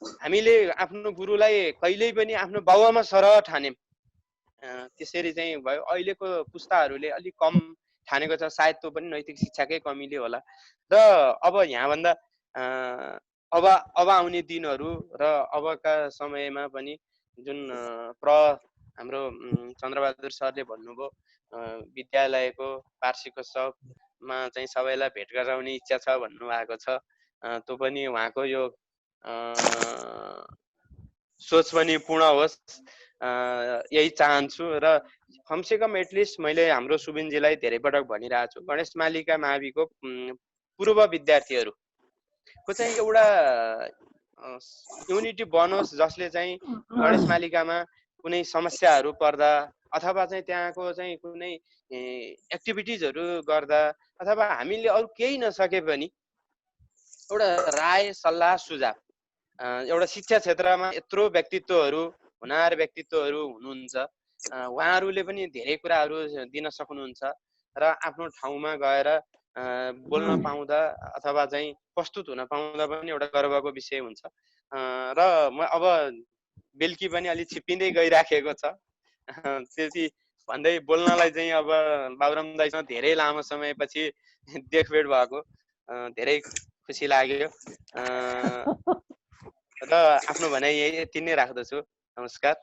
हामीले आफ्नो गुरुलाई कहिल्यै पनि आफ्नो बाउआमा सरह ठान्यौँ। त्यसरी चाहिँ भयो। अहिलेको पुस्ताहरूले अलिक कम ठानेको छ, सायद त्यो पनि नैतिक शिक्षाकै कमीले होला। र अब यहाँभन्दा अब आउने दिनहरू र अबका समयमा पनि जुन हाम्रो चन्द्रबहादुर सरले भन्नुभयो विद्यालयको वार्षिकोत्सवमा चाहिँ सबैलाई भेट गराउने इच्छा छ भन्नुभएको छ। त्यो पनि उहाँको यो सोच पनि पूर्ण होस् यही चाहन्छु। र कमसेकम एटलिस्ट मैले हाम्रो सुबिनजीलाई धेरै पटक भनिरहेको छु, गणेश मालिका माविको पूर्व विद्यार्थीहरूको चाहिँ एउटा युनिटी बनोस्, जसले चाहिँ गणेश मालिकामा कुनै समस्याहरू पर्दा अथवा चाहिँ त्यहाँको चाहिँ कुनै एक्टिभिटिजहरू गर्दा अथवा हामीले अरू केही नसके पनि एउटा राय सल्लाह सुझाव, एउटा शिक्षा क्षेत्रमा यत्रो व्यक्तित्वहरू हुनार व्यक्तित्वहरू हुनुहुन्छ, उहाँहरूले पनि धेरै कुराहरू दिन सक्नुहुन्छ र आफ्नो ठाउँमा गएर बोल्न पाउँदा अथवा चाहिँ प्रस्तुत हुन पाउँदा पनि एउटा गर्वको विषय हुन्छ। र म अब बेलुकी पनि अलि छिप्पिँदै गइराखेको छ, त्यति भन्दै बोल्नलाई चाहिँ अब बाबुराम दाइसँग धेरै लामो समयपछि देखभेट भएको धेरै खुसी लाग्यो। र आफ्नो भनाइ यति नै राख्दछु। नमस्कार।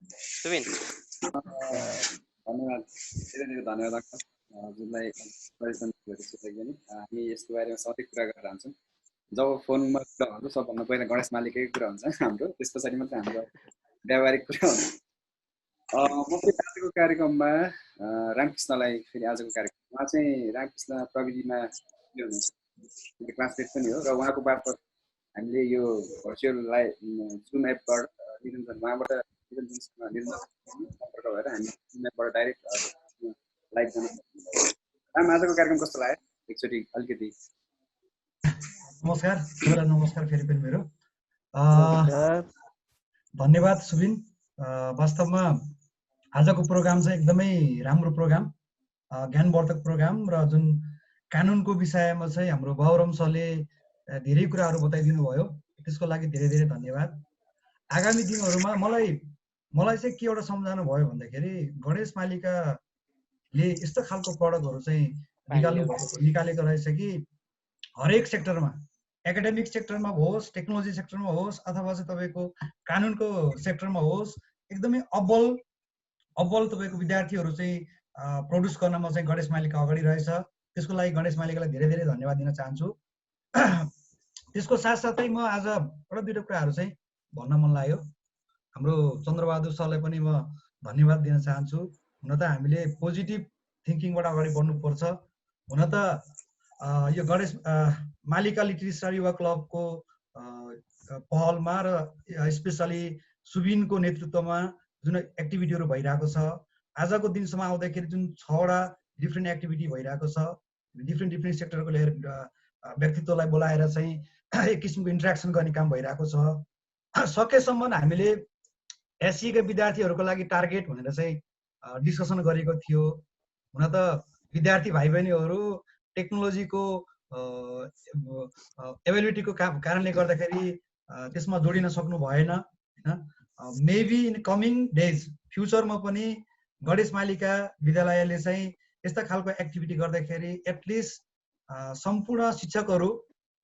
सुबिन। धन्यवाद, धेरै धेरै धन्यवाद हजुरलाई। हामी यसको बारेमा सधैँ कुरा गरेर रहन्छौँ। जब फोनमा कुरा हुन्छ सबभन्दा पहिला गणेश मालिककै कुरा हुन्छ हाम्रो, त्यस पछाडि मात्रै हाम्रो व्यावहारिक कुरा हुन्छ। म फेरि आजको कार्यक्रममा रामकृष्णलाई फेरि आजको कार्यक्रम उहाँ चाहिँ रामकृष्ण प्रविधिमा हुनुहुन्छ, क्लासमेट पनि हो र उहाँको मार्फत हामीले यो भर्चुअललाई जुम एपबाट निरञ्जन उहाँबाट सम्पर्क भएर हामी जुम एपबाट डाइरेक्ट लाइभ गर्न सक्छौँ। राम, आजको कार्यक्रम कस्तो लाग्यो एकचोटि अलिकति? नमस्कार, नमस्कार फेरि पनि मेरो धन्यवाद सुबिन। वास्तवमा आजको प्रोग्राम चाहिँ एकदमै राम्रो प्रोग्राम, ज्ञानवर्धक प्रोग्राम र जुन कानुनको विषयमा चाहिँ हाम्रो बाबुराम सरले धेरै कुराहरू बताइदिनु भयो, त्यसको लागि धेरै धेरै धन्यवाद। आगामी दिनहरूमा मलाई चाहिँ के एउटा सम्झाउनु भयो भन्दाखेरि गणेश मालिकाले यस्तो खालको प्रडक्टहरू चाहिँ निकालेको रहेछ कि हरेक सेक्टरमा, एकाडेमिक सेक्टरमा होस्, टेक्नोलोजी सेक्टरमा होस् अथवा चाहिँ तपाईँको कानुनको सेक्टरमा होस्, एकदमै अब्बल तपाईँको विद्यार्थीहरू चाहिँ प्रड्युस गर्नमा चाहिँ गणेश मालिका अगाडि रहेछ। त्यसको लागि गणेश मालिकालाई धेरै धेरै धन्यवाद दिन चाहन्छु। त्यसको साथसाथै म आज एउटा दुईवटा कुराहरू चाहिँ भन्न मन लाग्यो। हाम्रो चन्द्रबहादुर सरलाई पनि म धन्यवाद दिन चाहन्छु। हुन त हामीले पोजिटिभ थिङ्किङबाट अगाडि बढ्नुपर्छ। हुन त यो गणेश मालिका लिटरेरी युवा क्लबको पहलमा र स्पेसली सुबिनको नेतृत्वमा जुन एक्टिभिटीहरू भइरहेको छ, आजको दिनसम्म आउँदाखेरि जुन 6वटा डिफ्रेन्ट एक्टिभिटी भइरहेको छ, डिफ्रेन्ट सेक्टरको लिएर व्यक्तित्वलाई बोलाएर चाहिँ एक किसिमको इन्ट्रेक्सन गर्ने काम भइरहेको छ। सकेसम्म हामीले एससीका विद्यार्थीहरूको लागि टार्गेट भनेर चाहिँ डिस्कसन गरेको थियो। हुन त विद्यार्थी भाइ बहिनीहरू टेक्नोलोजीको एभाइलिटीको कारणले गर्दाखेरि त्यसमा जोडिन सक्नु भएन होइन। मेबी इन कमिङ डेज फ्युचरमा पनि गणेश मालिका विद्यालयले चाहिँ यस्ता खालको एक्टिभिटी गर्दाखेरि एटलिस्ट सम्पूर्ण शिक्षकहरू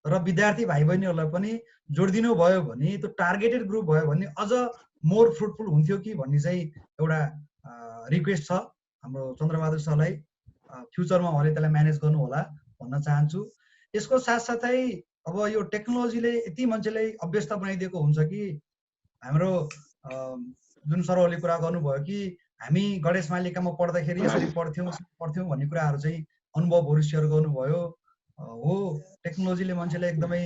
र विद्यार्थी भाइ बहिनीहरूलाई पनि जोडिदिनु भयो भने, त्यो टार्गेटेड ग्रुप भयो भने अझ मोर फ्रुटफुल हुन्थ्यो कि भन्ने चाहिँ एउटा रिक्वेस्ट छ हाम्रो चन्द्रबहादुर सरलाई। फ्युचरमा उहाँले त्यसलाई म्यानेज गर्नु होला भन्न चाहन्छु। यसको साथसाथै अब यो टेक्नोलोजीले यति मान्छेलाई अभ्यस्त बनाइदिएको हुन्छ कि हाम्रो जुन सरहरूले कुरा गर्नुभयो कि हामी गणेश मालिकामा पढ्दाखेरि यसरी पढ्थ्यौँ भन्ने कुराहरू चाहिँ अनुभवहरू सेयर गर्नुभयो। हो, टेक्नोलोजीले मान्छेलाई एकदमै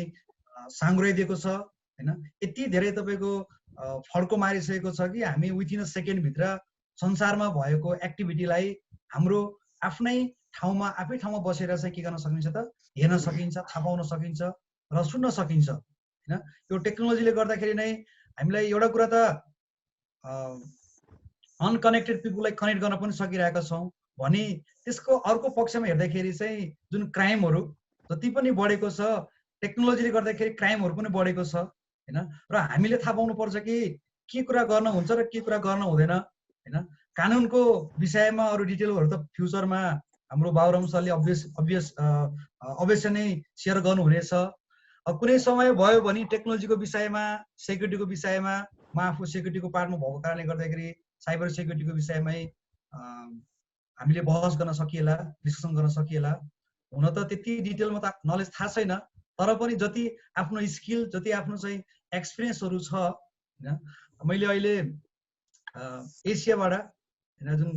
साङ्ग्राइदिएको छ होइन। यति धेरै तपाईँको फड्को मारिसकेको छ कि हामी विथिन अ सेकेन्डभित्र संसारमा भएको एक्टिभिटीलाई हाम्रो आफै ठाउँमा बसेर चाहिँ के गर्न सकिन्छ त, हेर्न सकिन्छ, थाहा पाउन सकिन्छ र सुन्न सकिन्छ होइन। यो टेक्नोलोजीले गर्दाखेरि नै हामीलाई एउटा कुरा त अनकनेक्टेड पिपुललाई कनेक्ट गर्न पनि सकिरहेका छौँ भने, त्यसको अर्को पक्षमा हेर्दाखेरि चाहिँ जुन क्राइमहरू जति पनि बढेको छ, टेक्नोलोजीले गर्दाखेरि क्राइमहरू पनि बढेको छ। होइन। र हामीले थाहा पाउनुपर्छ कि के कुरा गर्न हुन्छ र के कुरा गर्न हुँदैन होइन। कानुनको विषयमा अरू डिटेलहरू त फ्युचरमा हाम्रो बाबुराम सरले अवश्य नै सेयर गर्नुहुनेछ। कुनै समय भयो भने टेक्नोलोजीको विषयमा, सेक्युरिटीको विषयमा, म आफू सेक्युरिटीको पार्टमा भएको कारणले गर्दाखेरि साइबर सेक्युरिटीको विषयमै हामीले बहस गर्न सकिएला, डिस्कसन गर्न सकिएला। हुन त त्यति डिटेलमा त नलेज थाहा छैन, तर पनि जति आफ्नो स्किल, जति आफ्नो चाहिँ एक्सपिरियन्सहरू छ होइन। मैले अहिले एसियाबाट होइन जुन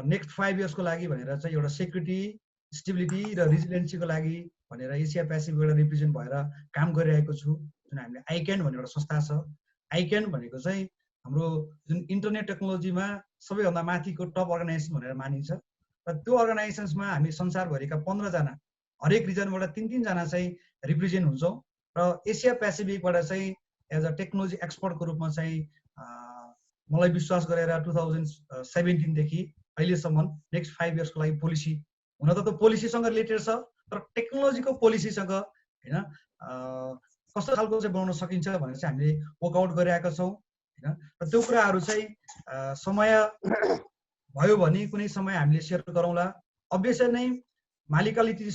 नेक्स्ट 5 इयर्सको लागि भनेर चाहिँ एउटा सेक्युरिटी, स्टेबिलिटी र रेजिलियन्सीको लागि भनेर एसिया पेसिफिकबाट रिप्रेजेन्ट भएर काम गरिरहेको छु। जुन हामीले आइक्यान भन्ने एउटा संस्था छ। आइक्यान भनेको चाहिँ हाम्रो जुन इन्टरनेट टेक्नोलोजीमा सबैभन्दा माथिको टप अर्गनाइजेसन भनेर मानिन्छ। र त्यो अर्गनाइजेसन्समा हामी संसारभरिका 15 जना, हरेक रिजनबाट 3-3 जना चाहिँ रिप्रेजेन्ट हुन्छौँ। र एसिया पेसिफिकबाट चाहिँ एज अ टेक्नोलोजी एक्सपर्टको रूपमा चाहिँ मलाई विश्वास गरेर 2017 देखि अहिलेसम्म नेक्स्ट 5 इयर्सको लागि पोलिसी, हुन त त्यो पोलिसीसँग रिलेटेड छ, तर टेक्नोलोजीको पोलिसीसँग होइन कस्तो खालको चाहिँ बनाउन सकिन्छ भनेर चाहिँ हामीले वर्कआउट गरिरहेका छौँ होइन। र त्यो कुराहरू चाहिँ समय भयो भने कुनै समय हामीले सेयर गरौँला। अवश्य नै मालिका लिटिल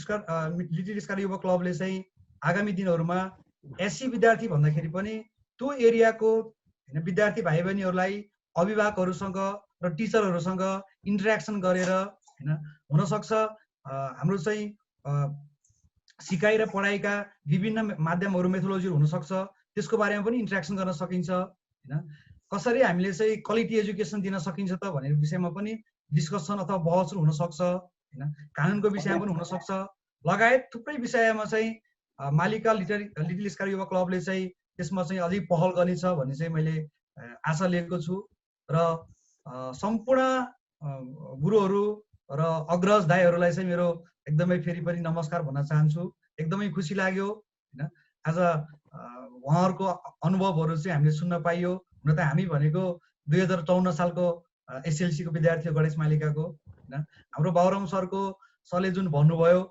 युवा क्लबले चाहिँ आगामी दिनहरूमा एससी विद्यार्थी भन्दाखेरि पनि त्यो एरियाको होइन विद्यार्थी भाइ बहिनीहरूलाई अभिभावकहरूसँग र टिचरहरूसँग इन्टरेक्सन गरेर होइन, हुनसक्छ हाम्रो चाहिँ सिकाइ र पढाइका विभिन्न माध्यमहरू, मेथोलोजीहरू हुनसक्छ, त्यसको बारेमा पनि इन्टरेक्सन गर्न सकिन्छ होइन। कसरी हामीले चाहिँ क्वालिटी एजुकेसन दिन सकिन्छ त भन्ने विषयमा पनि डिस्कसन अथवा बहसहरू हुनसक्छ होइन। कानुनको विषयमा पनि हुनसक्छ, लगायत थुप्रै विषयमा चाहिँ मालिका लिटिल स्कार युवा क्लबले चाहिँ त्यसमा चाहिँ अझै पहल गर्नेछ भन्ने चाहिँ मैले आशा लिएको छु। र सम्पूर्ण गुरुहरू र अग्रज दाइहरूलाई चाहिँ मेरो एकदमै फेरि पनि नमस्कार भन्न चाहन्छु। एकदमै खुसी लाग्यो होइन। आज उहाँहरूको अनुभवहरू चाहिँ हामीले सुन्न पाइयो। हुन त हामी भनेको 2054 सालको एसएलसीको विद्यार्थी हो गणेश मालिकाको होइन। हाम्रो बाबुराम सरले जुन भन्नुभयो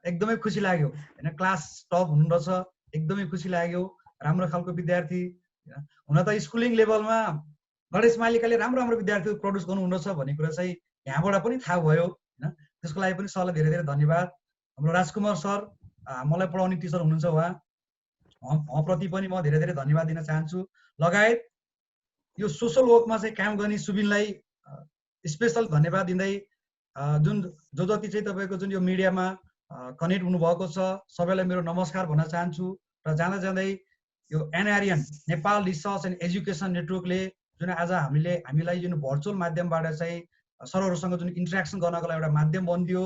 एकदमै खुसी लाग्यो होइन। क्लास टप हुनुहुँदछ, एकदमै खुसी लाग्यो। राम्रो खालको विद्यार्थी हुन त स्कुलिङ लेभलमा गणेश मालिकाले राम्रो विद्यार्थी प्रड्युस गर्नुहुँदछ भन्ने कुरा चाहिँ यहाँबाट पनि थाहा भयो होइन। त्यसको लागि पनि सरलाई धेरै धेरै धन्यवाद। हाम्रो राजकुमार सर मलाई पढाउने टिचर हुनुहुन्छ, उहाँप्रति पनि म धेरै धेरै धन्यवाद दिन चाहन्छु। लगायत यो सोसल वर्कमा चाहिँ काम गर्ने सुबिनलाई स्पेसल धन्यवाद दिँदै जुन जति चाहिँ तपाईँको जुन यो मिडियामा कनेक्ट हुनुभएको छ सबैलाई मेरो नमस्कार भन्न चाहन्छु। र जाँदै यो NRN Nepal research and education नेटवर्कले जुन आज हामीलाई जुन भर्चुअल माध्यमबाट चाहिँ सरहरूसँग जुन इन्टरेक्सन गर्नको लागि एउटा माध्यम बनिदियो,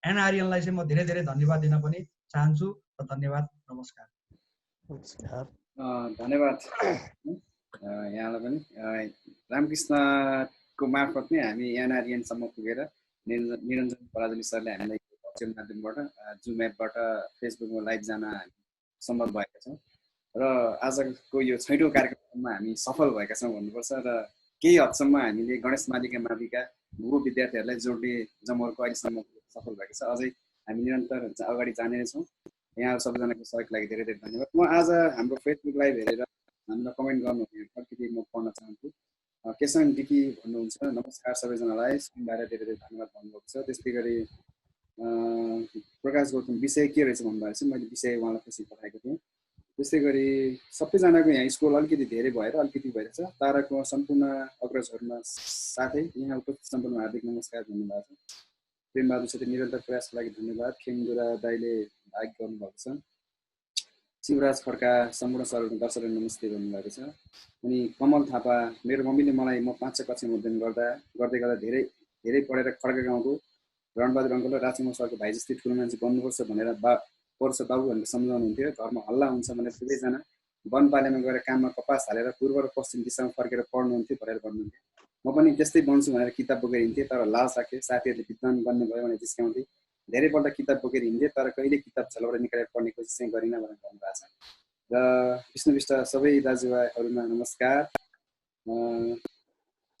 एनआरएनलाई चाहिँ म धेरै धेरै धन्यवाद दिन पनि चाहन्छु। र धन्यवाद, नमस्कार। धन्यवाद यहाँलाई पनि। रामकृष्णको मार्फत नै हामी एनआरएनसम्म पुगेर निरञ्जन पराजुली सरले हामीलाई भर्चुअल माध्यमबाट जुम एपबाट फेसबुकमा लाइभ जान सम्भव भएका छौँ। र आजको यो 6औं कार्यक्रममा हामी सफल भएका छौँ भन्नुपर्छ। र केही हदसम्म हामीले गणेश मालिका माविका भूगो विद्यार्थीहरूलाई जोड्ने जमर्को अहिलेसम्म सफल भएको छ। अझै हामी निरन्तर अगाडि जाने नै छौँ। यहाँ सबैजनाको सहयोगको लागि धेरै धेरै धन्यवाद। म आज हाम्रो फेसबुक लाइभ हेरेर हामीलाई कमेन्ट गर्नुहुने अलिकति म पढ्न चाहन्छु। केशवन डिकी भन्नुहुन्छ, नमस्कार सबैजनालाई, सुनबाट धेरै धेरै धन्यवाद भन्नुभएको छ। त्यस्तै गरी प्रकाश गौतम विषय के रहेछ भन्नुभएको छ, मैले विषय उहाँलाई खुसी पठाएको थिएँ। त्यस्तै गरी सबैजनाको यहाँ स्कोर अलिकति धेरै भएर अलिकति भइरहेछ। ताराको सम्पूर्ण अग्रजहरूमा साथै यहाँ उपस्थित सम्पूर्ण हार्दिक नमस्कार भन्नुभएको छ। प्रेमबहादुर छेत्री निरन्तर प्रयासको लागि धन्यवाद। खेमगुरा दाइले लाइक गर्नुभएको छ। शिवराज खड्का सम्पूर्ण सरहरू दर्शकहरू नमस्ते भन्नुभएको छ। अनि कमल थापा, मेरो मम्मीले मलाई म 5 कक्षामा अध्ययन गर्दै धेरै धेरै पढेर खड्का गाउँको रणबहादुर अङ्कल र राजकुमार सरको भाइ जस्तै ठुलो मान्छे बन्नुपर्छ भनेर पर्छ बाबु भनेर सम्झाउनुहुन्थ्यो। घरमा हल्ला हुन्छ भनेर सबैजना वनपालेमा गएर काममा कपास हालेर पूर्व र पश्चिम दिशामा फर्केर पढ्नुहुन्थ्यो भनेर भन्नुहुन्थ्यो। म पनि त्यस्तै बन्छु भनेर किताब बोकेर हिँड्थेँ, तर लाज राख्थेँ। साथीहरूले विद्वान बन्ने भयो भने जिस्काउँथे। धेरैपल्ट किताब बोकेर हिँड्थेँ, तर कहिले किताब झलबाट निकालेर पढ्ने कोसिस चाहिँ गरिनँ भनेर भन्नुभएको छ। र विष्णु विष्ट सबै दाजुभाइहरूमा नमस्कार।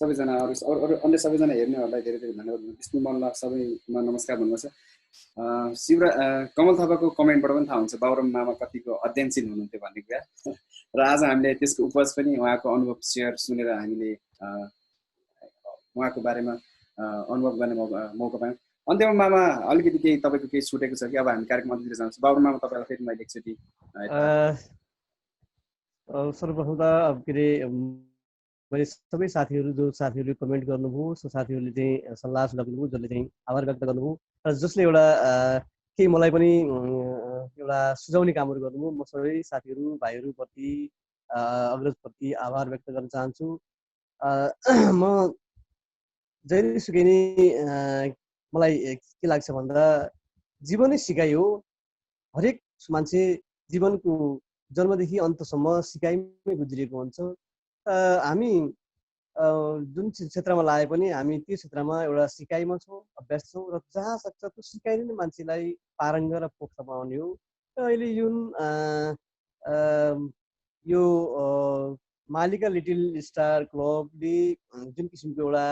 सबैजना अरू अन्य सबैजना हेर्नेहरूलाई धेरै धेरै धन्यवाद। विष्णु मल्ल सबैमा नमस्कार भन्नुभएको छ। कमल थापाको कमेन्टबाट पनि थाहा हुन्छ बाबुराम मामा कतिको अध्ययनशील हुनुहुन्थ्यो भन्ने कुरा र आज हामीले त्यसको उपज पनि उहाँको अनुभव सेयर सुनेर हामीले उहाँको बारेमा अनुभव गर्ने मौका पायौँ। अन्त्यमा मामा अलिकति केही तपाईँको केही छुटेको छ कि अब हामी कार्यक्रम अन्त्यतिर जान्छौँ? बाबुराम मामा तपाईँलाई फेरि मैले एकचोटि सर्वप्रथम त के अरे मैले सबै साथीहरू जो साथीहरूले कमेन्ट गर्नुभयो सो साथीहरूले चाहिँ सल्लाह सुझाउनुभयो, जसले चाहिँ आभार व्यक्त गर्नुभयो र जसले एउटा केही मलाई पनि एउटा सुझाउने कामहरू गर्नुभयो। म सबै साथीहरू भाइहरूप्रति अग्रजप्रति आभार व्यक्त गर्न चाहन्छु। म जहिलेसुकै नै मलाई के लाग्छ भन्दा जीवनै सिकाइ हो। हरेक मान्छे जीवनको जन्मदेखि अन्तसम्म सिकाइमै गुज्रिएको हुन्छ। हामी जुन क्षेत्रमा लाए पनि हामी त्यो क्षेत्रमा एउटा सिकाइमा छौँ, अभ्यास छौँ र जहाँ सक्छ त्यो सिकाइले नै मान्छेलाई पारङ्ग र पोख्त बनाउने हो। र अहिले यो मालिका लिटिल स्टार क्लबले जुन किसिमको एउटा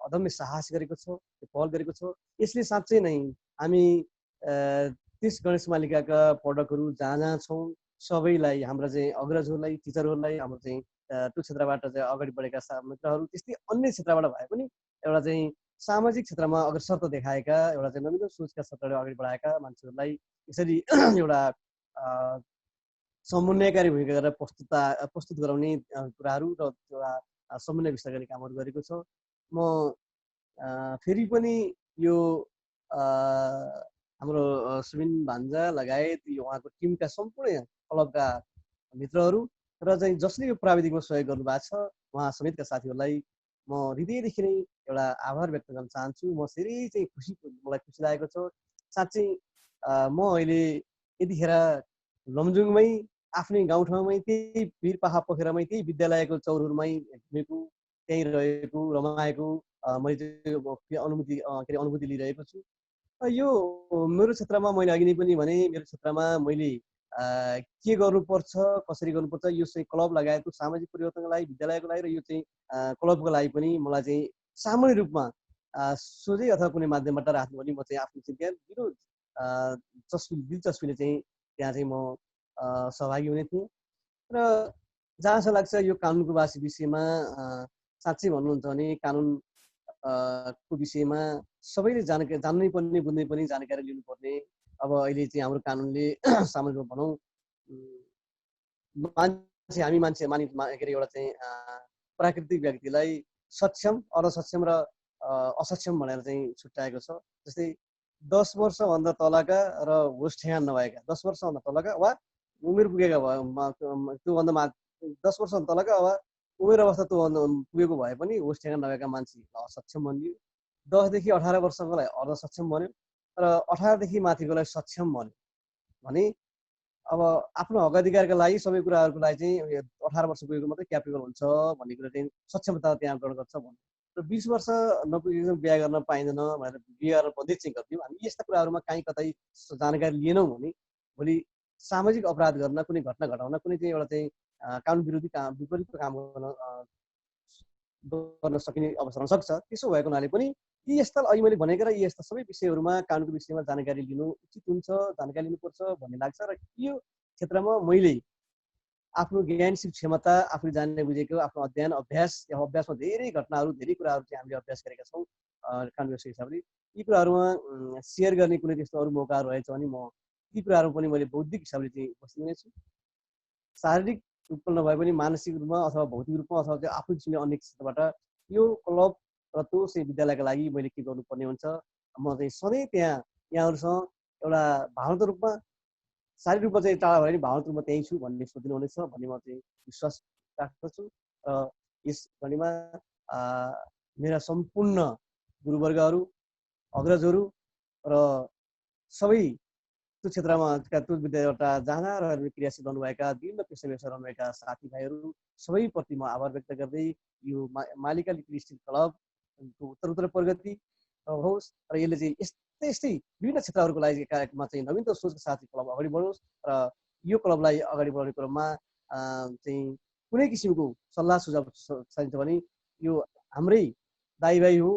अदम्य साहस गरेको छ, पहल गरेको छ, यसले साँच्चै नै हामी त्यस गणेश मालिकाका पढकहरू जहाँ जहाँ छौँ सबैलाई, हाम्रा चाहिँ अग्रजहरूलाई, टिचरहरूलाई, हाम्रो चाहिँ त्यो क्षेत्रबाट चाहिँ अगाडि बढेका मित्रहरू, त्यस्तै अन्य क्षेत्रबाट भए पनि एउटा चाहिँ सामाजिक क्षेत्रमा अग्रसरता देखाएका एउटा चाहिँ नवीन सोचका क्षेत्रले अगाडि बढाएका मान्छेहरूलाई यसरी एउटा समन्वयकारी भूमिका गरेर प्रस्तुत गराउने कुराहरू र एउटा समन्वय विस्तार गर्ने कामहरू गरेको छ। म फेरि पनि यो हाम्रो सुबिन भान्जा लगायत यो उहाँको टिमका सम्पूर्ण क्लबका मित्रहरू र चाहिँ जसले यो प्राविधिकमा सहयोग गर्नुभएको छ उहाँ समेतका साथीहरूलाई म हृदयदेखि नै एउटा आभार व्यक्त गर्न चाहन्छु। म धेरै चाहिँ मलाई खुसी लागेको छ। साँच्चै म अहिले यतिखेर लमजुङमै आफ्नै गाउँठाउँमै त्यही वीरपाखा पोखरामै त्यही विद्यालयको चौरहरूमै घुमेको, त्यहीँ रहेको, रमाएको मैले अनुभूति लिइरहेको छु। यो मेरो क्षेत्रमा मैले अघि नै पनि भने मेरो क्षेत्रमा मैले के गर्नुपर्छ, कसरी गर्नुपर्छ, यो चाहिँ क्लब लगायतको सामाजिक परिवर्तनको लागि, विद्यालयको लागि र यो चाहिँ क्लबको लागि पनि मलाई चाहिँ सामान्य रूपमा सोझै अथवा कुनै माध्यमबाट राख्नु भने म चाहिँ आफ्नो चिन्ता दिलचस्पीले चाहिँ त्यहाँ चाहिँ म सहभागी हुने थिएँ। र जहाँसम्म लाग्छ यो कानुनको विषयमा साँच्चै भन्नुहुन्छ भने कानुन को विषयमा सबैले जान्नै पर्ने, बुझ्नै पर्ने, जानकारी लिनुपर्ने। अब अहिले चाहिँ हाम्रो कानुनले सामाजिक भनौँ हामी मान्छे के अरे एउटा चाहिँ प्राकृतिक व्यक्तिलाई सक्षम, अर्धसक्षम र असक्षम भनेर चाहिँ छुट्याएको छ। जस्तै 10 वर्षभन्दा तलका र होस ठेगान नभएका, 10 वर्षभन्दा तलका वा उमेर पुगेका त्योभन्दा 10 वर्षभन्दा तलका वा उमेर अवस्था पुगेको भए पनि होस ठेगान नभएका मान्छे असक्षम भनियो। 10 देखि 18 वर्षकोलाई अर्धसक्षम भन्यो र 18 देखि माथिकोलाई सक्षम भन्यो भने अब आफ्नो हक अधिकारका लागि सबै कुराहरूको लागि चाहिँ 18 वर्ष पुगेको मात्रै क्यापेबल हुन्छ भन्ने कुरा चाहिँ सक्षमता त्यहाँ ग्रहण गर्छ भन्यो। र 20 वर्ष नपुगेको बिहा गर्न पाइँदैन भनेर बिहा गर्न बन्दै चाहिँ गरिदियो। हामी यस्ता कुराहरूमा काहीँ कतै जानकारी लिएनौँ भने भोलि सामाजिक अपराध गर्न, कुनै घटना घटाउन, कुनै चाहिँ एउटा चाहिँ कानुन विरोधी विपरीतको काम गर्न सकिने अवसर हुन सक्छ। त्यसो भएको हुनाले पनि यी यस्ता अहिले मैले भनेका र यी यस्ता सबै विषयहरूमा कानुनको विषयमा जानकारी लिनु उचित हुन्छ, जानकारी लिनुपर्छ भन्ने लाग्छ। र यो क्षेत्रमा मैले आफ्नो ज्ञानशील क्षमता, आफूले जान्ने बुझेको आफ्नो अध्ययन अभ्यासमा धेरै घटनाहरू, धेरै कुराहरू चाहिँ हामीले अभ्यास गरेका छौँ कानुन व्यवस्था हिसाबले। यी कुराहरूमा सेयर गर्ने कुनै त्यस्तो अरू मौकाहरू रहेछ भने म यी कुराहरू पनि मैले बौद्धिक हिसाबले चाहिँ उपस्थित हुनेछु। शारीरिक रूपमा नभए पनि मानसिक रूपमा अथवा भौतिक रूपमा अथवा त्यो आफू चिन्ने अन्य क्षेत्रबाट यो क्लब र त्यो चाहिँ विद्यालयका लागि मैले के गर्नुपर्ने हुन्छ, म चाहिँ सधैँ त्यहाँ यहाँहरूसँग एउटा भावनात्मक रूपमा, शारीरिक रूपमा चाहिँ टाढा भयो भने भावनात्मक रूपमा त्यहीँ छु भन्ने सोचिनु हुनेछ भन्ने म चाहिँ विश्वास राख्दछु। र यस कड़ीमा मेरा सम्पूर्ण गुरुवर्गहरू, अग्रजहरू र सबै त्यो क्षेत्रमा त्यो विद्यालयबाट जाँदा र क्रियाशील रहनुभएका विभिन्न पेसा रहनुभएका साथीभाइहरू सबैप्रति म आभार व्यक्त गर्दै यो मालिका लिटिल स्टार क्लबको उत्तरोत्तर प्रगति होस् र यसले चाहिँ यस्तै विभिन्न क्षेत्रहरूको लागि कार्यक्रममा चाहिँ नवीनता सोचका साथ क्लब अगाडि बढोस् र यो क्लबलाई अगाडि बढाउने क्रममा चाहिँ कुनै किसिमको सल्लाह सुझाव चाहिन्छ भने यो हाम्रै दाइ भाइ हो,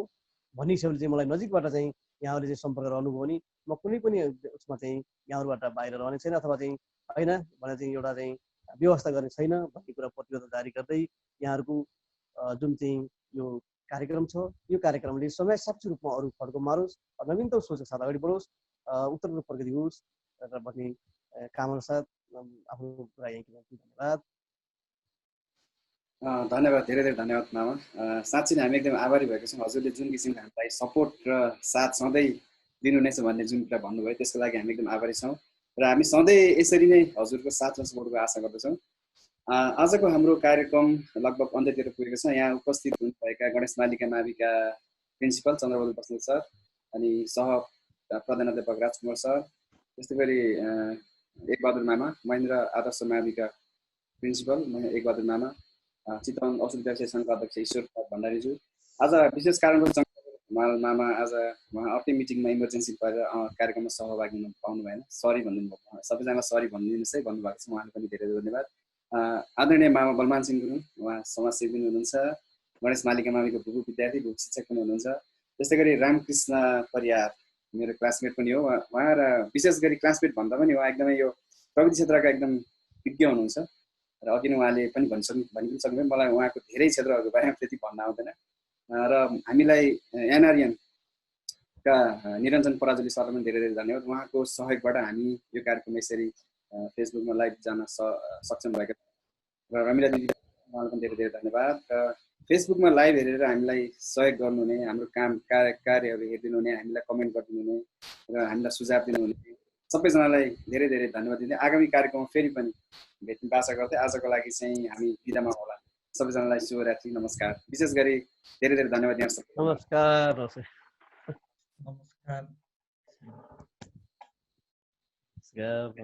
भन्ने हिसाबले चाहिँ मलाई नजिकबाट चाहिँ यहाँहरूले चाहिँ सम्पर्क रहनुभयो भने म कुनै पनि उसमा चाहिँ यहाँहरूबाट बाहिर रहने छैन अथवा चाहिँ होइन भने चाहिँ एउटा चाहिँ व्यवस्था गर्ने छैन भन्ने कुरा प्रतिबद्धता जारी गर्दै यहाँहरूको जुन चाहिँ यो कार्यक्रम छ यो कार्यक्रमले समय साक्षी रूपमा अरू फड्को मारोस् नवीनतम सोचको साथ अगाडि बढोस् उत्तरको प्रगति होस् र भन्ने कामना साथ आफ्नो कुरा यहीँ धन्यवाद। धन्यवाद, धेरै धेरै धन्यवाद मामा। साँच्चै नै हामी एकदम आभारी भएका छौँ हजुरले जुन किसिमको हामीलाई सपोर्ट र साथ सधैँ दिनुहुनेछ भन्ने जुन कुरा भन्नुभयो त्यसको लागि हामी एकदम आभारी छौँ र हामी सधैँ यसरी नै हजुरको साथ र सपोर्टको आशा गर्दछौँ। आजको हाम्रो कार्यक्रम लगभग अन्त्यतिर पुगेको छ। यहाँ उपस्थित हुनुभएका गणेश मालिका माविका प्रिन्सिपल चन्द्रबहादुर बस्नेत सर अनि सह प्रधानाध्यापक राजकुमार सर, त्यस्तै गरी एकबहादुर मामा, महेन्द्र आदर्श माविका प्रिन्सिपल एकबहादुर मामा, चितवन औषधि व्यवसाय सङ्घका अध्यक्ष ईश्वर भण्डारीज्यू, आज विशेष कारणको मामा आज उहाँ अर्कै मिटिङमा इमर्जेन्सी भएर कार्यक्रममा सहभागी हुन पाउनु भएन, सरी भनिदिनु, सबैजना सरी भनिदिनुहोस् है भन्नुभएको छ, उहाँलाई पनि धेरै धेरै धन्यवाद। आदरणीय मामा बलमान सिंह गुरुङ, उहाँ समाजसेवी पनि हुनुहुन्छ, गणेश मालिका माविको भूगु विद्यार्थी भूगु शिक्षक पनि हुनुहुन्छ, त्यस्तै गरी रामकृष्ण परियार मेरो क्लासमेट पनि हो। उहाँ र विशेष गरी क्लासमेट भन्दा पनि उहाँ एकदमै यो प्रविधि क्षेत्रका एकदम विज्ञ हुनुहुन्छ र अघि नै उहाँले पनि भनि पनि सक्नुभयो। मलाई उहाँको धेरै क्षेत्रहरूको बारेमा त्यति भन्न आउँदैन र हामीलाई एनआरएनका निरञ्जन पराजुली सरलाई पनि धेरै धेरै धन्यवाद। उहाँको सहयोगबाट हामी यो कार्यक्रम यसरी फेसबुकमा लाइभ जान सक्षम भएका र रमिला दिदी उहाँलाई पनि धेरै धेरै धन्यवाद। र फेसबुकमा लाइभ हेरेर हामीलाई सहयोग गर्नुहुने, हाम्रो कार्यहरू हेरिदिनु हुने, हामीलाई कमेन्ट गरिदिनु हुने र हामीलाई सुझाव दिनुहुने सबैजनालाई धेरै धेरै धन्यवाद दिँदै आगामी कार्यक्रममा फेरि पनि भेट्ने आशा गर्दै आजको लागि चाहिँ हामी बिदामा होला। सबैजनालाई शुभरात्रि, नमस्कार। विशेष गरी धेरै धेरै धन्यवाद यहाँ सबैलाई। नमस्कार। नमस्कार।